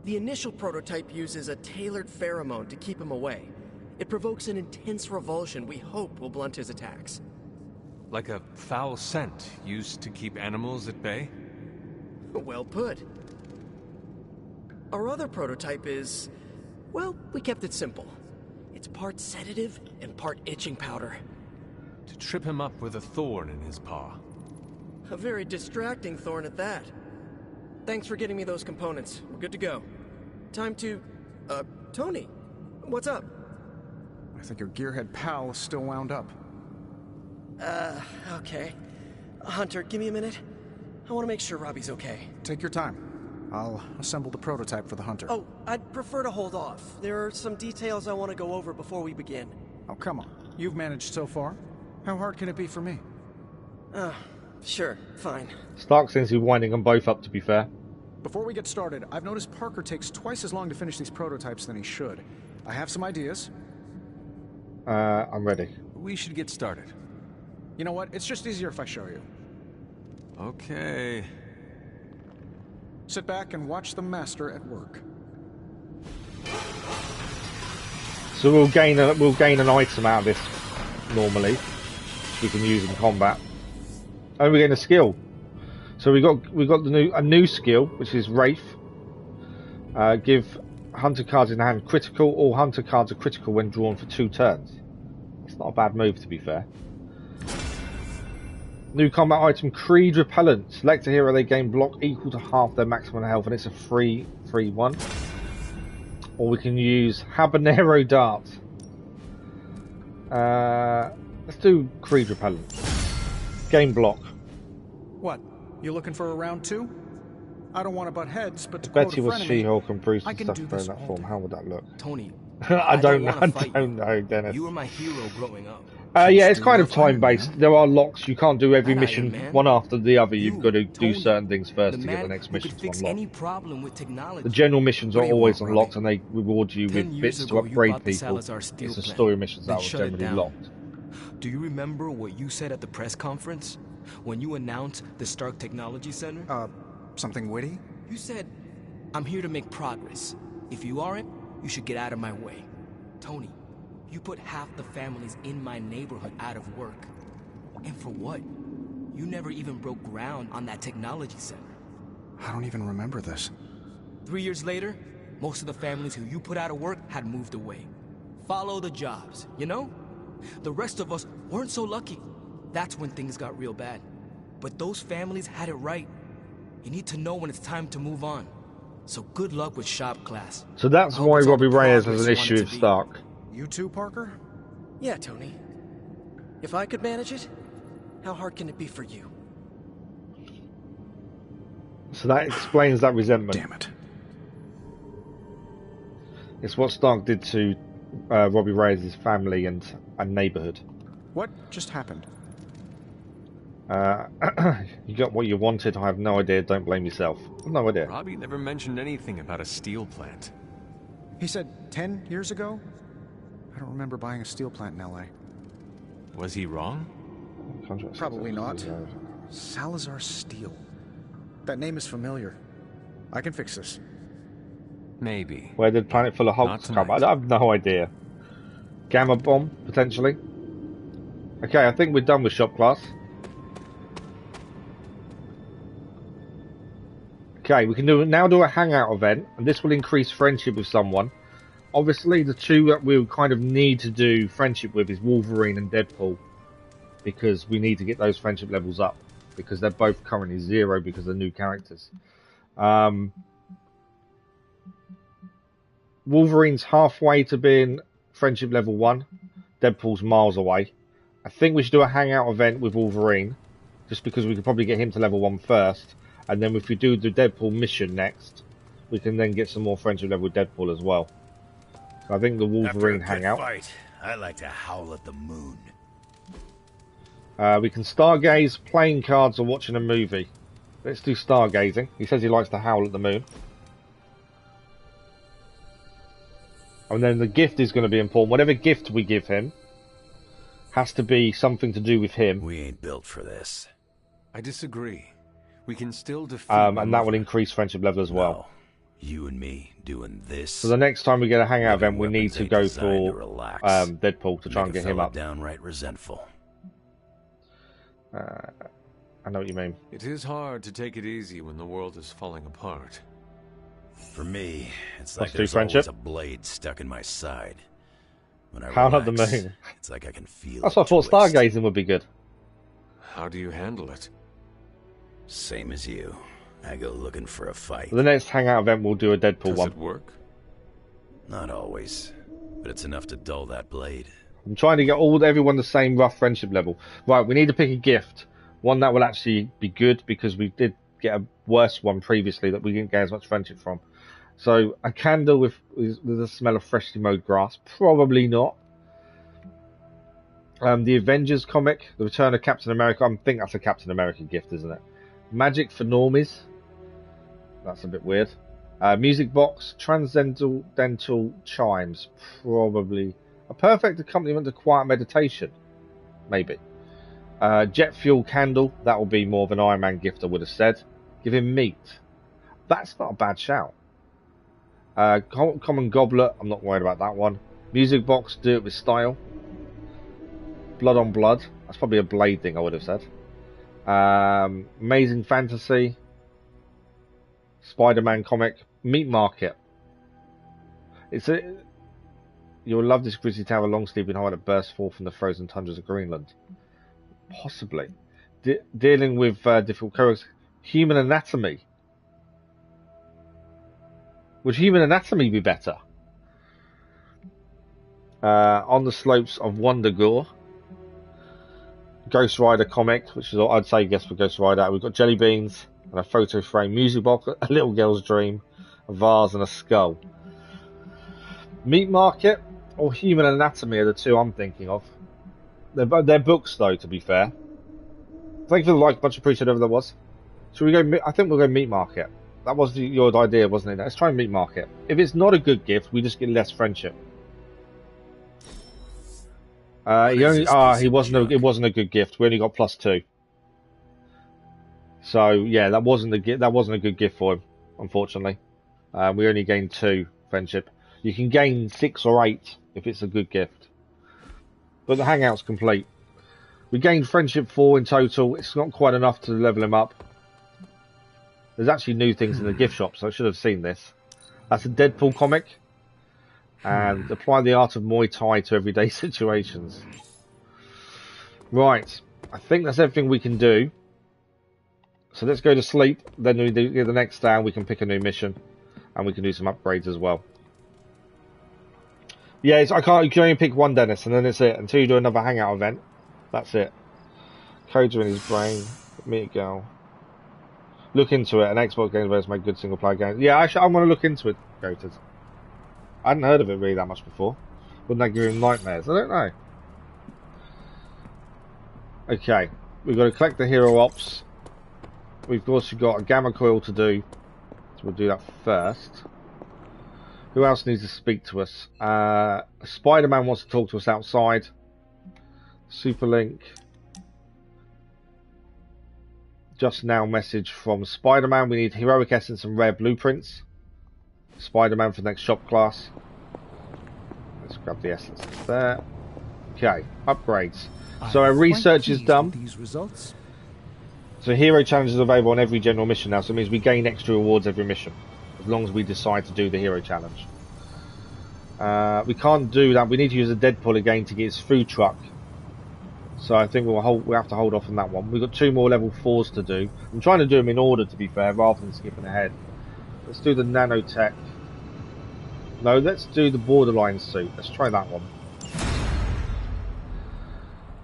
The initial prototype uses a tailored pheromone to keep him away. It provokes an intense revulsion we hope will blunt his attacks. Like a foul scent used to keep animals at bay? Well put. Our other prototype is... well, we kept it simple. It's part sedative and part itching powder. To trip him up with a thorn in his paw. A very distracting thorn at that. Thanks for getting me those components. We're good to go. Time to... Tony, what's up? I think your gearhead pal is still wound up. Okay. Hunter, give me a minute. I want to make sure Robbie's okay. Take your time. I'll assemble the prototype for the Hunter. Oh, I'd prefer to hold off. There are some details I want to go over before we begin. Oh, come on. You've managed so far. How hard can it be for me? Sure, fine. Stark seems to be winding them both up, to be fair. Before we get started, I've noticed Parker takes twice as long to finish these prototypes than he should. I have some ideas. I'm ready. We should get started. You know what? It's just easier if I show you. Okay. Sit back and watch the master at work. So we'll gain an item out of this normally. We can use in combat. And we gain a skill. So we got a new skill, which is Wraith. Give hunter cards in hand critical. All hunter cards are critical when drawn for 2 turns. It's not a bad move, to be fair. New combat item, Creed Repellent. Select a hero, they gain block equal to half their maximum health, and it's a free one. Or we can use Habanero Dart. Let's do Creed Repellent. Gain block. What? You looking for a round 2? I don't want to butt heads, but to Betty quote a was frenemy, She-Hulk and Bruce I and can stuff do in this that all form. day. How would that look? Tony, I don't wanna know, Dennis. You were my hero growing up. Yeah, it's kind of time-based. There are locks. You can't do every mission one after the other. You've got to do certain things first to get the next mission to unlock. Any problem with technology. The general missions are always unlocked, and they reward you 10 with years bits to ago, you upgrade bought the people. Salazar steel It's the plant, story missions then that are shut it generally down. locked. Do you remember what you said at the press conference when you announced the Stark Technology Center? Something witty? You said, "I'm here to make progress. If you aren't, you should get out of my way." Tony, you put half the families in my neighborhood out of work. And for what? You never even broke ground on that technology center. I don't even remember this. 3 years later, most of the families who you put out of work had moved away. Follow the jobs, you know? The rest of us weren't so lucky. That's when things got real bad. But those families had it right. You need to know when it's time to move on. So good luck with shop class. So that's why Robbie Reyes has an issue with Stark. You too, Parker? Yeah, Tony. If I could manage it, how hard can it be for you? So that explains that resentment. Damn it. It's what Stark did to Robbie Reyes' family and neighborhood. What just happened? You got what you wanted. I have no idea. Don't blame yourself. No idea. Robbie never mentioned anything about a steel plant. He said 10 years ago? I don't remember buying a steel plant in LA. Was he wrong? Probably not. Salazar Steel. That name is familiar. I can fix this. Maybe. Where did Planet Full of Hulks come? I have no idea. Gamma Bomb, potentially. Okay, I think we're done with shop class. Okay, we can now do a hangout event, and this will increase friendship with someone. Obviously, the two that we'll kind of need to do friendship with is Wolverine and Deadpool, because we need to get those friendship levels up, because they're both currently 0 because they're new characters. Wolverine's halfway to being friendship level 1. Deadpool's miles away. I think we should do a hangout event with Wolverine, just because we could probably get him to level 1 first. And then if we do the Deadpool mission next, we can then get some more friendship level with Deadpool as well. So I think the Wolverine hangout. Fight, I like to howl at the moon. We can stargaze, playing cards, or watching a movie. Let's do stargazing. He says he likes to howl at the moon. And then the gift is going to be important. Whatever gift we give him has to be something to do with him. We ain't built for this. I disagree. We can still defeat and that will increase friendship level as well. No, you and me doing this. So the next time we get a hangout event, we need to go for Deadpool to try and get him up. Downright resentful. I know what you mean. It is hard to take it easy when the world is falling apart. For me, it's like Let's there's do always a blade stuck in my side. When I Howl at the relax, moon. It's like I can feel That's why I thought stargazing would be good. How do you handle it? Same as you. I go looking for a fight. The next hangout event, we'll do a Deadpool one. Does it work? Not always, but it's enough to dull that blade. I'm trying to get everyone the same rough friendship level. Right, we need to pick a gift. One that will actually be good, because we did get a worse one previously that we didn't get as much friendship from. So, a candle with the smell of freshly mowed grass. Probably not. The Avengers comic, The Return of Captain America. I think that's a Captain America gift, isn't it? Magic for Normies. That's a bit weird. Music box, Transcendental Chimes. Probably a perfect accompaniment to quiet meditation. Maybe. Jet fuel candle. That will be more of an Iron Man gift, I would have said. Give him meat. That's not a bad shout. Common goblet. I'm not worried about that one. Music box. Do it with style. Blood on blood. That's probably a blade thing, I would have said. Amazing Fantasy. Spider-Man comic. Meat Market. You'll love this grizzly tower long sleeping hole that bursts forth from the frozen tundras of Greenland. Possibly. dealing with difficult characters. Human anatomy. Would human anatomy be better? On the slopes of Wondergore. Ghost Rider comic, which is I'd say guess for Ghost Rider. We've got jelly beans and a photo frame, music box, a little girl's dream, a vase and a skull. Meat Market or Human Anatomy are the two I'm thinking of. They're books though, to be fair. Thank you for the like, much appreciated whatever that was. Should we go? I think we'll go Meat Market. That was your idea, wasn't it? Let's try Meat Market. If it's not a good gift, we just get less friendship. It wasn't a good gift. We only got +2. So yeah, that wasn't a good gift for him, unfortunately. We only gained 2 friendship. You can gain 6 or 8 if it's a good gift. But the hangout's complete. We gained friendship 4 in total. It's not quite enough to level him up. There's actually new things in the gift shop, so I should have seen this. That's a Deadpool comic. And apply the art of Muay Thai to everyday situations. Right. I think that's everything we can do. So let's go to sleep. Then we do the next day and we can pick a new mission. And we can do some upgrades as well. Yeah, you can only pick one, Dennis, and then it's it. Until you do another hangout event. That's it. Codes are in his brain. Meet a girl. Look into it. An Xbox game versus make good single player games. Yeah, I'm going to look into it, Goaters. I hadn't heard of it really that much before. Wouldn't that give him nightmares? I don't know. Okay. We've got to collect the hero ops. We've also got a gamma coil to do. So we'll do that first. Who else needs to speak to us? Spider-Man wants to talk to us outside. Superlink. Just now message from Spider-Man. We need heroic essence and rare blueprints. Spider-Man for the next shop class. Let's grab the essence there. Okay, upgrades. So our research is done. These results. So hero challenges are available on every general mission now, so it means we gain extra rewards every mission, as long as we decide to do the hero challenge. We can't do that. We need to use a Deadpool again to get his food truck. So I think we have to hold off on that one. We've got 2 more level 4s to do. I'm trying to do them in order, to be fair, rather than skipping ahead. Let's do the nanotech. No, let's do the borderline suit. Let's try that one.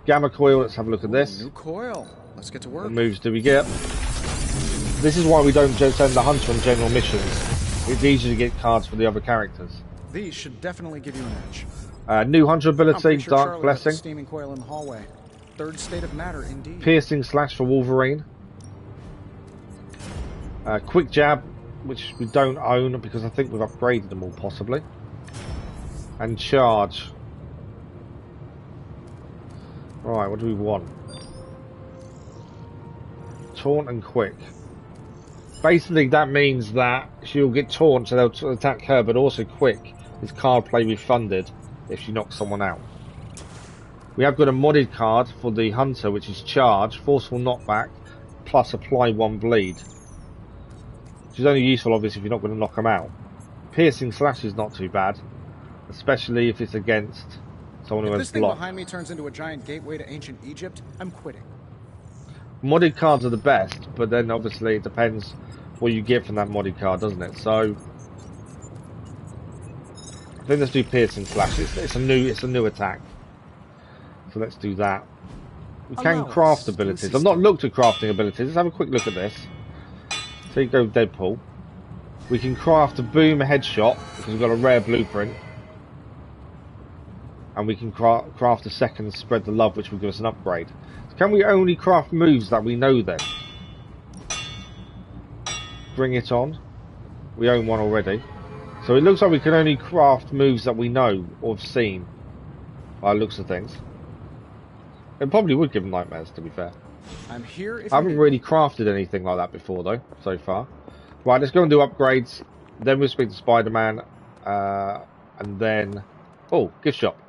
Gamma coil, let's have a look at this. New coil. Let's get to work. What moves do we get? This is why we don't send the hunter on general missions. It's easy to get cards for the other characters. These should definitely give you an edge. New hunter ability, sure Dark Charlie Blessing. left the steaming coil in the hallway. 3rd state of matter, indeed. Piercing slash for Wolverine. Quick jab, which we don't own because I think we've upgraded them all possibly. And charge. Right, what do we want? Taunt and quick. Basically that means that she'll get taunt so they'll attack her, but also quick is card play refunded if she knocks someone out. We have got a modded card for the hunter, which is charge, forceful knockback, plus apply 1 bleed. Which is only useful obviously if you're not going to knock them out. Piercing slash is not too bad, especially if it's against someone who has block. If this thing block. behind me turns into a giant gateway to ancient Egypt, I'm quitting. Modded cards are the best, but then obviously it depends what you get from that modded card, doesn't it? So I think let's do piercing slash. It's a new attack. So let's do that. We can craft abilities. I've not looked at crafting abilities. Let's have a quick look at this. So you go Deadpool. We can craft a boom headshot because we've got a rare blueprint. And we can craft a second spread the love, which will give us an upgrade. So can we only craft moves that we know then? Bring it on. We own one already. So it looks like we can only craft moves that we know or have seen. By the looks of things. It probably would give them nightmares, to be fair. I'm here if I haven't really crafted anything like that before, though, so far. Right, let's go and do upgrades. Then we'll speak to Spider-Man. And then... Oh, gift shop.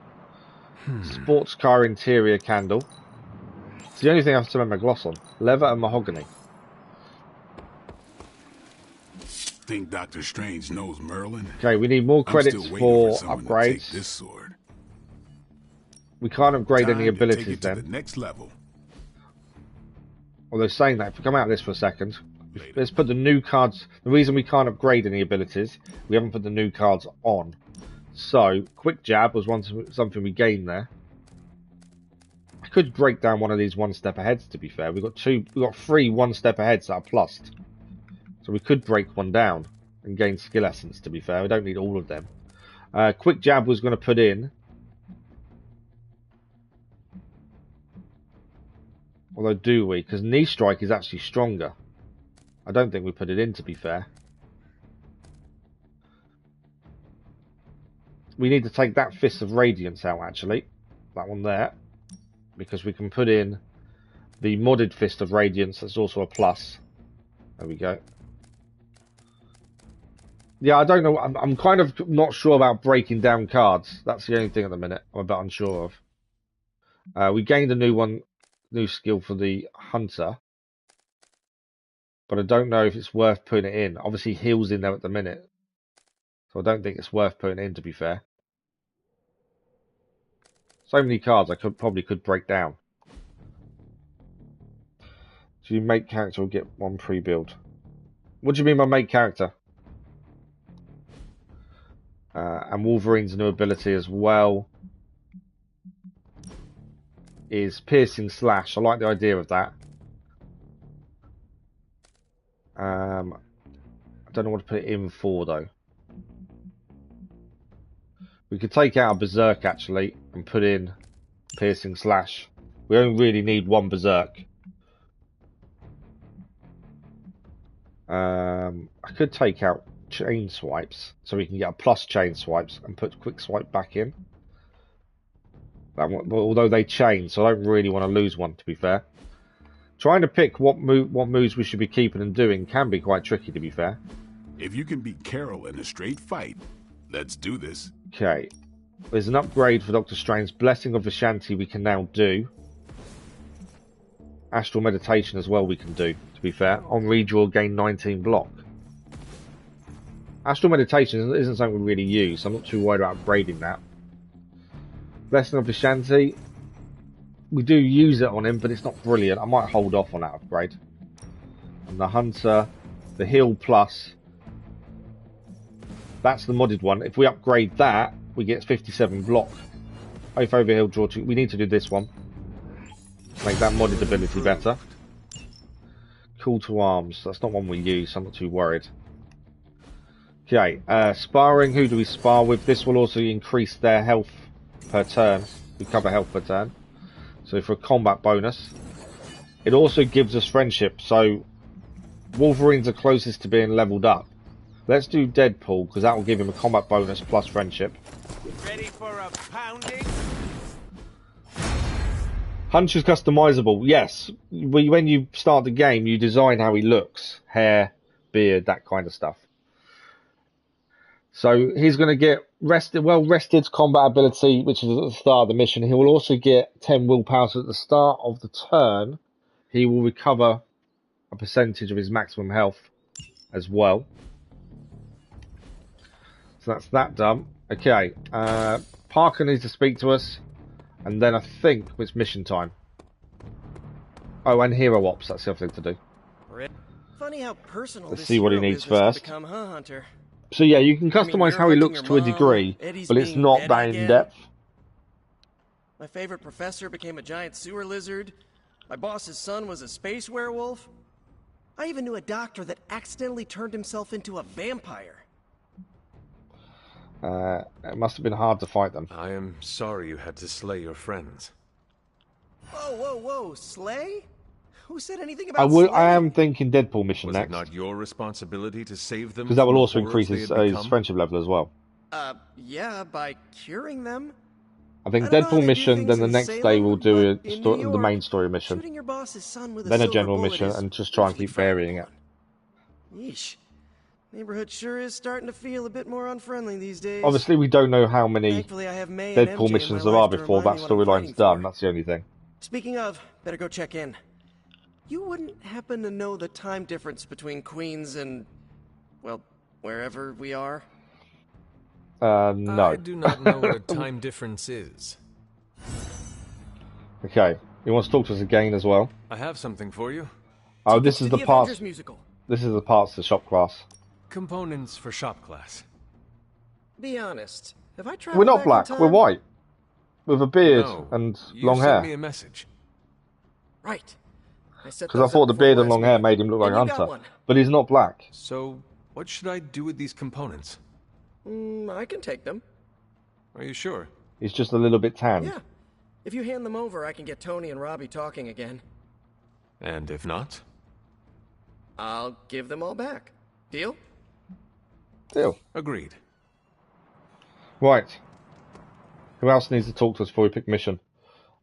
Sports car interior candle. It's the only thing I have to remember gloss on. Leather and mahogany. Think Doctor Strange knows Merlin? Okay, we need more credits for upgrades. This sword. We can't upgrade Time any to abilities take it then. to the next level. Although saying that, if we come out of this for a second, let's put the new cards. The reason we can't upgrade any abilities, we haven't put the new cards on. So, quick jab was something we gained there. I could break down one of these one step aheads. To be fair, we've got 3 1 step aheads that are plussed, so we could break one down and gain skill essence. To be fair, we don't need all of them. Quick jab was going to put in. Although, do we? Because knee strike is actually stronger. I don't think we put it in, to be fair. We need to take that Fist of Radiance out, actually. That one there. Because we can put in the modded Fist of Radiance. That's also a plus. There we go. Yeah, I don't know. I'm kind of not sure about breaking down cards. That's the only thing at the minute I'm a bit unsure of. We gained a new skill for the Hunter. But I don't know if it's worth putting it in. Obviously, heal's in there at the minute. So I don't think it's worth putting it in, to be fair. So many cards I probably could break down. So you make character will get one pre-build. What do you mean by make character? And Wolverine's new ability as well is Piercing Slash. I like the idea of that. I don't know what to put it in for though. We could take out a Berserk actually and put in Piercing Slash. We only really need one Berserk. I could take out Chain Swipes so we can get a plus Chain Swipes and put Quick Swipe back in. Although they chain, so I don't really want to lose one, to be fair. Trying to pick what moves we should be keeping and doing can be quite tricky, to be fair. If you can beat Carol in a straight fight, let's do this. Okay. There's an upgrade for Doctor Strange. Blessing of Vishanti we can now do. Astral Meditation as well we can do, to be fair. On redraw, gain 19 block. Astral Meditation isn't something we really use, so I'm not too worried about upgrading that. Blessing of Vishanti. We do use it on him, but it's not brilliant. I might hold off on that upgrade. And the Hunter, the Heal Plus. That's the modded one. If we upgrade that, we get 57 block. Oath Overheal, draw 2. We need to do this one. Make that modded ability better. Call to Arms. That's not one we use, so I'm not too worried. Okay, sparring. Who do we spar with? This will also increase their health per turn. Recover health per turn. So for a combat bonus. It also gives us friendship. So Wolverines are closest to being leveled up. Let's do Deadpool, because that will give him a combat bonus plus friendship. Ready for a pounding? Hunch is customizable. Yes. When you start the game, you design how he looks. Hair, beard, that kind of stuff. So he's going to get rested combat ability, which is at the start of the mission. He will also get 10 willpower. So at the start of the turn, he will recover a percentage of his maximum health as well. So that's that done. Okay, Parker needs to speak to us, and then I think it's mission time. Oh, and Hero Ops, that's the other thing to do. Funny how personal Let's this see what he hero needs business can first. become, huh, Hunter? So yeah, you can customize you're how he hunting looks your to a mom, degree, Eddie's but it's being not Eddie that in again. depth. My favorite professor became a giant sewer lizard. My boss's son was a space werewolf. I even knew a doctor that accidentally turned himself into a vampire. It must have been hard to fight them. I am sorry you had to slay your friends. Whoa, whoa, whoa, slay? Who said anything about slay? I am thinking Deadpool mission Was next. it not your responsibility to save them? Because that will from the also horrors increase they had his become? friendship level as well. Yeah, by curing them. I think I don't know how Deadpool they do mission, things then the in next day Salem, we'll do but in New the York, main story mission. Shooting your boss's son with Then a silver general bullet mission is and just try and usually keep varying it. Yeesh. Neighborhood sure is starting to feel a bit more unfriendly these days. Obviously, we don't know how many Thankfully, I have May and Deadpool MJ missions in my there are life to before that remind me what I'm storyline's fighting done. for. That's the only thing. Speaking of, better go check in. You wouldn't happen to know the time difference between Queens and, well, wherever we are? No. I do not know what a time difference is. Okay. You want to talk to us again as well? I have something for you. Oh, this is the parts. Avengers musical. This is the parts of the shop class. Components for shop class. Be honest. Have I We're traveled not back black. in We're time? white, with a beard No, and you long sent hair. me a message. Right. Because I thought the beard and long hair made him look like Hunter, but he's not black. So, what should I do with these components? I can take them. Are you sure? He's just a little bit tanned. Yeah. If you hand them over, I can get Tony and Robbie talking again. And if not? I'll give them all back. Deal? Deal. Agreed. Right. Who else needs to talk to us before we pick mission?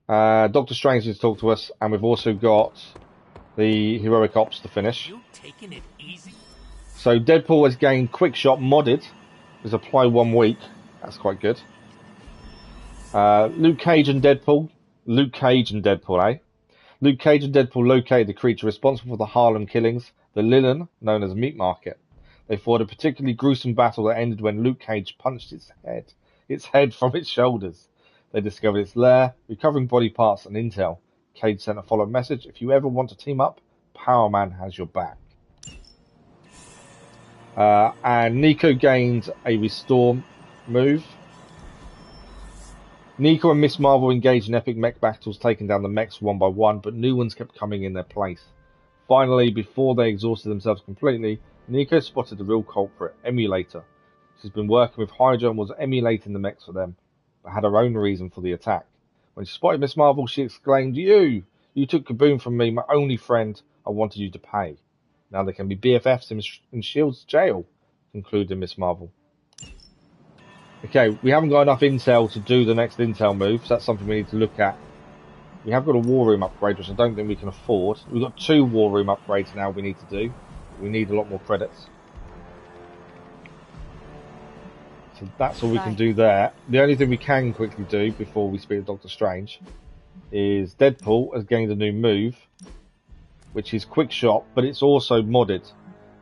Doctor Strange needs to talk to us, and we've also got the heroic ops to finish. You taking it easy? So Deadpool has gained quick shot modded. Is apply 1 week. That's quite good. Luke Cage and Deadpool, eh? Luke Cage and Deadpool located the creature responsible for the Harlem killings, the Lilin, known as Meat Market. They fought a particularly gruesome battle that ended when Luke Cage punched its head from its shoulders. They discovered its lair, recovering body parts and intel. Cage sent a follow-up message: if you ever want to team up, Power Man has your back. And Nico gained a restore move. Nico and Miss Marvel engaged in epic mech battles, taking down the mechs one by one, but new ones kept coming in their place. Finally, before they exhausted themselves completely, Nico spotted the real culprit, Emulator. She's been working with Hydra and was emulating the mechs for them, but had her own reason for the attack. When she spotted Miss Marvel, she exclaimed, You took Kaboom from me, my only friend. I wanted you to pay. Now they can be BFFs in S.H.I.E.L.D.'s jail, concluded Miss Marvel. Okay, we haven't got enough intel to do the next intel move, so that's something we need to look at. We have got a war room upgrade, which I don't think we can afford. We've got 2 war room upgrades now we need to do. We need a lot more credits. So that's all we can do there. The only thing we can quickly do before we speak to Doctor Strange is Deadpool has gained a new move, which is quick shot, but it's also modded.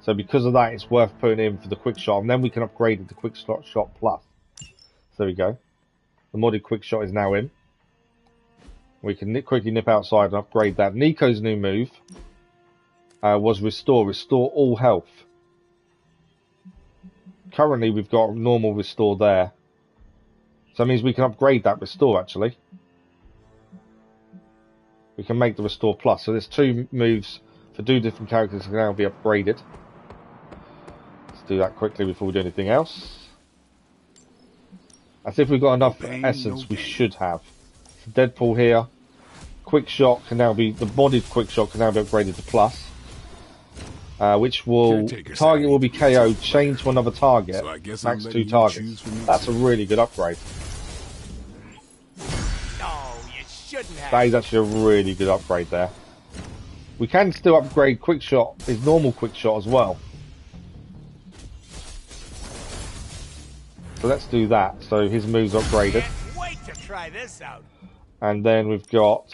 So because of that, it's worth putting in for the quick shot, and then we can upgrade it to quick shot plus. So there we go. The modded quick shot is now in. We can quickly nip outside and upgrade that. Nico's new move was restore all health. Currently we've got normal restore there, so that means we can upgrade that restore. Actually, we can make the restore plus. So there's 2 moves for 2 different characters that can now be upgraded. Let's do that quickly before we do anything else. As if we've got enough essence, we should have. So Deadpool here. Quick shot can now be, the modded quick shot can now be upgraded to plus. Which will, target will be KO'd, chained to another target, So max 2 targets. That's a really good upgrade. No, you shouldn't have. That is actually a really good upgrade there. We can still upgrade quick shot, his normal quick shot as well. So let's do that. So his move's upgraded. Can't wait to try this out. And then we've got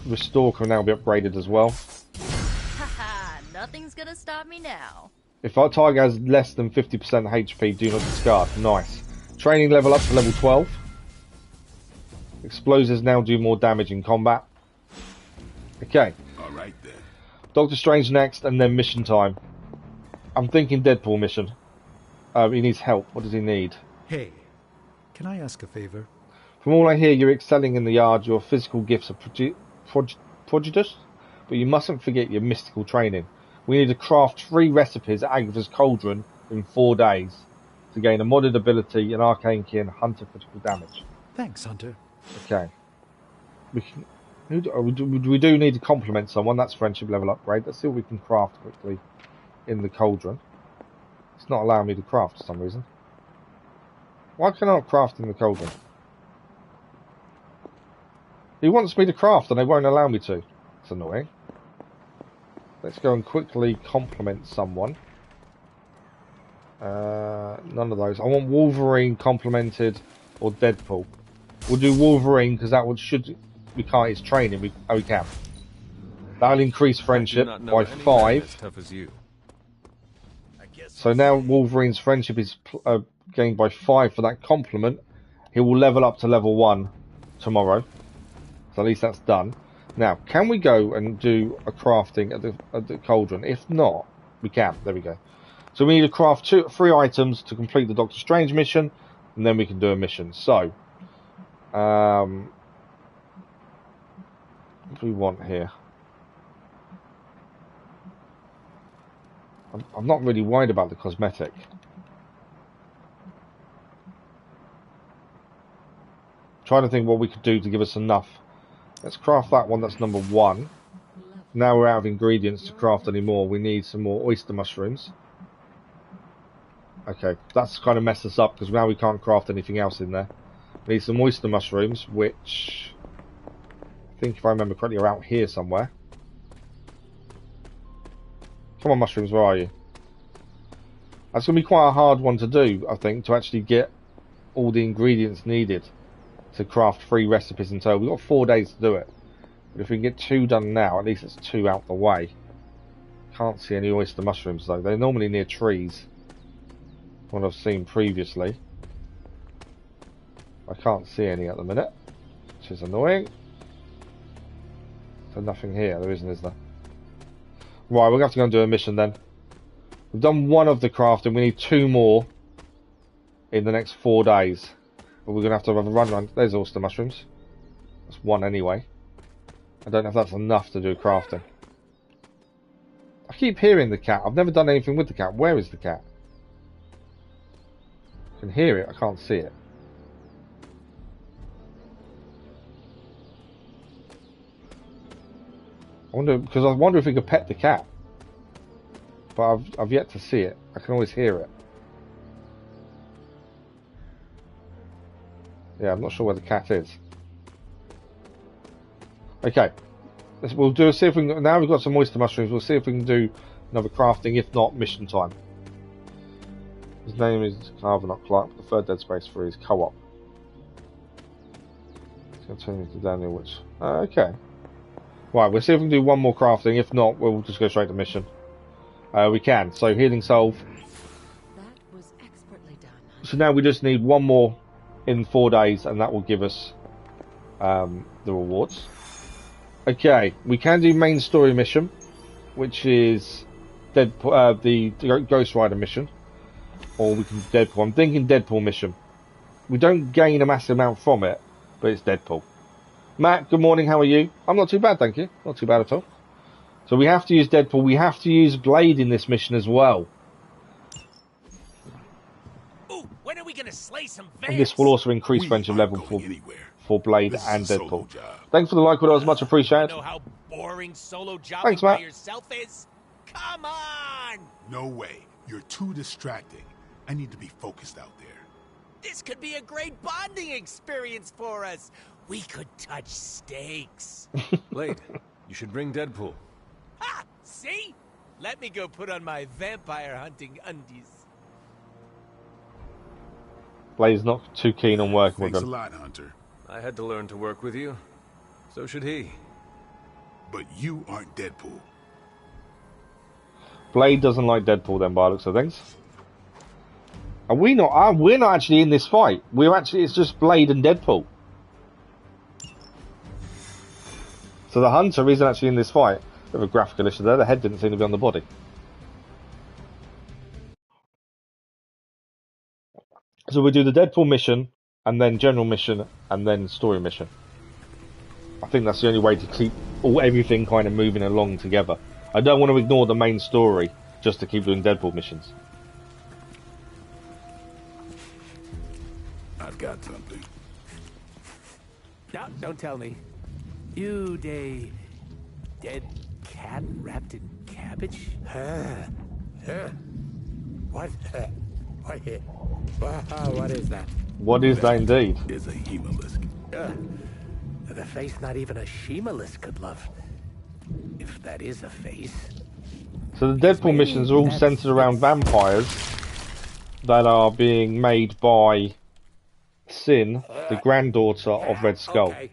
restore can now be upgraded as well. Haha, nothing's gonna stop me now. If our target has less than 50% HP, do not discard. Nice. Training level up to level 12. Explosives now do more damage in combat. Okay. Alright then. Doctor Strange next, and then mission time. I'm thinking Deadpool mission. He needs help. What does he need? Hey, can I ask a favor? From all I hear, you're excelling in the yard. Your physical gifts are prodigious, but you mustn't forget your mystical training. We need to craft 3 recipes at Agatha's Cauldron in 4 days to gain a modded ability, an arcane key, and Hunter critical damage. Thanks, Hunter. Okay. We do need to compliment someone. That's friendship level upgrade. Let's see what we can craft quickly in the Cauldron. It's not allowing me to craft for some reason. Why can I not craft in the Cauldron? He wants me to craft and they won't allow me to. It's annoying. Let's go and quickly compliment someone. None of those. I want Wolverine complimented or Deadpool. We'll do Wolverine because that would we can't. It's training. We can. That'll increase friendship by 5. As tough as you. So now Wolverine's friendship is gained by 5 for that compliment. He will level up to level 1 tomorrow. So at least that's done. Now, can we go and do a crafting at the cauldron? If not, we can. There we go. So we need to craft 3 items to complete the Doctor Strange mission, and then we can do a mission. So, what do we want here? I'm not really worried about the cosmetic. Trying to think what we could do to give us enough. Let's craft that one. That's number 1. Now we're out of ingredients to craft any more. We need some more oyster mushrooms. Okay, that's kind of messed us up because now we can't craft anything else in there. We need some oyster mushrooms, which I think, if I remember correctly, are out here somewhere. Come on, mushrooms, where are you? That's going to be quite a hard one to do, I think, to actually get all the ingredients needed to craft 3 recipes in total. We've got 4 days to do it. But if we can get 2 done now, at least it's 2 out the way. Can't see any oyster mushrooms though. They're normally near trees. What I've seen previously. I can't see any at the minute, which is annoying. So nothing here. There isn't, is there? Right, we're going to have to go and do a mission then. We've done 1 of the crafting. We need 2 more in the next 4 days. But we're going to have a run around. There's oyster mushrooms. That's 1 anyway. I don't know if that's enough to do crafting. I keep hearing the cat. I've never done anything with the cat. Where is the cat? I can hear it. I can't see it. I wonder if we could pet the cat. But I've yet to see it. I can always hear it. Yeah, I'm not sure where the cat is. Okay, we'll do. See if we can. Now we've got some oyster mushrooms. We'll see if we can do another crafting. If not, mission time. His name is Carver, not Clark. But the third Dead Space 3 is co-op. Continue to Daniel, which okay. Right, we'll see if we can do 1 more crafting. If not, we'll just go straight to mission. We can. So healing solve. That was expertly done. So now we just need 1 more in 4 days, and that will give us the rewards. Okay, we can do main story mission, which is Deadpool, the Ghost Rider mission, or we can do Deadpool. I'm thinking Deadpool mission. We don't gain a massive amount from it, but it's Deadpool. Matt, good morning. How are you? I'm not too bad, thank you. Not too bad at all. So we have to use Deadpool. We have to use Blade in this mission as well. Ooh, when are we gonna slay some And this will also increase friendship level for Blade and Deadpool. Thanks for the like, but that was much appreciated. You know how boring solo jobbing Thanks, Matt. by yourself is? Come on! No way. You're too distracting. I need to be focused out there. This could be a great bonding experience for us. We could touch steaks. Blade, you should bring Deadpool. Ha! See? Let me go put on my vampire hunting undies. Blade's not too keen on working with Thanks him. a lot, Hunter. I had to learn to work with you. So should he. But you aren't Deadpool. Blade doesn't like Deadpool then, by the looks of things. Are we not? We're not actually in this fight. It's just Blade and Deadpool. So the Hunter isn't actually in this fight. Bit of a graphical issue there. The head didn't seem to be on the body. So we do the Deadpool mission, and then general mission, and then story mission. I think that's the only way to keep everything kind of moving along together. I don't want to ignore the main story just to keep doing Deadpool missions. I've got something. No, don't tell me. You dead cat wrapped in cabbage? What? What is that? What is that indeed? Is a hemolisk. The face not even a shemalisk could love. If that is a face. So the Deadpool missions are all centered around vampires that are being made by Sin, the granddaughter of Red Skull. Okay.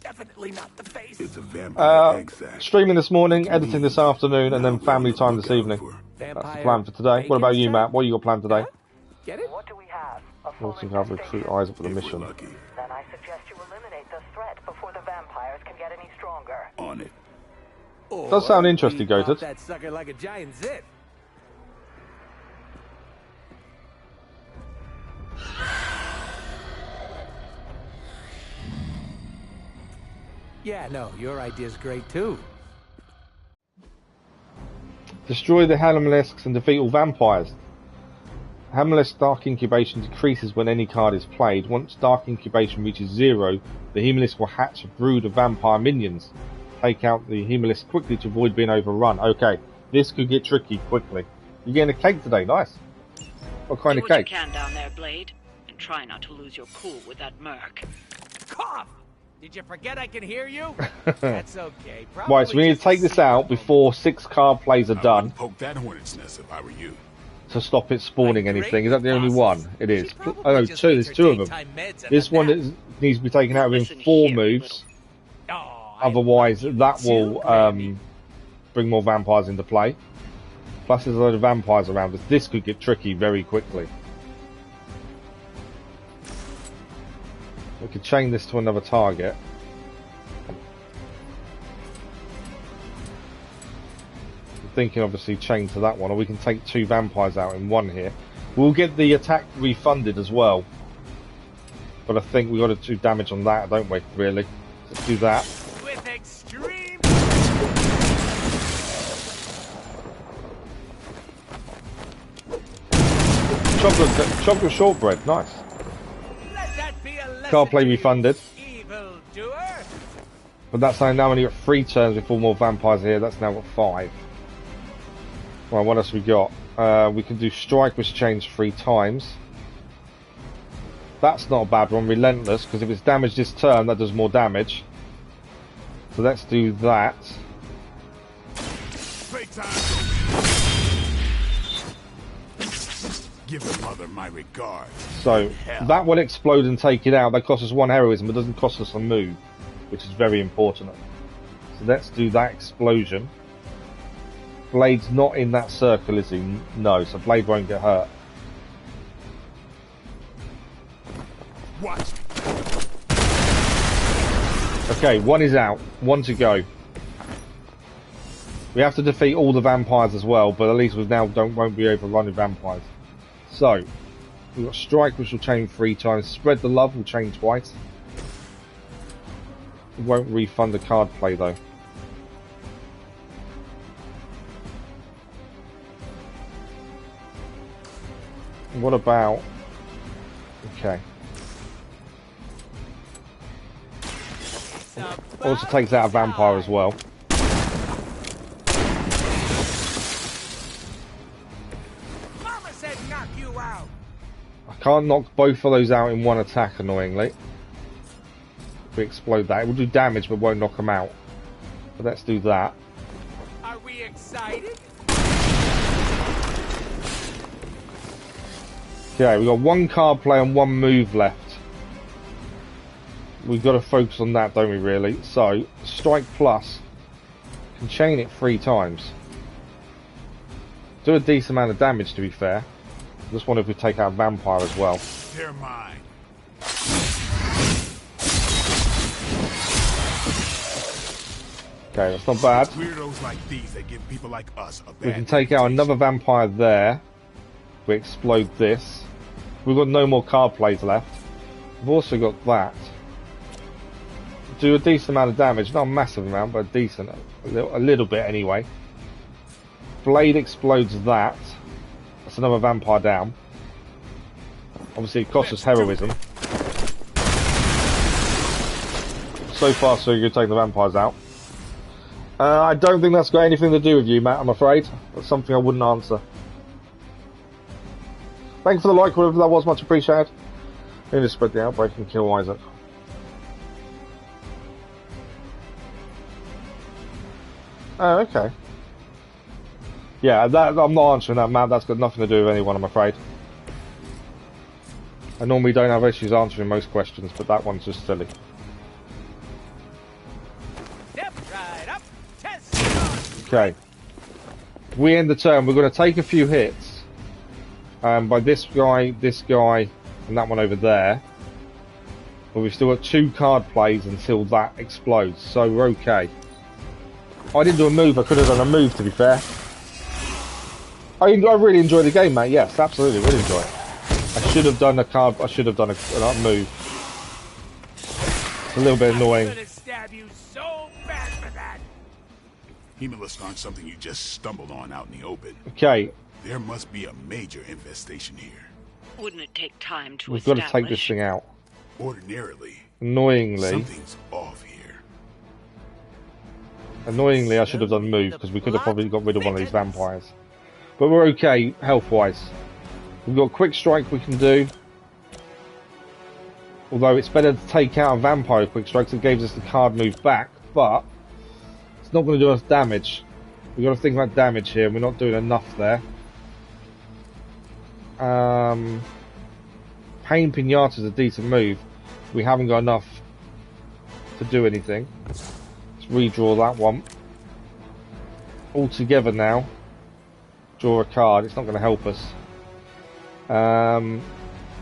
Definitely not the face. It's a vampire egg sac. Streaming this morning, editing this afternoon, and then family time this evening. That's the plan for today. What about you, Matt? What you got planned today? Get it? What do we have? We'll have to recruit eyes up for the mission. Then I suggest you eliminate the threat before the vampires can on it. Does sound interesting, Goated. That sucker like a giant zit. Yeah, no, your idea's great too. Destroy the Hemophobics and defeat all vampires. Hemophobic Dark Incubation decreases when any card is played. Once Dark Incubation reaches 0, the Hemophobic will hatch a brood of vampire minions. Take out the Hemophobic quickly to avoid being overrun. Okay, this could get tricky quickly. You're getting a cake today, nice. What kind of cake? Do what you can down there, Blade, and try not to lose your cool with that merc. Cough! Did you forget I can hear you? That's okay. Right, so we need to take this out before 6 card plays are done. Poke that hornet's nest if I were you. To stop it spawning anything. Is that the only one? It is. Oh no, 2. There's 2 of them. This one needs to be taken out within 4 moves. Otherwise, that will bring more vampires into play. Plus, there's a load of vampires around us. This could get tricky very quickly. We could chain this to another target. I'm thinking obviously chain to that one, or we can take 2 vampires out in one here. We'll get the attack refunded as well. But I think we got to do damage on that, don't we, really? Let's do that. With extreme chocolate shortbread, nice. Card play refunded. But that's now only got 3 turns before more vampires here. That's now got 5. Right, what else we got? We can do strike, which change 3 times. That's not a bad one. Relentless, because if it's damaged this turn, that does more damage. So let's do that. Give the mother my regards. So that will explode and take it out. That costs us 1 heroism, but doesn't cost us a move, which is very important. So let's do that explosion. Blade's not in that circle, is he? No, so Blade won't get hurt. Watch. Okay, 1 is out. 1 to go. We have to defeat all the vampires as well, but at least we now won't be overrun with vampires. So, we've got strike, which will chain 3 times. Spread the love will chain twice. It won't refund the card play though. What about... Okay. Also takes out a vampire as well. Mama said knock you out. I can't knock both of those out in one attack, annoyingly. If we explode that, it will do damage but won't knock them out. But let's do that. Are we excited? Okay, we've got 1 card play and 1 move left. We've got to focus on that, don't we, really? So, strike plus. Can chain it 3 times. Do a decent amount of damage, to be fair. Just wonder if we take out Vampire as well. They're mine. Okay, that's not bad. Weirdos like these that give people like us a bad We can take out another Vampire there. We explode this. We've got no more card plays left. We've also got that. Do a decent amount of damage, not a massive amount, but a decent, a little bit anyway. Blade explodes that. That's another vampire down. Obviously it costs us heroism. So far so good, take the vampires out. I don't think that's got anything to do with you, Matt, I'm afraid. That's something I wouldn't answer. Thanks for the like, whatever that was, much appreciated. We need to spread the outbreak and kill Isaac. Oh, okay. Yeah, I'm not answering that, Matt. That's got nothing to do with anyone, I'm afraid. I normally don't have issues answering most questions, but that one's just silly. Step right up. Test. Okay. We end the turn. We're going to take a few hits. By this guy, and that one over there. But we've still got 2 card plays until that explodes, so we're okay. Oh, I didn't do a move. I could have done a move, to be fair. I really enjoyed the game, mate. Yes, absolutely, really enjoy it. I should have done a card. I should have done a move. It's a little bit annoying. I'm gonna stab you so bad for that. Hemolisks aren't something you just stumbled on out in the open. Okay. There must be a major infestation here. Wouldn't it take time to We've got to take this thing out. Ordinarily. Annoyingly. Something's off here. Annoyingly, I should have done move because we could have probably got rid of one of these vampires. But we're okay health-wise. We've got quick strike we can do. Although it's better to take out a vampire quick strike because it gives us the card move back, but it's not going to do us damage. We've got to think about damage here, and we're not doing enough there. Pain Pinata is a decent move. We haven't got enough to do anything. Let's redraw that one. All together now. Draw a card. It's not going to help us.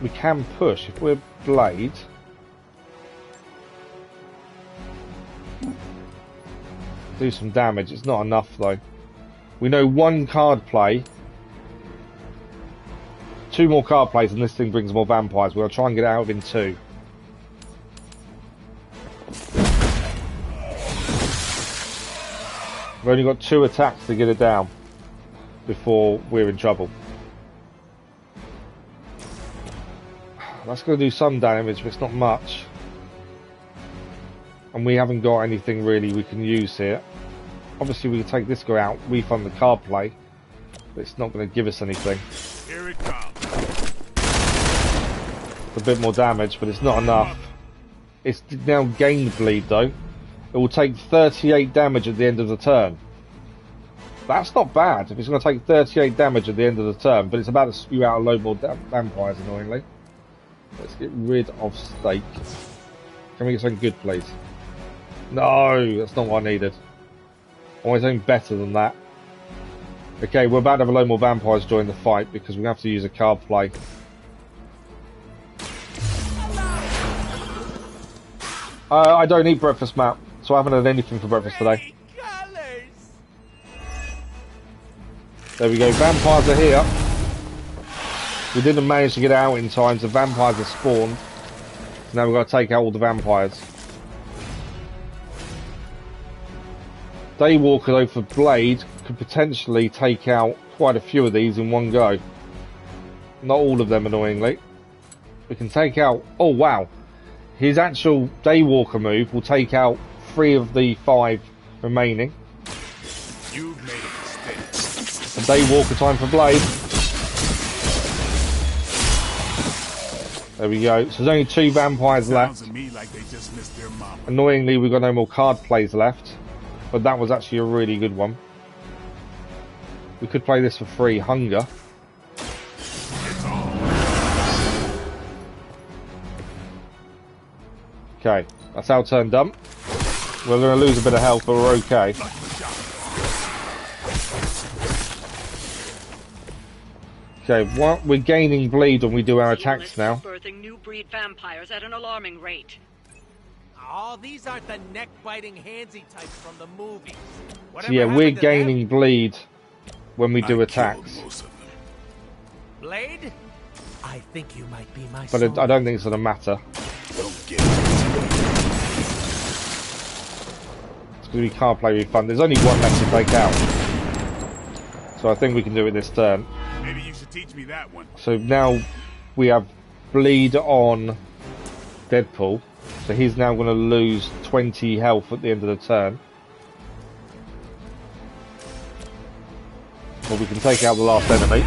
We can push if we're Blade. Do some damage. It's not enough though. We know one card play. 2 more card plays and this thing brings more vampires. We'll try and get it out within 2. We've only got 2 attacks to get it down before we're in trouble. That's going to do some damage, but it's not much. And we haven't got anything really we can use here. Obviously we can take this guy out, refund the card play, but it's not going to give us anything. Here it comes. It's a bit more damage, but it's not enough. It's now gained bleed though. It will take 38 damage at the end of the turn. That's not bad if it's going to take 38 damage at the end of the turn, but it's about to spew out a load more vampires annoyingly. Let's get rid of steak. Can we get something good, please? No, that's not what I needed. I want something better than that. Okay, we're about to have a load more vampires join the fight because we have to use a card play. I don't eat breakfast, Matt, so I haven't had anything for breakfast today. There we go, vampires are here. We didn't manage to get out in time, so vampires have spawned. So now we've got to take out all the vampires. Daywalker, though, for Blade, could potentially take out quite a few of these in one go. Not all of them, annoyingly. We can take out... Oh, wow. His actual Daywalker move will take out 3 of the 5 remaining. You've made a mistake. A Daywalker time for Blade. There we go. So there's only 2 vampires left. Annoyingly, we've got no more card plays left. But that was actually a really good one. We could play this for free. Hunger. Okay, that's our turn done. We're going to lose a bit of health, but we're okay. Okay, we're gaining bleed when we do our attacks now. Birthing new breed vampires at an alarming rate. Oh, these aren't the neck-biting handsy types from the movies. So yeah, we're gaining bleed when we do attacks. Blade? I think you might be my But I don't think it's going to matter. It's because we can't play refund. There's only 1 left to take out. So I think we can do it this turn. Maybe you should teach me that one. So now we have bleed on Deadpool. So he's now going to lose 20 health at the end of the turn. Well, we can take out the last enemy.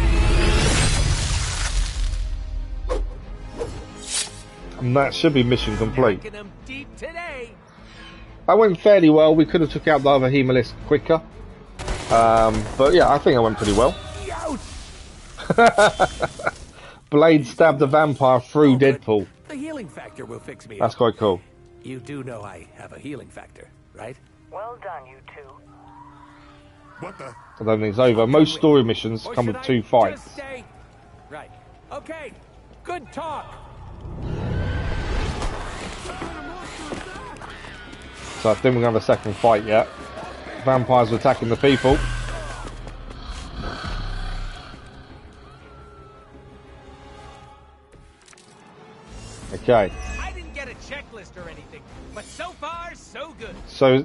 And that should be mission complete. That went fairly well. We could have took out the other Hemolisk quicker. But yeah, I think I went pretty well. Blade stabbed the vampire through Deadpool. The healing factor will fix me. That's quite cool. You do know I have a healing factor, right? Well done, you two. What the? I don't think it's over. Most story missions come with 2 fights. Right. Okay. Good talk. So I think we're going to have a second fight yet. Vampires are attacking the people. Okay. I didn't get a checklist or anything, but so far, so good. So,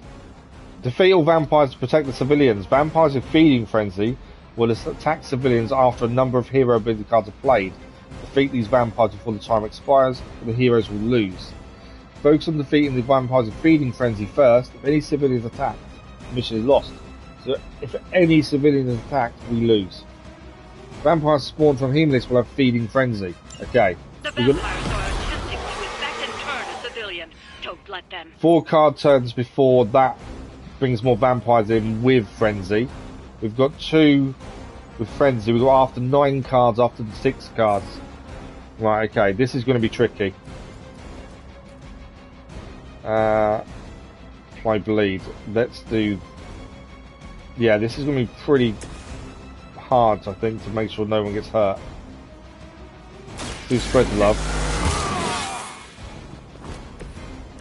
defeat all vampires to protect the civilians. Vampires with feeding frenzy will attack civilians after a number of hero ability cards are played. Defeat these vampires before the time expires, or the heroes will lose. Focus on defeating the vampires with feeding frenzy first. If any civilians attack, the mission is lost. So if any civilian is attacked, we lose. Vampires spawned from Hemolis will have feeding frenzy. Okay. The vampires are attempting to infect and turn a civilian. Don't let them. 4 card turns before that brings more vampires in with frenzy. We've got 2 with frenzy. We've got after 9 cards after the 6 cards. Right, okay, this is going to be tricky. Apply bleed. Let's do... Yeah, this is going to be pretty hard, I think, to make sure no one gets hurt. Let's do spread the love.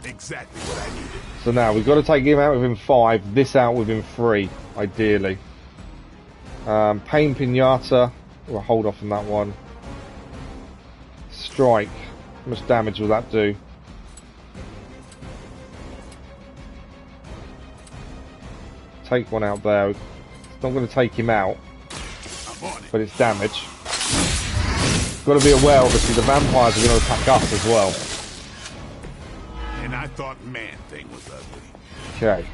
Exactly what I needed. So now, we've got to take him out within 5, this out within 3, ideally. Pain Pinata, we'll hold off on that one. Strike, how much damage will that do? Take one out there. It's not going to take him out, but it's damage. Got to be aware, obviously, the vampires are going to attack us as well. And I thought Man-Thing was ugly. Okay.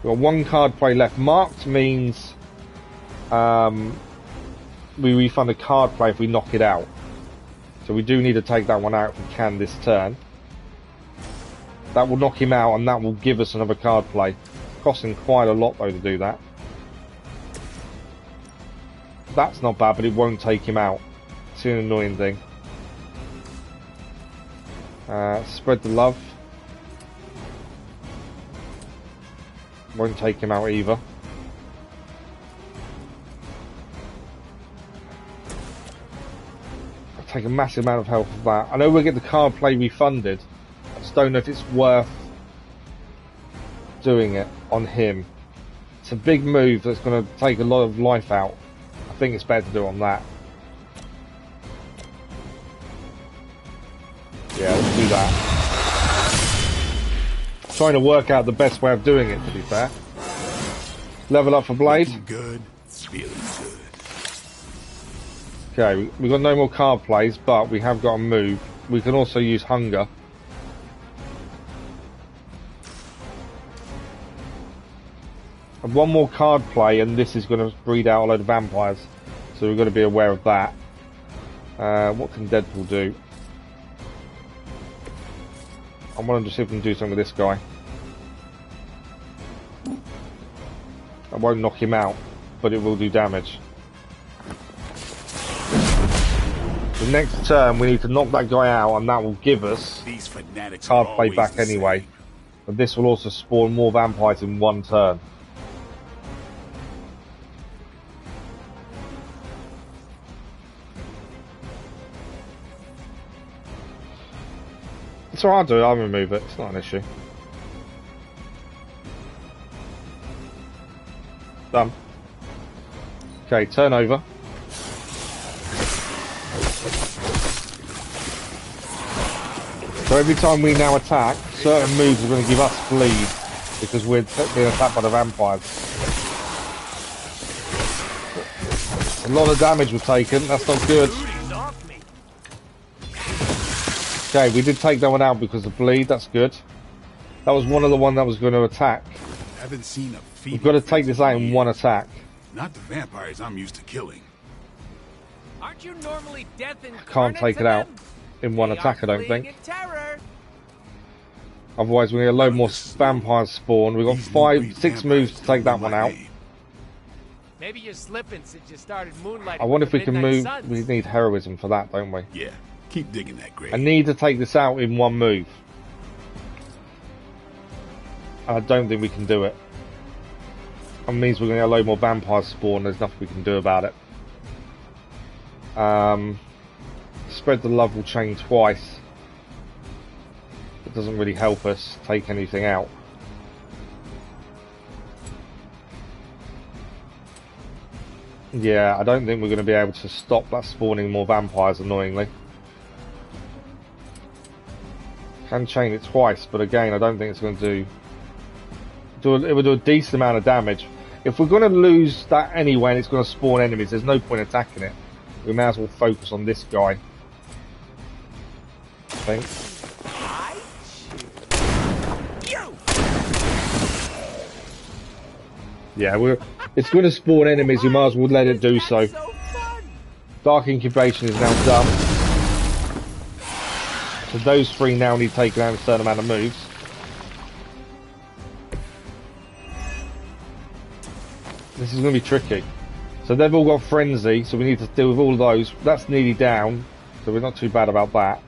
We've got 1 card play left. Marked means we refund a card play if we knock it out. So we do need to take that one out if we can this turn. That will knock him out and that will give us another card play. Costing quite a lot though to do that. That's not bad, but it won't take him out. It's an annoying thing. Spread the love. Won't take him out either. I'll take a massive amount of health of that. I know we'll get the card play refunded. I just don't know if it's worth doing it on him. It's a big move that's going to take a lot of life out. I think it's better to do it on that. Yeah, let's do that. Trying to work out the best way of doing it, to be fair. Level up for Blade. Good. Feeling good. Okay, we've got no more card plays, but we have got a move. We can also use Hunger. And 1 more card play, and this is going to breed out a load of vampires. So we've got to be aware of that. What can Deadpool do? I want to see if we can do something with this guy. I won't knock him out, but it will do damage. The next turn, we need to knock that guy out, and that will give us card play back anyway. But this will also spawn more vampires in 1 turn. It's alright, I'll do it, I'll remove it, it's not an issue. Done. Okay, turn over. So every time we now attack, certain moves are going to give us bleed, because we're being attacked by the vampires. A lot of damage was taken, that's not good. Okay, we did take that one out because of bleed, that's good. That was one of the one that was going to attack. Haven't seen a feed. We've got to take this out in 1 attack. Not the vampires I'm used to killing. Aren't you normally death I can't take it out in 1 attack, I don't think. Otherwise we're going to get a load more vampires spawn. We've got 6 moves to take that one out. Maybe you're slipping since you started moonlighting. I wonder if we can move. Suns. We need heroism for that, don't we? Yeah, keep digging that grave. I need to take this out in 1 move. And I don't think we can do it. That means we're going to get a load more vampires spawn. There's nothing we can do about it. Spread the love will chain twice. It doesn't really help us take anything out. Yeah, I don't think we're going to be able to stop that spawning more vampires, annoyingly. Can chain it twice, but again, I don't think it's going to it will do a decent amount of damage. If we're going to lose that anyway and it's going to spawn enemies, there's no point attacking it. We may as well focus on this guy. I think. Yeah, it's going to spawn enemies, we might as well let it do so. Dark Incubation is now done. So those three now need taking out a certain amount of moves. This is going to be tricky. So they've all got Frenzy, so we need to deal with all of those. That's nearly down, so we're not too bad about that.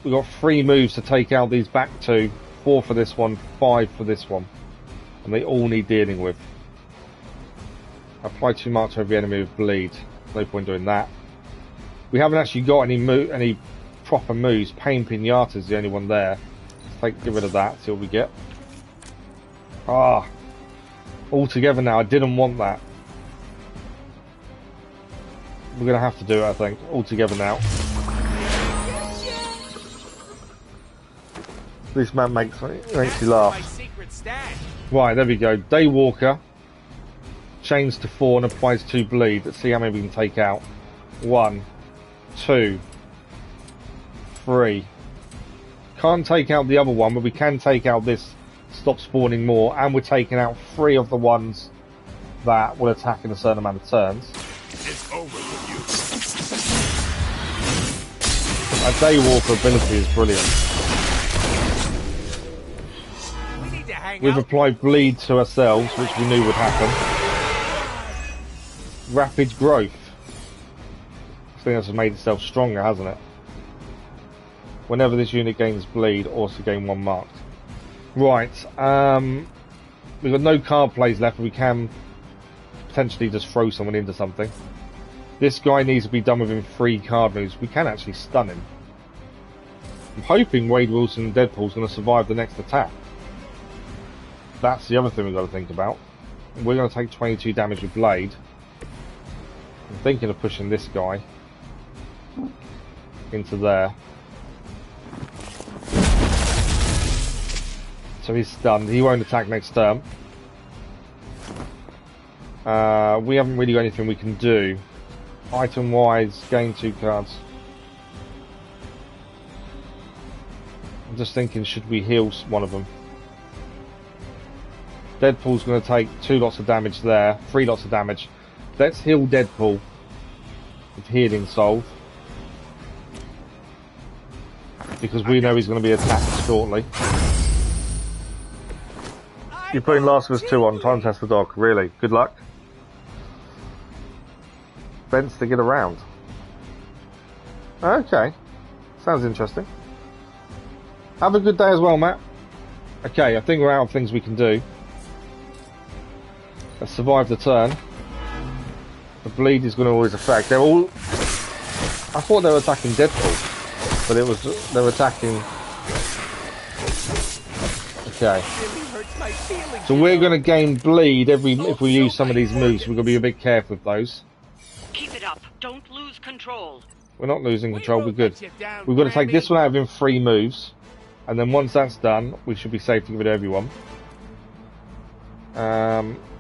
We've got 3 moves to take out these back 2. 4 for this one, 5 for this one. And they all need dealing with. Apply too much to every enemy with bleed. No point doing that. We haven't actually got any proper moves. Pain Pinata is the only one there. Let's get rid of that, see what we get. Ah! All together now, I didn't want that. We're going to have to do it, I think. All together now. This man makes you laugh. Right, there we go. Daywalker. Chains to 4 and applies 2 bleed. Let's see how many we can take out. 1, 2, 3. Can't take out the other one, but we can take out this. Stop spawning more, and we're taking out 3 of the ones that will attack in a certain amount of turns. It's over with you. Our Daywalker ability is brilliant. We've applied bleed to ourselves, which we knew would happen. Rapid growth. I think that's made itself stronger, hasn't it? Whenever this unit gains bleed, also gain 1 marked. Right, we've got no card plays left, but we can potentially just throw someone into something. This guy needs to be done within 3 card moves. We can actually stun him. I'm hoping Wade Wilson and Deadpool's going to survive the next attack. That's the other thing we've got to think about. We're going to take 22 damage with Blade. I'm thinking of pushing this guy into there. So he's stunned. He won't attack next turn. We haven't really got anything we can do. Item-wise, gain 2 cards. I'm just thinking, should we heal one of them? Deadpool's going to take 2 lots of damage there, 3 lots of damage. Let's heal Deadpool with Healing Solve, because we know he's going to be attacked shortly. You're putting Last of Us 2 on, time test the dog, really? Good luck. Vents to get around. Okay, sounds interesting. Have a good day as well, Matt. Okay, I think we're out of things we can do. Let's survive the turn. The bleed is going to always affect. They're all... I thought they were attacking Deadpool, but they were attacking... Okay. So we're going to gain bleed if we use some of these moves. We're going to be a bit careful with those. Keep it up. Don't lose control. We're not losing control. We're good. We've got to take this one out in 3 moves, and then once that's done, we should be safe to give it to everyone.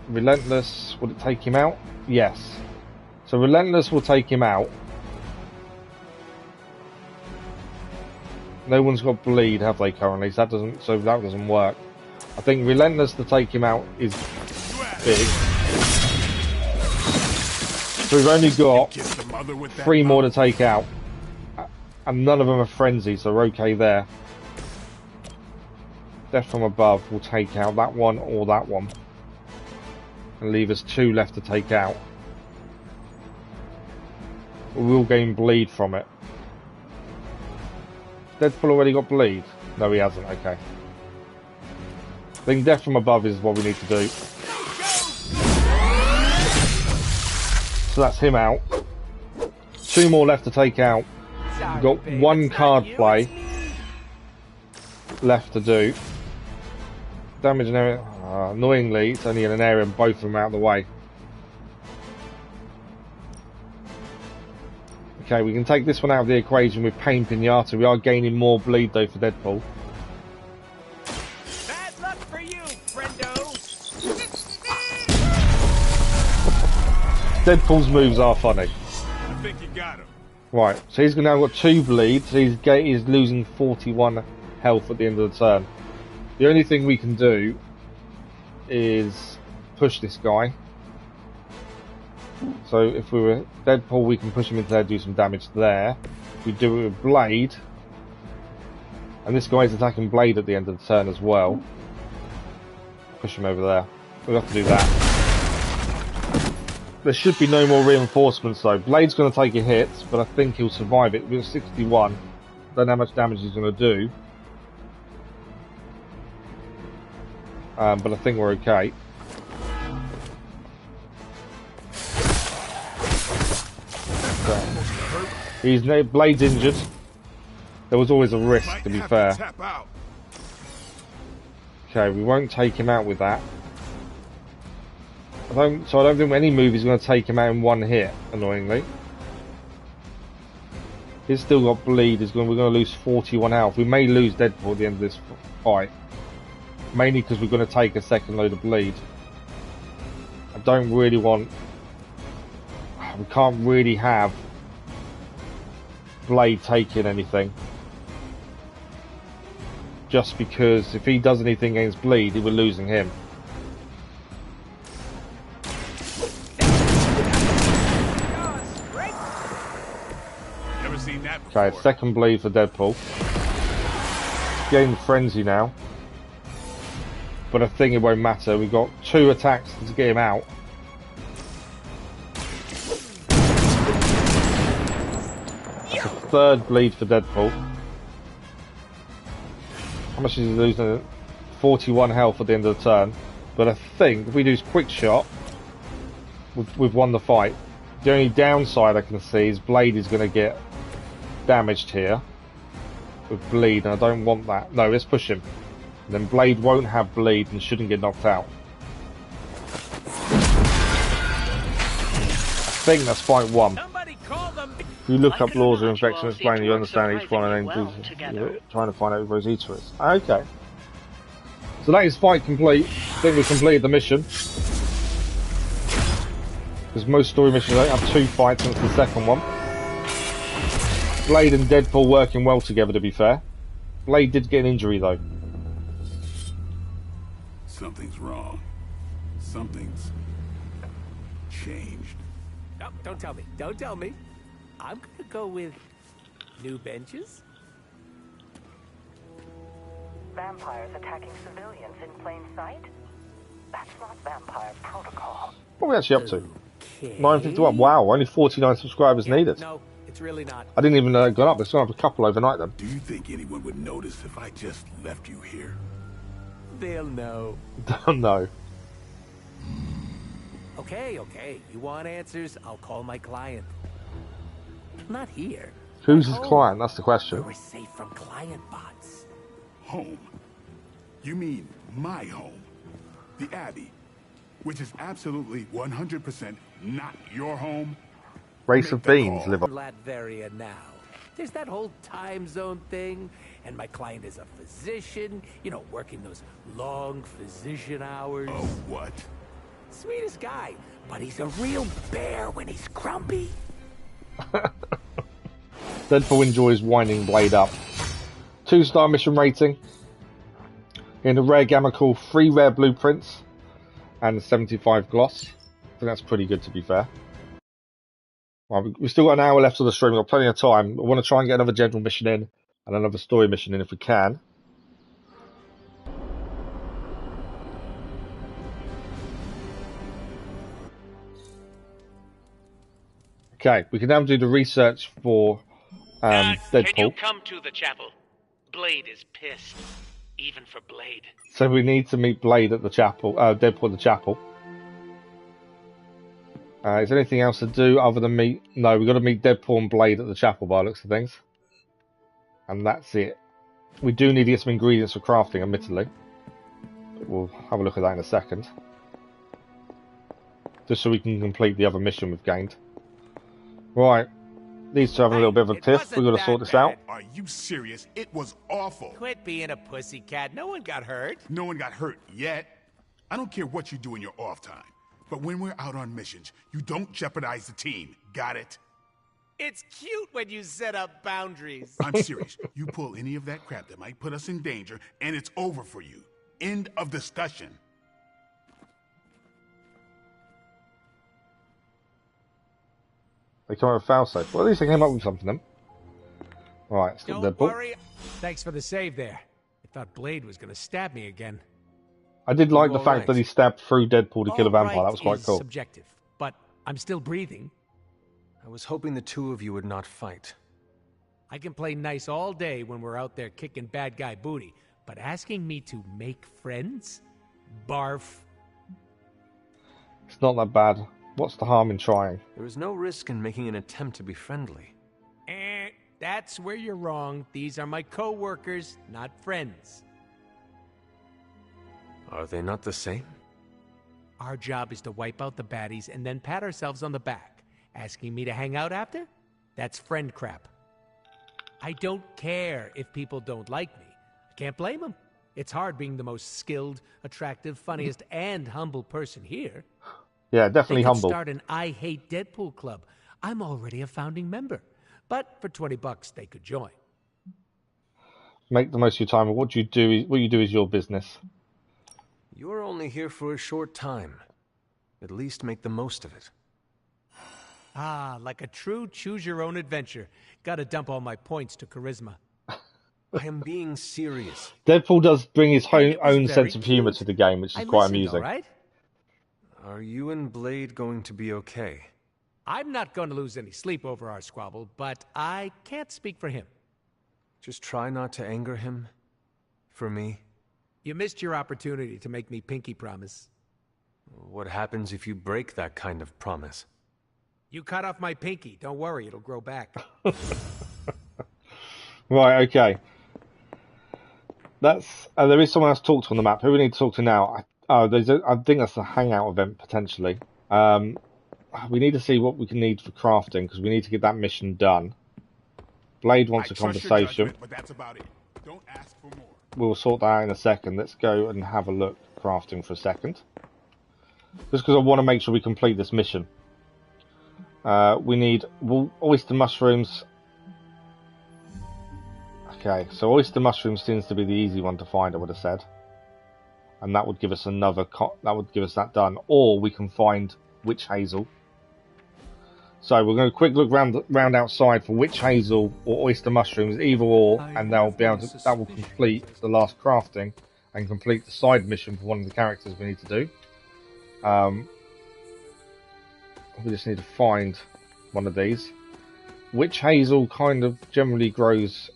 Relentless, would it take him out? Yes. So Relentless will take him out. No one's got bleed, have they, currently? So that doesn't work. I think Relentless to take him out is big. So we've only got 3 more to take out. And none of them are frenzy, so we're okay there. Death from Above will take out that one or that one. And leave us 2 left to take out. We will gain bleed from it. Deadpool already got bleed? No, he hasn't, okay. I think Death from Above is what we need to do. So that's him out. 2 more left to take out. We've got 1 card play left to do. Damage in area. Annoyingly, it's only in an area and both of them out of the way. Okay, we can take this one out of the equation with Pain Pinata. We are gaining more bleed though for Deadpool. Bad luck for you, friendo. Deadpool's moves are funny. I think you got him. Right, so he's now got 2 bleeds. He's losing 41 health at the end of the turn. The only thing we can do is push this guy. So if we were Deadpool, we can push him into there, do some damage there. We do it with Blade, and this guy's attacking Blade at the end of the turn as well. Push him over there. We'll have to do that. There should be no more reinforcements though. Blade's going to take a hit, but I think he'll survive it. We're 61. Don't know how much damage he's going to do. But I think we're okay. Blade's injured. There was always a risk, to be fair. Okay, we won't take him out with that. So I don't think any move is going to take him out in one hit, annoyingly. He's still got bleed. We're going to lose 41 health. We may lose Deadpool at the end of this fight. Mainly because we're going to take a second load of bleed. I don't really want... We can't really have Blade taking anything. Just because if he does anything against bleed, we're losing him. Never seen that before. Okay, second bleed for Deadpool. Getting frenzy now. But I think it won't matter. We've got 2 attacks to get him out. That's a 3rd bleed for Deadpool. How much is he losing? 41 health at the end of the turn. But I think if we do quick shot, we've won the fight. The only downside I can see is Blade is going to get damaged here with bleed, and I don't want that. No, let's push him. And then Blade won't have bleed and shouldn't get knocked out. I think that's fight 1. If you look up laws of infection and explain, you understand each one and then trying to find out who Rosita is. Okay. So that is fight complete. I think we completed the mission. Because most story missions don't have 2 fights, and it's the second one. Blade and Deadpool working well together, to be fair. Blade did get an injury though. Something's wrong. Something's changed. No, don't tell me. Don't tell me. I'm gonna go with new benches. Vampires attacking civilians in plain sight? That's not vampire protocol. What are we actually up to? 951. Wow, only 49 subscribers needed. No, it's really not. I didn't even know it got up. It's gone up a couple overnight then. Do you think anyone would notice if I just left you here? They'll know. Don't know. Okay. You want answers? I'll call my client. Not here. Who's his client? That's the question. We're safe from client bots. Home? You mean my home? The Abbey, which is absolutely 100% not your home? Race of Beans live on Latveria now. There's that whole time zone thing, and my client is a physician, you know, working those long physician hours. Oh, what? Sweetest guy, but he's a real bear when he's grumpy. Deadpool enjoys winding Blade up. 2-star mission rating. In a rare gamma called 3 rare blueprints and 75 gloss. I think that's pretty good, to be fair. Well, we've still got an hour left of the stream. We've got plenty of time. I want to try and get another general mission in and another story mission in if we can. Okay, we can now do the research for Deadpool. Can you come to the chapel? Blade is pissed. Even for Blade. So we need to meet Blade at the chapel, Deadpool at the chapel. Is there anything else to do other than meet? No, we've got to meet Deadpool and Blade at the chapel by the looks of things. And that's it. We do need to get some ingredients for crafting, admittedly. But we'll have a look at that in a second. Just so we can complete the other mission we've gained. Right. These two having a little bit of a tiff. We've got to sort this out. Are you serious? It was awful. Quit being a pussycat. No one got hurt. No one got hurt yet. I don't care what you do in your off time. But when we're out on missions, you don't jeopardize the team. Got it? It's cute when you set up boundaries. I'm serious. You pull any of that crap that might put us in danger, and it's over for you. End of discussion. They come up with foul safe. Well, at least they came up with something then. Right, still Don't Deadpool. worry. Thanks for the save there. I thought Blade was going to stab me again. I did like the fact that he stabbed through Deadpool to kill a vampire. That was quite cool. Subjective, but I'm still breathing. I was hoping the two of you would not fight. I can play nice all day when we're out there kicking bad guy booty, but asking me to make friends? Barf. It's not that bad. What's the harm in trying? There is no risk in making an attempt to be friendly. That's where you're wrong. These are my co-workers, not friends. Are they not the same? Our job is to wipe out the baddies and then pat ourselves on the back. Asking me to hang out after? That's friend crap. I don't care if people don't like me. I can't blame them. It's hard being the most skilled, attractive, funniest, and humble person here. Yeah, definitely they could humble. Start an I Hate Deadpool club. I'm already a founding member. But for $20, they could join. Make the most of your time. What you do is your business. You're only here for a short time. At least make the most of it. Ah, like a true choose-your-own-adventure. Gotta dump all my points to charisma. I am being serious. Deadpool does bring his own sense of humor to the game, which is quite amusing. All right? Are you and Blade going to be okay? I'm not going to lose any sleep over our squabble, but I can't speak for him. Just try not to anger him. For me. You missed your opportunity to make me pinky promise. What happens if you break that kind of promise? You cut off my pinky. Don't worry, it'll grow back. Right, okay. That's there is someone else to talk to on the map. Who we need to talk to now? I think that's a hangout event potentially. We need to see what we can need for crafting because we need to get that mission done. Blade wants a conversation. But that's about it. Don't ask for more. We'll sort that out in a second. Let's go and have a look at crafting for a second. Just because I want to make sure we complete this mission. We need oyster mushrooms. Okay, so oyster mushrooms seems to be the easy one to find, I would have said. And that would give us that done. Or we can find witch hazel. So we're going to quick look round outside for witch hazel or oyster mushrooms, either or, and that will complete the last crafting and complete the side mission for one of the characters we need to do. We just need to find one of these. Witch hazel kind of generally grows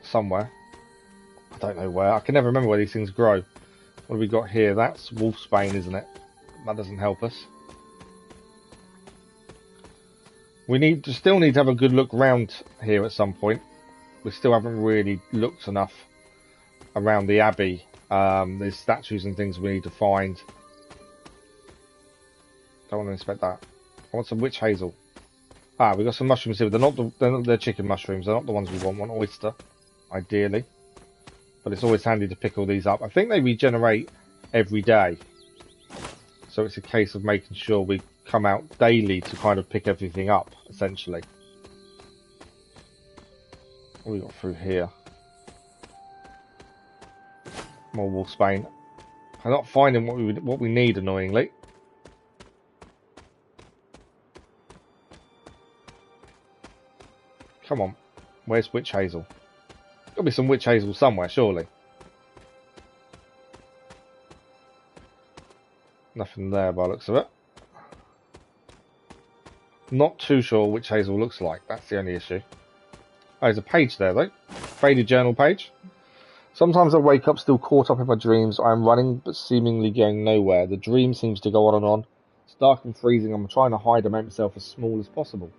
somewhere. I don't know where. I can never remember where these things grow. What have we got here? That's wolfsbane, isn't it? That doesn't help us. We still need to have a good look around here at some point. We still haven't really looked enough around the abbey. There's statues and things we need to find. Don't want to inspect that. I want some witch hazel. Ah, we got some mushrooms here. They're chicken mushrooms. They're not the ones we want. We want oyster, ideally. But it's always handy to pick all these up. I think they regenerate every day. So it's a case of making sure we come out daily to kind of pick everything up, essentially. What we got through here? More wolfsbane. I'm not finding what we need, annoyingly. Come on. Where's witch hazel? Gotta be some witch hazel somewhere, surely. Nothing there by the looks of it. Not too sure which hazel looks like. That's the only issue. Oh, there's a page there, though. Faded journal page. Sometimes I wake up still caught up in my dreams. I am running, but seemingly going nowhere. The dream seems to go on and on. It's dark and freezing. I'm trying to hide and make myself as small as possible,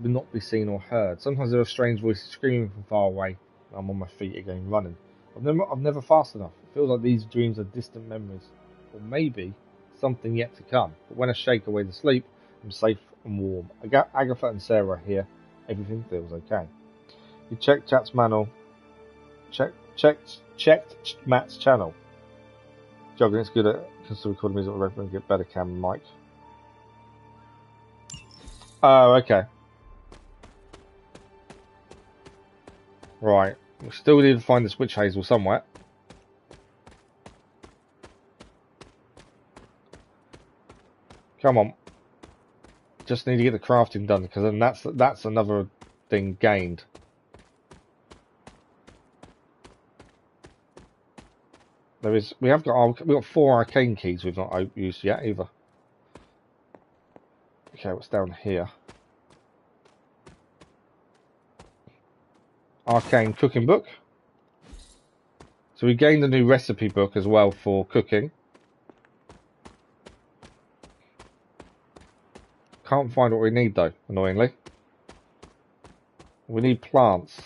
to not be seen or heard. Sometimes there are strange voices screaming from far away. I'm on my feet again, running. I've never fast enough. It feels like these dreams are distant memories, or maybe something yet to come. But when I shake away the sleep, I'm safe and warm. Agatha and Sarah are here. Everything feels okay. You checked Chat's manual. Checked Matt's channel. Jogging is good at constant recording music or and get better cam mic. Oh, okay. Right. We still need to find this witch hazel somewhere. Come on. Just need to get the crafting done, because then that's another thing gained. We've got 4 arcane keys we've not used yet either. Okay, what's down here? Arcane cooking book. So we gained a new recipe book as well for cooking. Can't find what we need though, annoyingly. We need plants.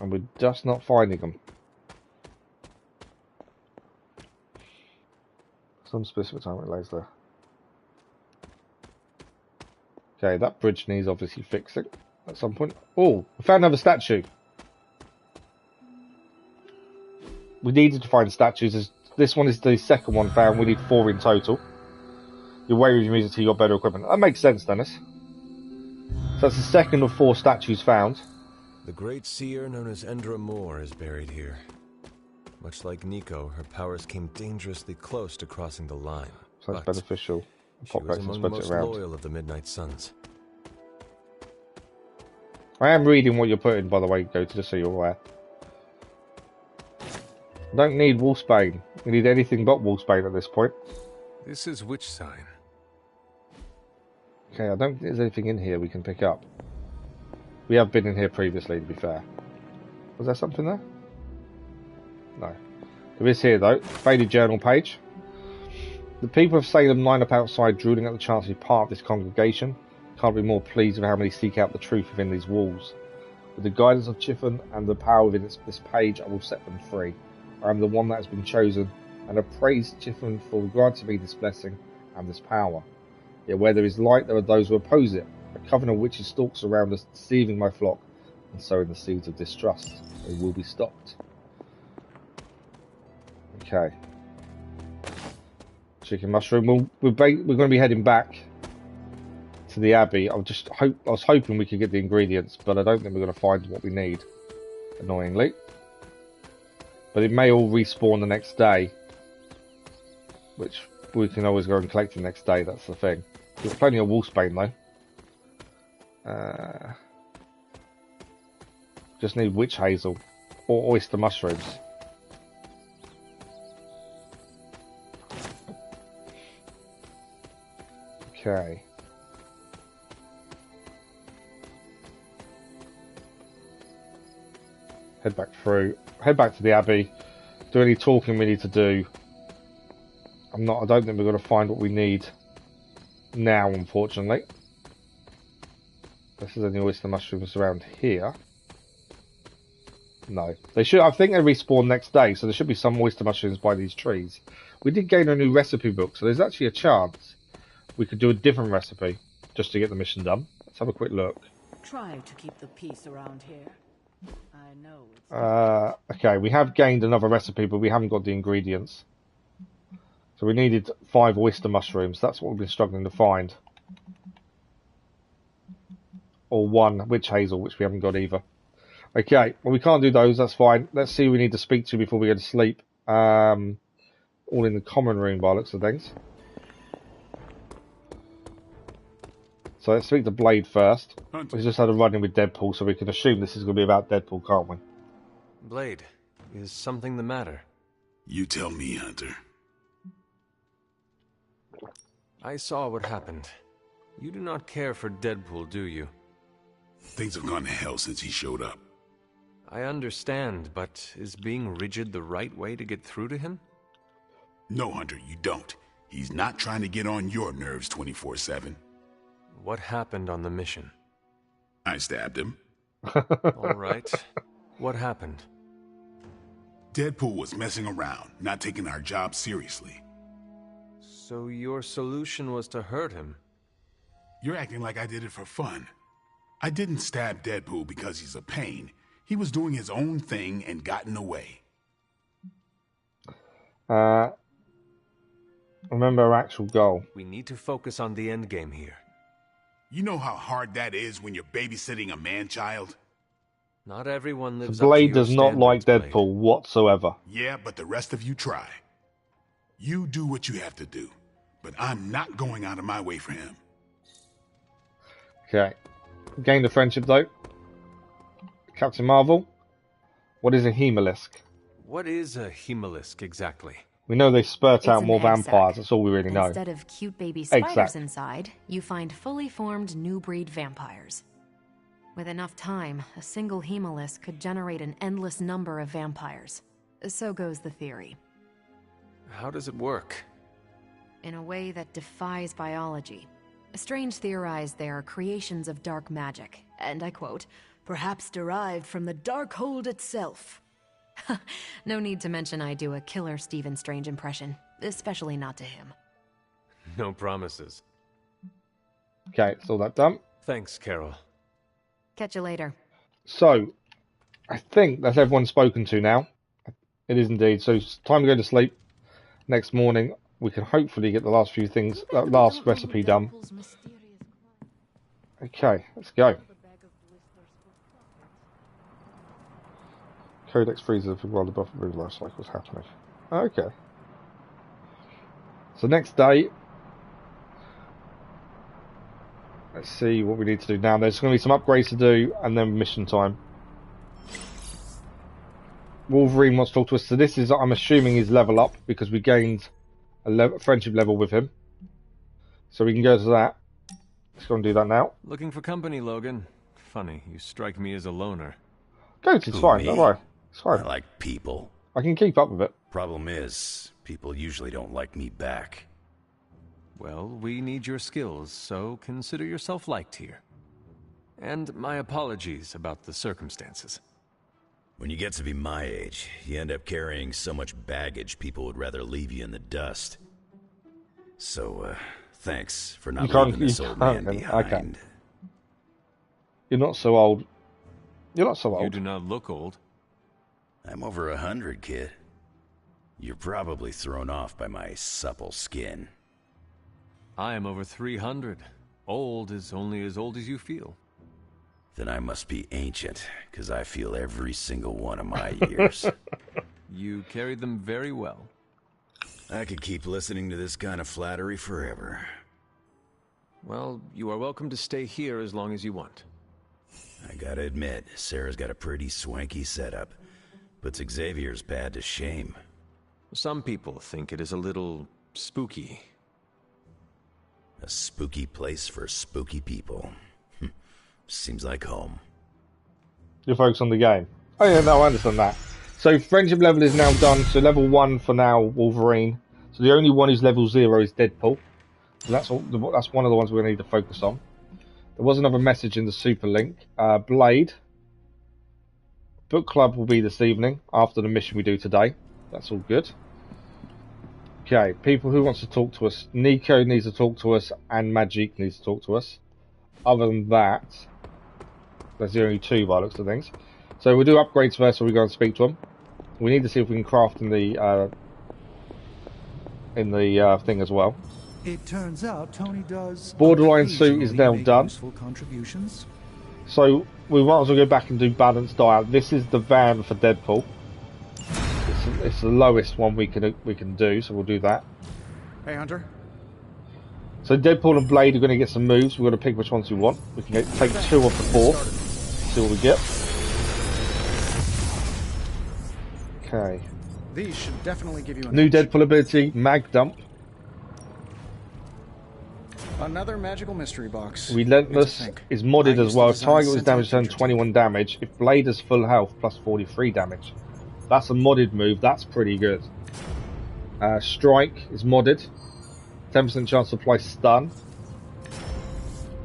And we're just not finding them. Some specific time relays there. Okay, that bridge needs obviously fixing at some point. Oh, I found another statue. We needed to find statues. This one is the second one found. We need 4 in total. You wait with your music till you got better equipment. That makes sense, Dennis. So that's the second of 4 statues found. The great seer known as Endra Moore is buried here. Much like Nico, her powers came dangerously close to crossing the line. Sounds beneficial. She was among the most loyal of the Midnight Suns. I am reading what you're putting, by the way, Go to just so you're aware. I don't need Wolfsbane. We need anything but Wolfsbane at this point. This is which sign? Okay, I don't think there's anything in here we can pick up. We have been in here previously, to be fair. Was there something there? No. There is here, though. Faded journal page. The people of Salem line up outside, drooling at the chance to be part of this congregation. Can't be more pleased with how many seek out the truth within these walls. With the guidance of Chiffon and the power within this page, I will set them free. I am the one that has been chosen, and I praise Chiffon for granting me this blessing and this power. Yet where there is light, there are those who oppose it. A coven of witches stalks around us, deceiving my flock and sowing the seeds of distrust. They will be stopped. Okay. Chicken mushroom. We're going to be heading back to the Abbey. I was hoping we could get the ingredients, but I don't think we're going to find what we need, annoyingly. But it may all respawn the next day, which we can always go and collect the next day. That's the thing. There's plenty of Wolfsbane though. Just need witch hazel or oyster mushrooms. Okay. Head back through. Head back to the Abbey. Do any talking we need to do. I don't think we're going to find what we need now, unfortunately. This is any oyster mushrooms around here. No. They should. I think they respawn next day, so there should be some oyster mushrooms by these trees. We did gain a new recipe book, so there's actually a chance we could do a different recipe just to get the mission done. Let's have a quick look. Try to keep the peace around here. I know. Okay, we have gained another recipe, but we haven't got the ingredients. So we needed 5 oyster mushrooms. That's what we've been struggling to find. Or 1 witch hazel, which we haven't got either. Okay, well we can't do those, that's fine. Let's see who we need to speak to before we go to sleep. All in the common room by the looks of things. So let's speak to Blade first. We just had a run-in with Deadpool, so we can assume this is going to be about Deadpool, can't we? Blade, is something the matter? You tell me, Hunter. I saw what happened. You do not care for Deadpool, do you? Things have gone to hell since he showed up. I understand, but is being rigid the right way to get through to him? No, Hunter, you don't. He's not trying to get on your nerves 24/7. What happened on the mission? I stabbed him. All right. What happened? Deadpool was messing around, not taking our job seriously. So your solution was to hurt him? You're acting like I did it for fun. I didn't stab Deadpool because he's a pain. He was doing his own thing and got in the way. Remember our actual goal. We need to focus on the end game here. You know how hard that is when you're babysitting a man-child? Not everyone lives Blade up to your does not like standards, Deadpool whatsoever. Yeah, but the rest of you try. You do what you have to do, but I'm not going out of my way for him. Okay. Gain the friendship though. Captain Marvel. What is a hemolisk? What is a hemolisk exactly? We know they spurt out an more egg vampires. sac. That's all we really know. Instead of cute baby Egg spiders sac. inside, you find fully formed new breed vampires. With enough time, a single hemolisk could generate an endless number of vampires. So goes the theory. How does it work? In a way that defies biology. Strange theorized they are creations of dark magic, and I quote, perhaps derived from the Darkhold itself. No need to mention I do a killer Stephen Strange impression, especially not to him. No promises. Okay, it's all that done. Thanks, Carol. Catch you later. So, I think that's everyone spoken to now. It is indeed. So it's time to go to sleep. Next morning, we can hopefully get the last few things, that last recipe done. Okay, let's go. Codex freezes while the buffer life cycle is happening. Okay. So next day, let's see what we need to do now. There's going to be some upgrades to do, and then mission time. Wolverine wants to talk to us. So this is, I'm assuming, his level up because we gained a friendship level with him. So we can go to that. Let's go and do that now. Looking for company, Logan. Funny, you strike me as a loner. Go, it's fine. Don't worry. It's fine. I like people. I can keep up with it. Problem is, people usually don't like me back. Well, we need your skills, so consider yourself liked here. And my apologies about the circumstances. When you get to be my age, you end up carrying so much baggage people would rather leave you in the dust. So, thanks for not leaving this old man behind. Okay. You're not so old. You're not so old. You do not look old. I'm over 100, kid. You're probably thrown off by my supple skin. I am over 300. Old is only as old as you feel. Then I must be ancient, because I feel every single one of my years. You carried them very well. I could keep listening to this kind of flattery forever. Well, you are welcome to stay here as long as you want. I gotta admit, Sarah's got a pretty swanky setup. Puts Xavier's pad to shame. Some people think it is a little spooky. A spooky place for spooky people. Seems like home. You're focused on the game. Oh yeah, no, I understand that. So friendship level is now done. So level 1 for now, Wolverine. So the only one who's level 0 is Deadpool. So that's one of the ones we're going to need to focus on. There was another message in the super link. Blade. Book club will be this evening after the mission we do today. That's all good. Okay, people who wants to talk to us. Nico needs to talk to us and Magic needs to talk to us. Other than that, that's the only two by looks of things. So we'll do upgrades first so we go and speak to them. We need to see if we can craft in the thing as well. It turns out Tony does. Borderline suit is now done. Useful contributions. So we might as well go back and do balanced dial. This is the van for Deadpool. It's the lowest one we can do, so we'll do that. Hey, Hunter. So Deadpool and Blade are going to get some moves. We're going to pick which ones we want. We can take 2 of the 4. See what we get. Okay. These should definitely give you a New Deadpool ability, Mag Dump. Another magical mystery box. Relentless is modded as well. If target was damaged, turn 21 damage. If Blade has full health, plus 43 damage. That's a modded move. That's pretty good. Strike is modded. 10% chance to apply stun.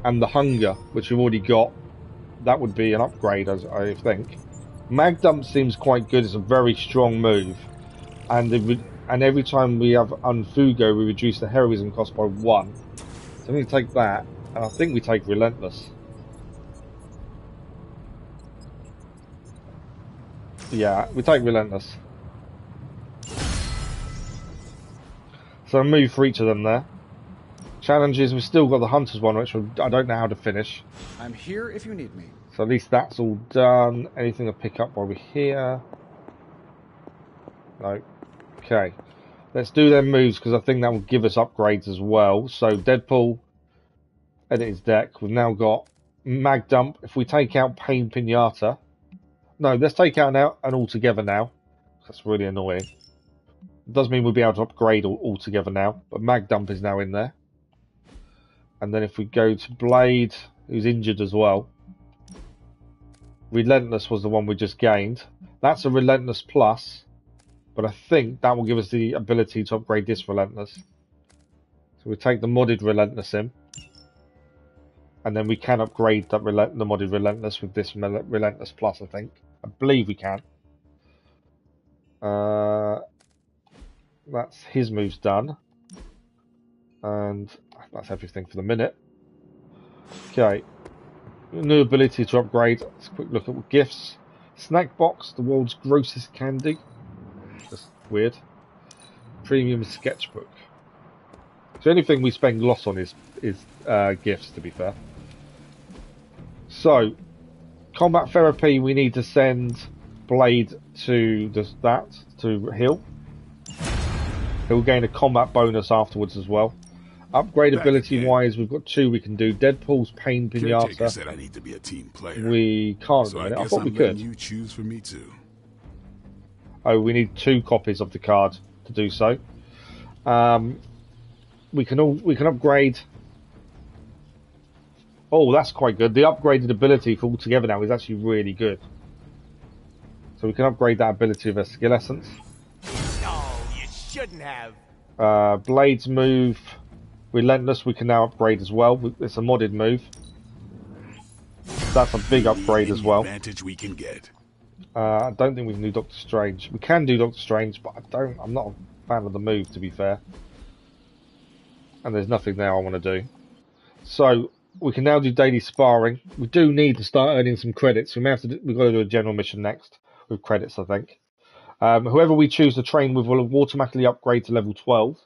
And the hunger, which we've already got, that would be an upgrade, I think. Mag Dump seems quite good. It's a very strong move. And every time we have Unfugo, we reduce the heroism cost by 1. So I'm going to take that. And I think we take Relentless. Yeah, we take Relentless. So a move for each of them there. Challenges, we've still got the Hunters one, which I don't know how to finish. I'm here if you need me. So at least that's all done. Anything to pick up while we're here? No. Okay. Let's do their moves, because I think that will give us upgrades as well. So Deadpool, edit his deck. We've now got Mag Dump. If we take out Pain Pinata... No, let's take out now and altogether now. That's really annoying. It does mean we'll be able to upgrade altogether now. But Mag Dump is now in there. And then if we go to Blade, who's injured as well. Relentless was the one we just gained. That's a Relentless Plus. But I think that will give us the ability to upgrade this Relentless. So we take the modded Relentless in. And then we can upgrade that the modded Relentless with this Relentless Plus, I think. I believe we can. That's his moves done. And that's everything for the minute. Okay. New ability to upgrade. Let's quick look at gifts. Snack box, the world's grossest candy. That's weird. Premium sketchbook. So anything we spend gloss on is gifts, to be fair. So, combat therapy, we need to send Blade to to heal. He'll gain a combat bonus afterwards as well. Upgrade ability wise, we've got 2 we can do. Deadpool's Pain Pinata. Said I need to be a team player. We can't so do it. I guess thought we I'm could. letting you choose for me too. Oh, we need 2 copies of the card to do so. We can upgrade. Oh, that's quite good. The upgraded ability for altogether now is actually really good. So we can upgrade that ability with a skill essence. No, you shouldn't have. Blade's move, Relentless, we can now upgrade as well. It's a modded move. That's a big upgrade as well. Advantage we can get. I don't think we can do Doctor Strange. We can do Doctor Strange, but I'm not a fan of the move, to be fair. And there's nothing there I want to do. So we can now do daily sparring. We do need to start earning some credits. We've got to do a general mission next with credits, I think. Whoever we choose to train with will automatically upgrade to level 12.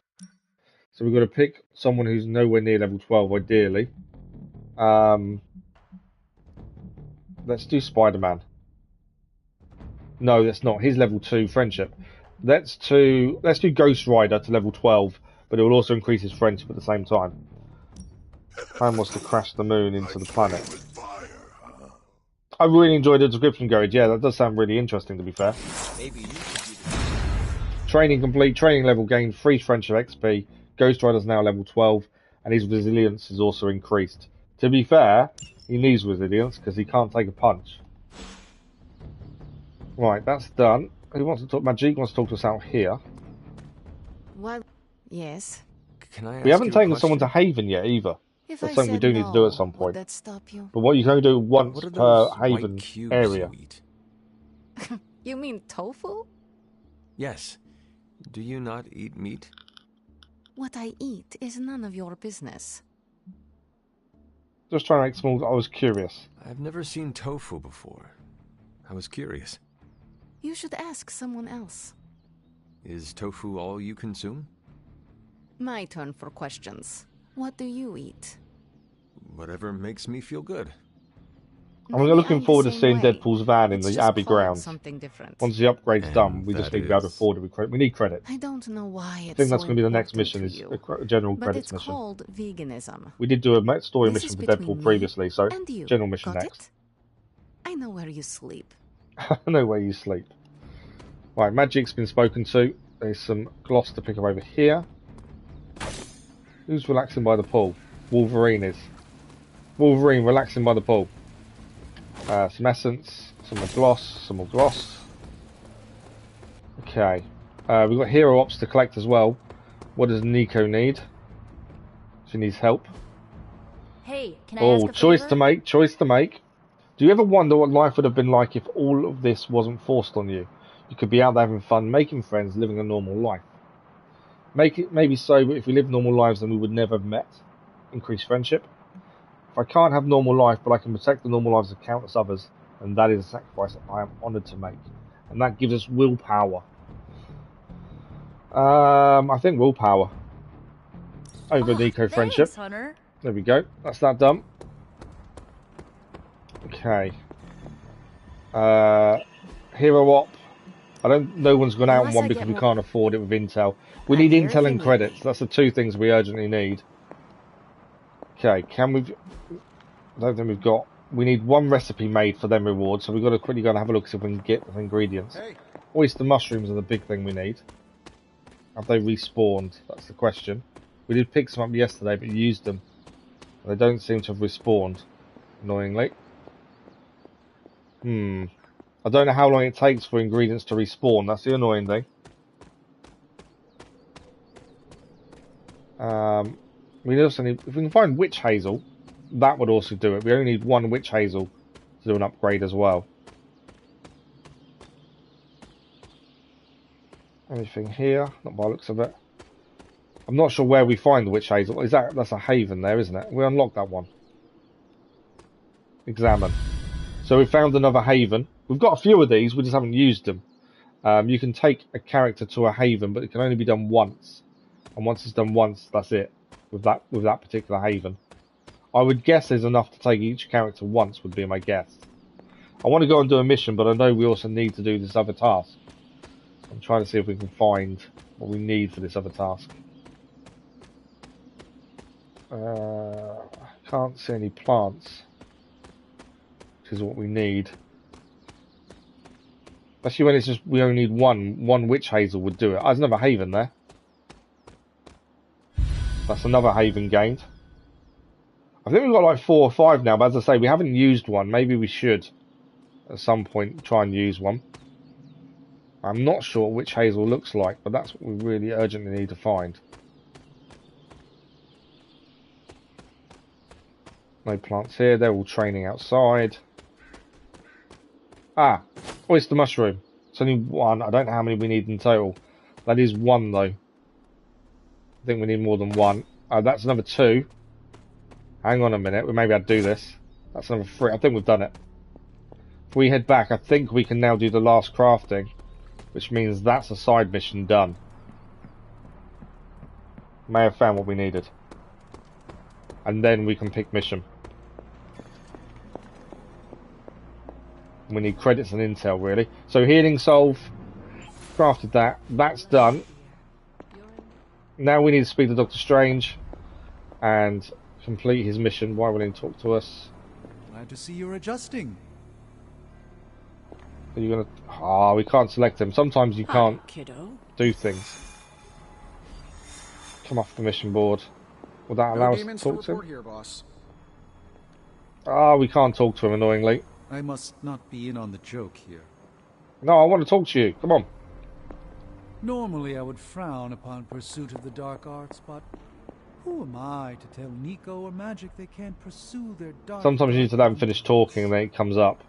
So we've got to pick someone who's nowhere near level 12, ideally. Let's do Spider-Man. No, that's not. He's level 2 friendship. Let's do Ghost Rider to level 12, but it will also increase his friendship at the same time. Plan was to crash the moon into the planet. I really enjoyed the description, Garage. Yeah, that does sound really interesting, to be fair. Training complete. Training level gained. Free friendship XP. Ghost Rider's now level 12, and his resilience is also increased. To be fair, he needs resilience because he can't take a punch. Right, that's done. Who wants to talk? Majik wants to talk to us out here. Well, yes. Can I ask We haven't you a taken someone to question? Haven yet either. If That's I something we said do need to do at no, some point. would that stop you? But what you can only do once What are per those white Haven cubes area. you eat? You mean tofu? Yes. Do you not eat meat? What I eat is none of your business. Just trying to make small. I was curious. I've never seen tofu before. I was curious. You should ask someone else. Is tofu all you consume? My turn for questions. What do you eat? Whatever makes me feel good. I'm looking forward to seeing way. Deadpool's van in Let's the just Abbey call it grounds. something different. Once the upgrade's And done, we just that need to be able to is- afford it. We need credits. I don't know why it's I think that's so going to be the next important mission, to is you, a general but credits it's mission. called veganism. We did do a story This mission is for between Deadpool me previously, so and you. general mission Got next. it? I know where you sleep. I know where you sleep. Right, Magic's been spoken to. There's some gloss to pick up over here. Who's relaxing by the pool? Wolverine is. Wolverine relaxing by the pool. Some essence, some more gloss, some more gloss. Okay. We've got hero ops to collect as well. What does Nico need? She needs help. Hey, can I ask a choice favor? to make, choice to make. Do you ever wonder what life would have been like if all of this wasn't forced on you? You could be out there having fun, making friends, living a normal life. Maybe so, but if we lived normal lives then we would never have met. Increase friendship. I can't have normal life, but I can protect the normal lives of countless others, and that is a sacrifice I am honoured to make. And that gives us willpower. I think willpower. Over Nico friendship. Thanks, Hunter. There we go. That's that done. Okay. Hero op. No one's gone out on one because we can't afford it with Intel. We need Intel and credits. That's the two things we urgently need. Okay, can we... I don't think we've got... We need one recipe made for them rewards, so we've got to quickly go and have a look see if we can get the ingredients. Hey. Oyster mushrooms are the big thing we need. Have they respawned? That's the question. We did pick some up yesterday, but used them. They don't seem to have respawned, annoyingly. I don't know how long it takes for ingredients to respawn. That's the annoying thing. We also need, if we can find witch hazel, that would also do it. We only need one witch hazel to do an upgrade as well. Anything here? Not by the looks of it. I'm not sure where we find the witch hazel. That's a haven there, isn't it? We unlocked that one. Examine. So we found another haven. We've got a few of these, we just haven't used them. You can take a character to a haven, but it can only be done once. And once it's done once, that's it. With that particular haven. I would guess there's enough to take each character once, would be my guess. I want to go and do a mission, but I know we also need to do this other task. I'm trying to see if we can find what we need for this other task. Can't see any plants, which is what we need. Especially when it's just, we only need one witch hazel would do it. Oh, there's another haven there. That's another haven gained. I think we've got like 4 or 5 now, but as I say, we haven't used one. Maybe we should, at some point, try and use one. I'm not sure what witch hazel looks like, but that's what we really urgently need to find. No plants here, they're all training outside. Ah, oyster mushroom. It's only one. I don't know how many we need in total. That is 1 though. I think we need more than 1. That's another 2. Hang on a minute, we maybe I'd do this. That's another 3. I think we've done it. If we head back, I think we can now do the last crafting, which means that's a side mission done. May have found what we needed. And then we can pick mission. We need credits and intel, really. So healing solve, crafted that. That's done. Now we need to speak to Dr. Strange and complete his mission. Why will he talk to us? Glad to see you're adjusting. Are you gonna? Ah, we can't select him. Sometimes you can't do things. Come off the mission board. Will that allow us to talk to him? Here, boss. Ah, we can't talk to him, annoyingly. I must not be in on the joke here. No, I want to talk to you. Come on. Normally I would frown upon pursuit of the dark arts, but who am I to tell Nico or Magic they can't pursue their dark... Sometimes you need to let him finish talking and then it comes up.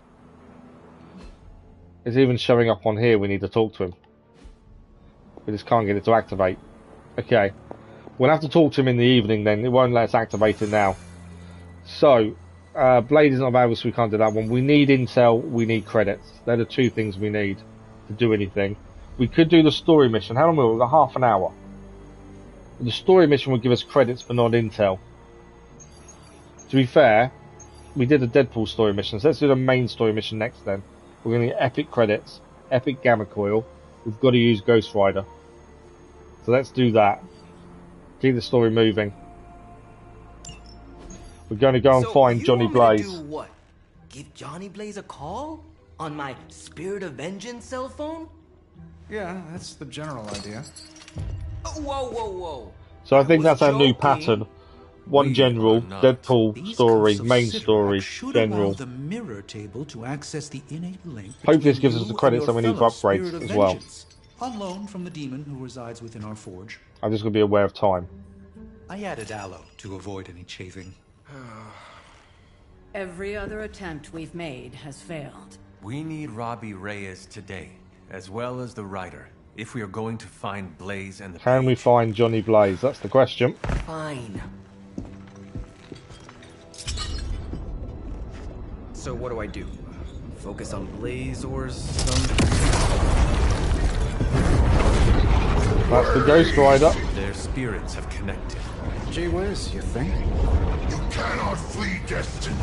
It's even showing up on here, we need to talk to him. We just can't get it to activate. Okay. We'll have to talk to him in the evening then, it won't let us activate it now. So, Blade is not available, so we can't do that one. We need intel, we need credits. They're the 2 things we need to do anything. We could do the story mission. How long have we got? Half an hour. The story mission would give us credits but not intel. To be fair, we did a Deadpool story mission, so let's do the main story mission next then. We're going to get epic credits, epic gamma coil. We've got to use Ghost Rider. So let's do that. Keep the story moving. We're going to go and find Johnny Blaze. Do what? Give Johnny Blaze a call? On my Spirit of Vengeance cell phone? Yeah, that's the general idea. Whoa, whoa, whoa. So I think that's our new pattern. One general, Deadpool story, main story, general. The mirror table to access the innate link. Hopefully this gives us the credits that we need for upgrades as well. On loan from the demon who resides within our forge. I'm just going to be aware of time. I added aloe to avoid any chafing. Every other attempt we've made has failed. We need Robbie Reyes today, as well as the writer, if we are going to find Blaze and the Can we find Johnny Blaze? That's the question. Fine. So what do I do? Focus on Blaze or something? That's the Ghost Rider. Their spirits have connected. Gee whiz, you think? You cannot flee destiny.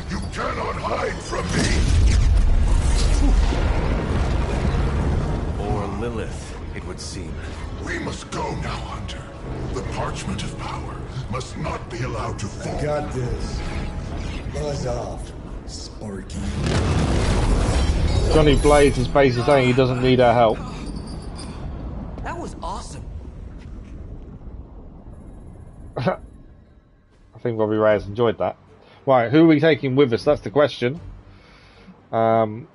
You cannot hide from me. Or Lilith, it would seem. We must go now, Hunter. The parchment of power must not be allowed to fall. I got this. Buzz off, Sparky. Johnny Blaze is basically saying he doesn't need our help. That was awesome. I think Robbie Reyes enjoyed that. Right, who are we taking with us? That's the question. We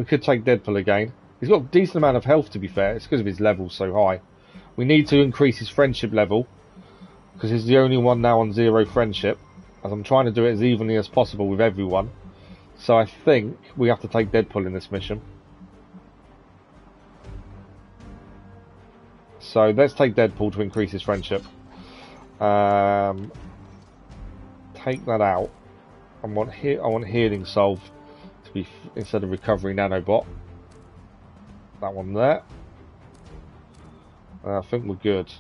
could take Deadpool again. He's got a decent amount of health, to be fair. It's because of his level so high. We need to increase his friendship level, because he's the only one now on 0 friendship, as I'm trying to do it as evenly as possible with everyone. So I think we have to take Deadpool in this mission. So let's take Deadpool to increase his friendship. Take that out. I want healing solve to be instead of recovery nanobot. That one there. I think we're good.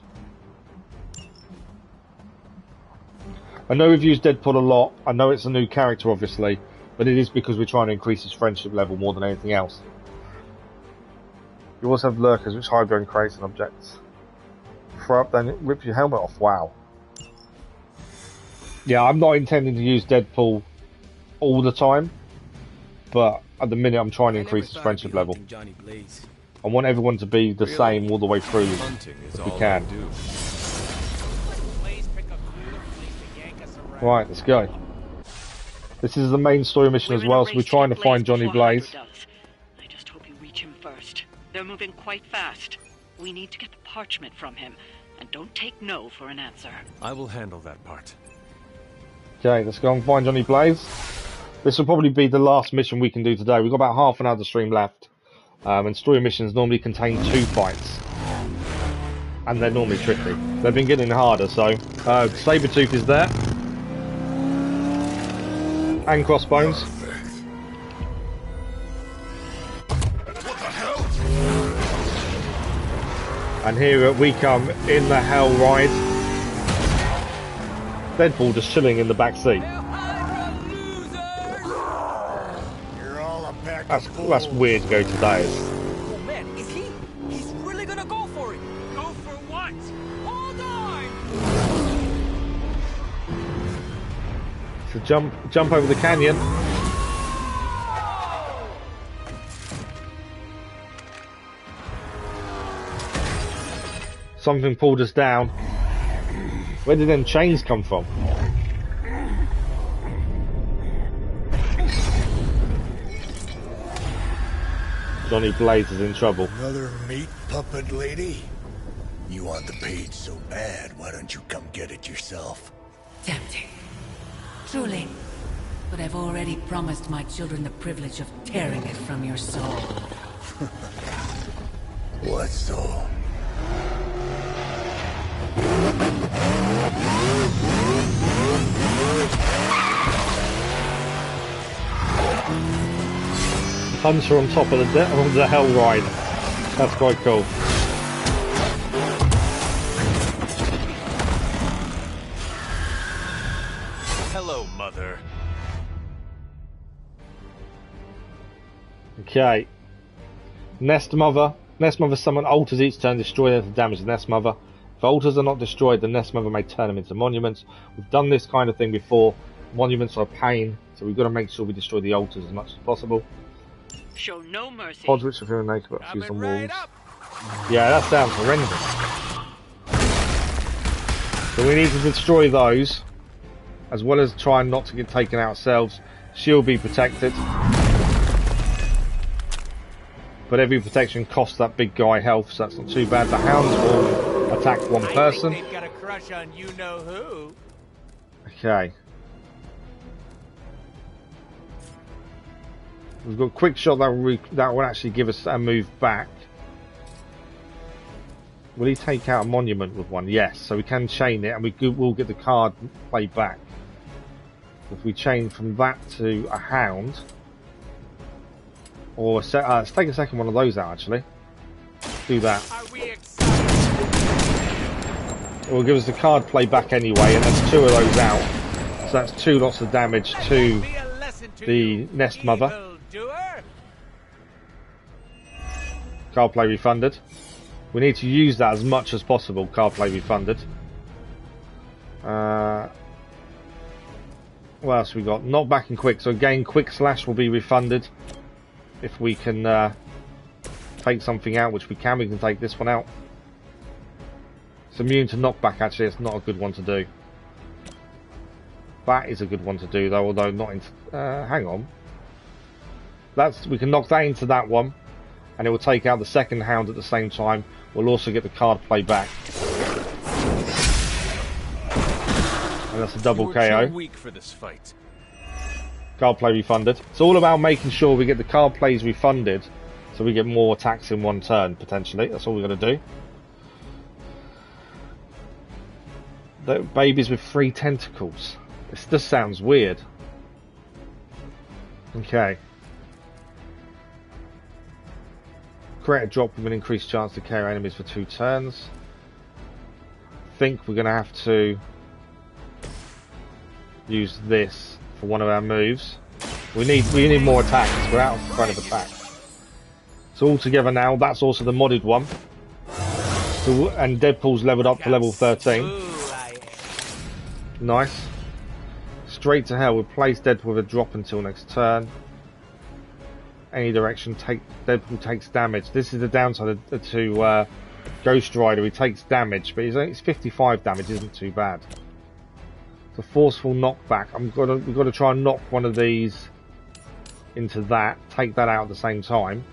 I know we've used Deadpool a lot. I know it's a new character, obviously, but it is because we're trying to increase his friendship level more than anything else. You also have lurkers, which hide behind crates and objects. Throw up, then rip your helmet off. Wow. Yeah, I'm not intending to use Deadpool all the time, but at the minute I'm trying to increase his friendship level. I want everyone to be the same all the way through if we can. Right, let's go. This is the main story mission as well, so we're trying to find Johnny Blaze. I just hope you reach him first. They're moving quite fast. We need to get the parchment from him, and don't take no for an answer. I will handle that part. Okay, let's go and find Johnny Blaze. This will probably be the last mission we can do today. We've got about half an hour to stream left. And story missions normally contain 2 fights. And they're normally tricky. They've been getting harder, so... Sabretooth is there. And Crossbones. And here we come in the Hell Ride. Deadpool just chilling in the back seat. That's weird to go to Diaz. Oh man, is he? He's really gonna go for it. Go for what? Hold on. So jump over the canyon. Something pulled us down. Where did them chains come from? Johnny Blaze is in trouble. Another meat puppet lady? You want the page so bad, why don't you come get it yourself? Tempting. Truly. But I've already promised my children the privilege of tearing it from your soul. What soul? Hunter on top of the Hell Ride. That's quite cool. Hello, Mother. Okay. Nest Mother. Nest Mother summon altars each turn, destroy them to damage the Nest Mother. If altars are not destroyed, the Nest Mother may turn them into monuments. We've done this kind of thing before. Monuments are a pain, so we've got to make sure we destroy the altars as much as possible. Show no mercy. Pods which are feeling naked but fuse on walls. Yeah, that sounds horrendous. So we need to destroy those, as well as trying not to get taken out ourselves. She'll be protected. But every protection costs that big guy health, so that's not too bad. The hounds will attack one person. I think they've got a crush on you-know-who. Okay. We've got a quick shot that will actually give us a move back. Will he take out a monument with one? Yes, so we can chain it and we will get the card played back. If we change from that to a hound, or let's take a second one of those out actually. Do that. It will give us the card play back anyway, and that's 2 of those out. So that's 2 lots of damage to the nest mother. Card play refunded. We need to use that as much as possible. Card play refunded. What else we got? Knockback and quick. So again, quick slash will be refunded if we can take something out, which we can. We can take this one out. It's immune to knockback. Actually, it's not a good one to do. That is a good one to do, though. Although not in. Hang on. We can knock that into that one, and it will take out the second hound at the same time. We'll also get the card play back. And that's a double KO. Weak for this fight. Card play refunded. It's all about making sure we get the card plays refunded, so we get more attacks in one turn potentially. That's all we're going to do. The babies with 3 tentacles. This just sounds weird. Okay. Create a drop with an increased chance to KO enemies for 2 turns. I think we're going to have to use this for one of our moves. We need more attacks. We're out of front of attack. So all together now, that's also the modded one. So, and Deadpool's leveled up to level 13. Nice. Straight to hell. Replace Deadpool with a drop until next turn. Any direction, Deadpool takes damage. This is the downside to Ghost Rider. He takes damage, but it's 55 damage. Isn't too bad. The forceful knockback. We've got to try and knock one of these into that. Take that out at the same time.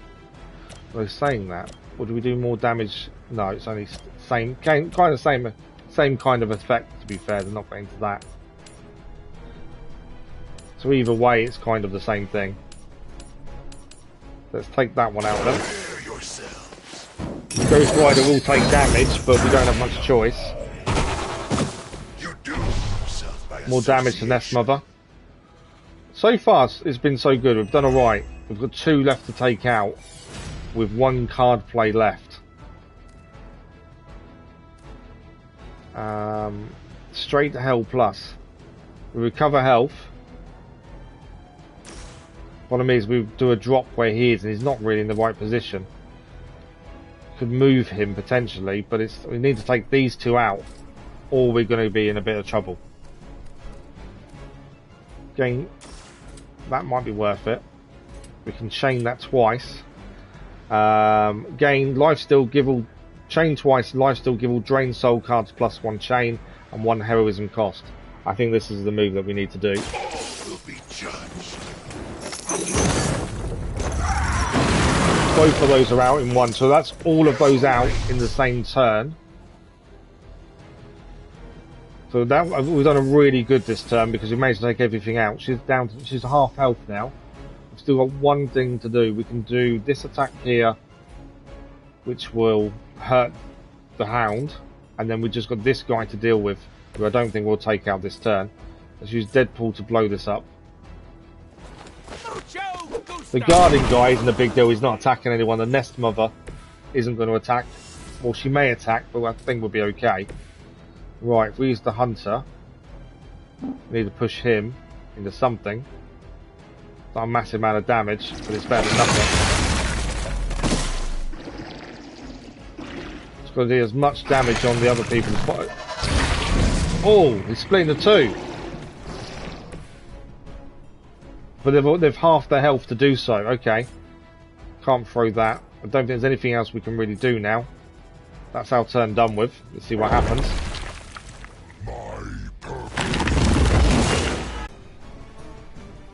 We're saying that. Or do we do more damage? No, it's only same kind of same kind of effect. To be fair, they're not going into that. So either way, it's kind of the same thing. Let's take that one out then. Ghost Rider will take damage, but we don't have much choice. More damage to Nest Mother. So far, it's been so good. We've done alright. We've got 2 left to take out, with 1 card play left. Straight to hell plus. We recover health. Problem is, we do a drop where he is, and he's not really in the right position. Could move him potentially, but we need to take these 2 out, or we're going to be in a bit of trouble. Again, that might be worth it. We can chain that twice. Gain lifesteal, give all. Chain twice, lifesteal, give all drain soul cards plus 1 chain and 1 heroism cost. I think this is the move that we need to do. Will be judged. Both of those are out in one, so that's all of those out in the same turn. So that we've done a really good this turn because we managed to take everything out. She's half health now. We've still got one thing to do. We can do this attack here, which will hurt the hound, and then we just got this guy to deal with, who I don't think we'll take out this turn. Let's use Deadpool to blow this up. The guarding guy isn't a big deal. He's not attacking anyone. The Nest Mother isn't going to attack. Well, she may attack, but I think we'll be okay. Right, if we use the Hunter, we need to push him into something. Not a massive amount of damage, but it's better than nothing. It's got to do as much damage on the other people as possible. Oh, he's split into 2. But they've halved their health to do so. Okay. Can't throw that. I don't think there's anything else we can really do now. That's our turn done with. Let's see what happens.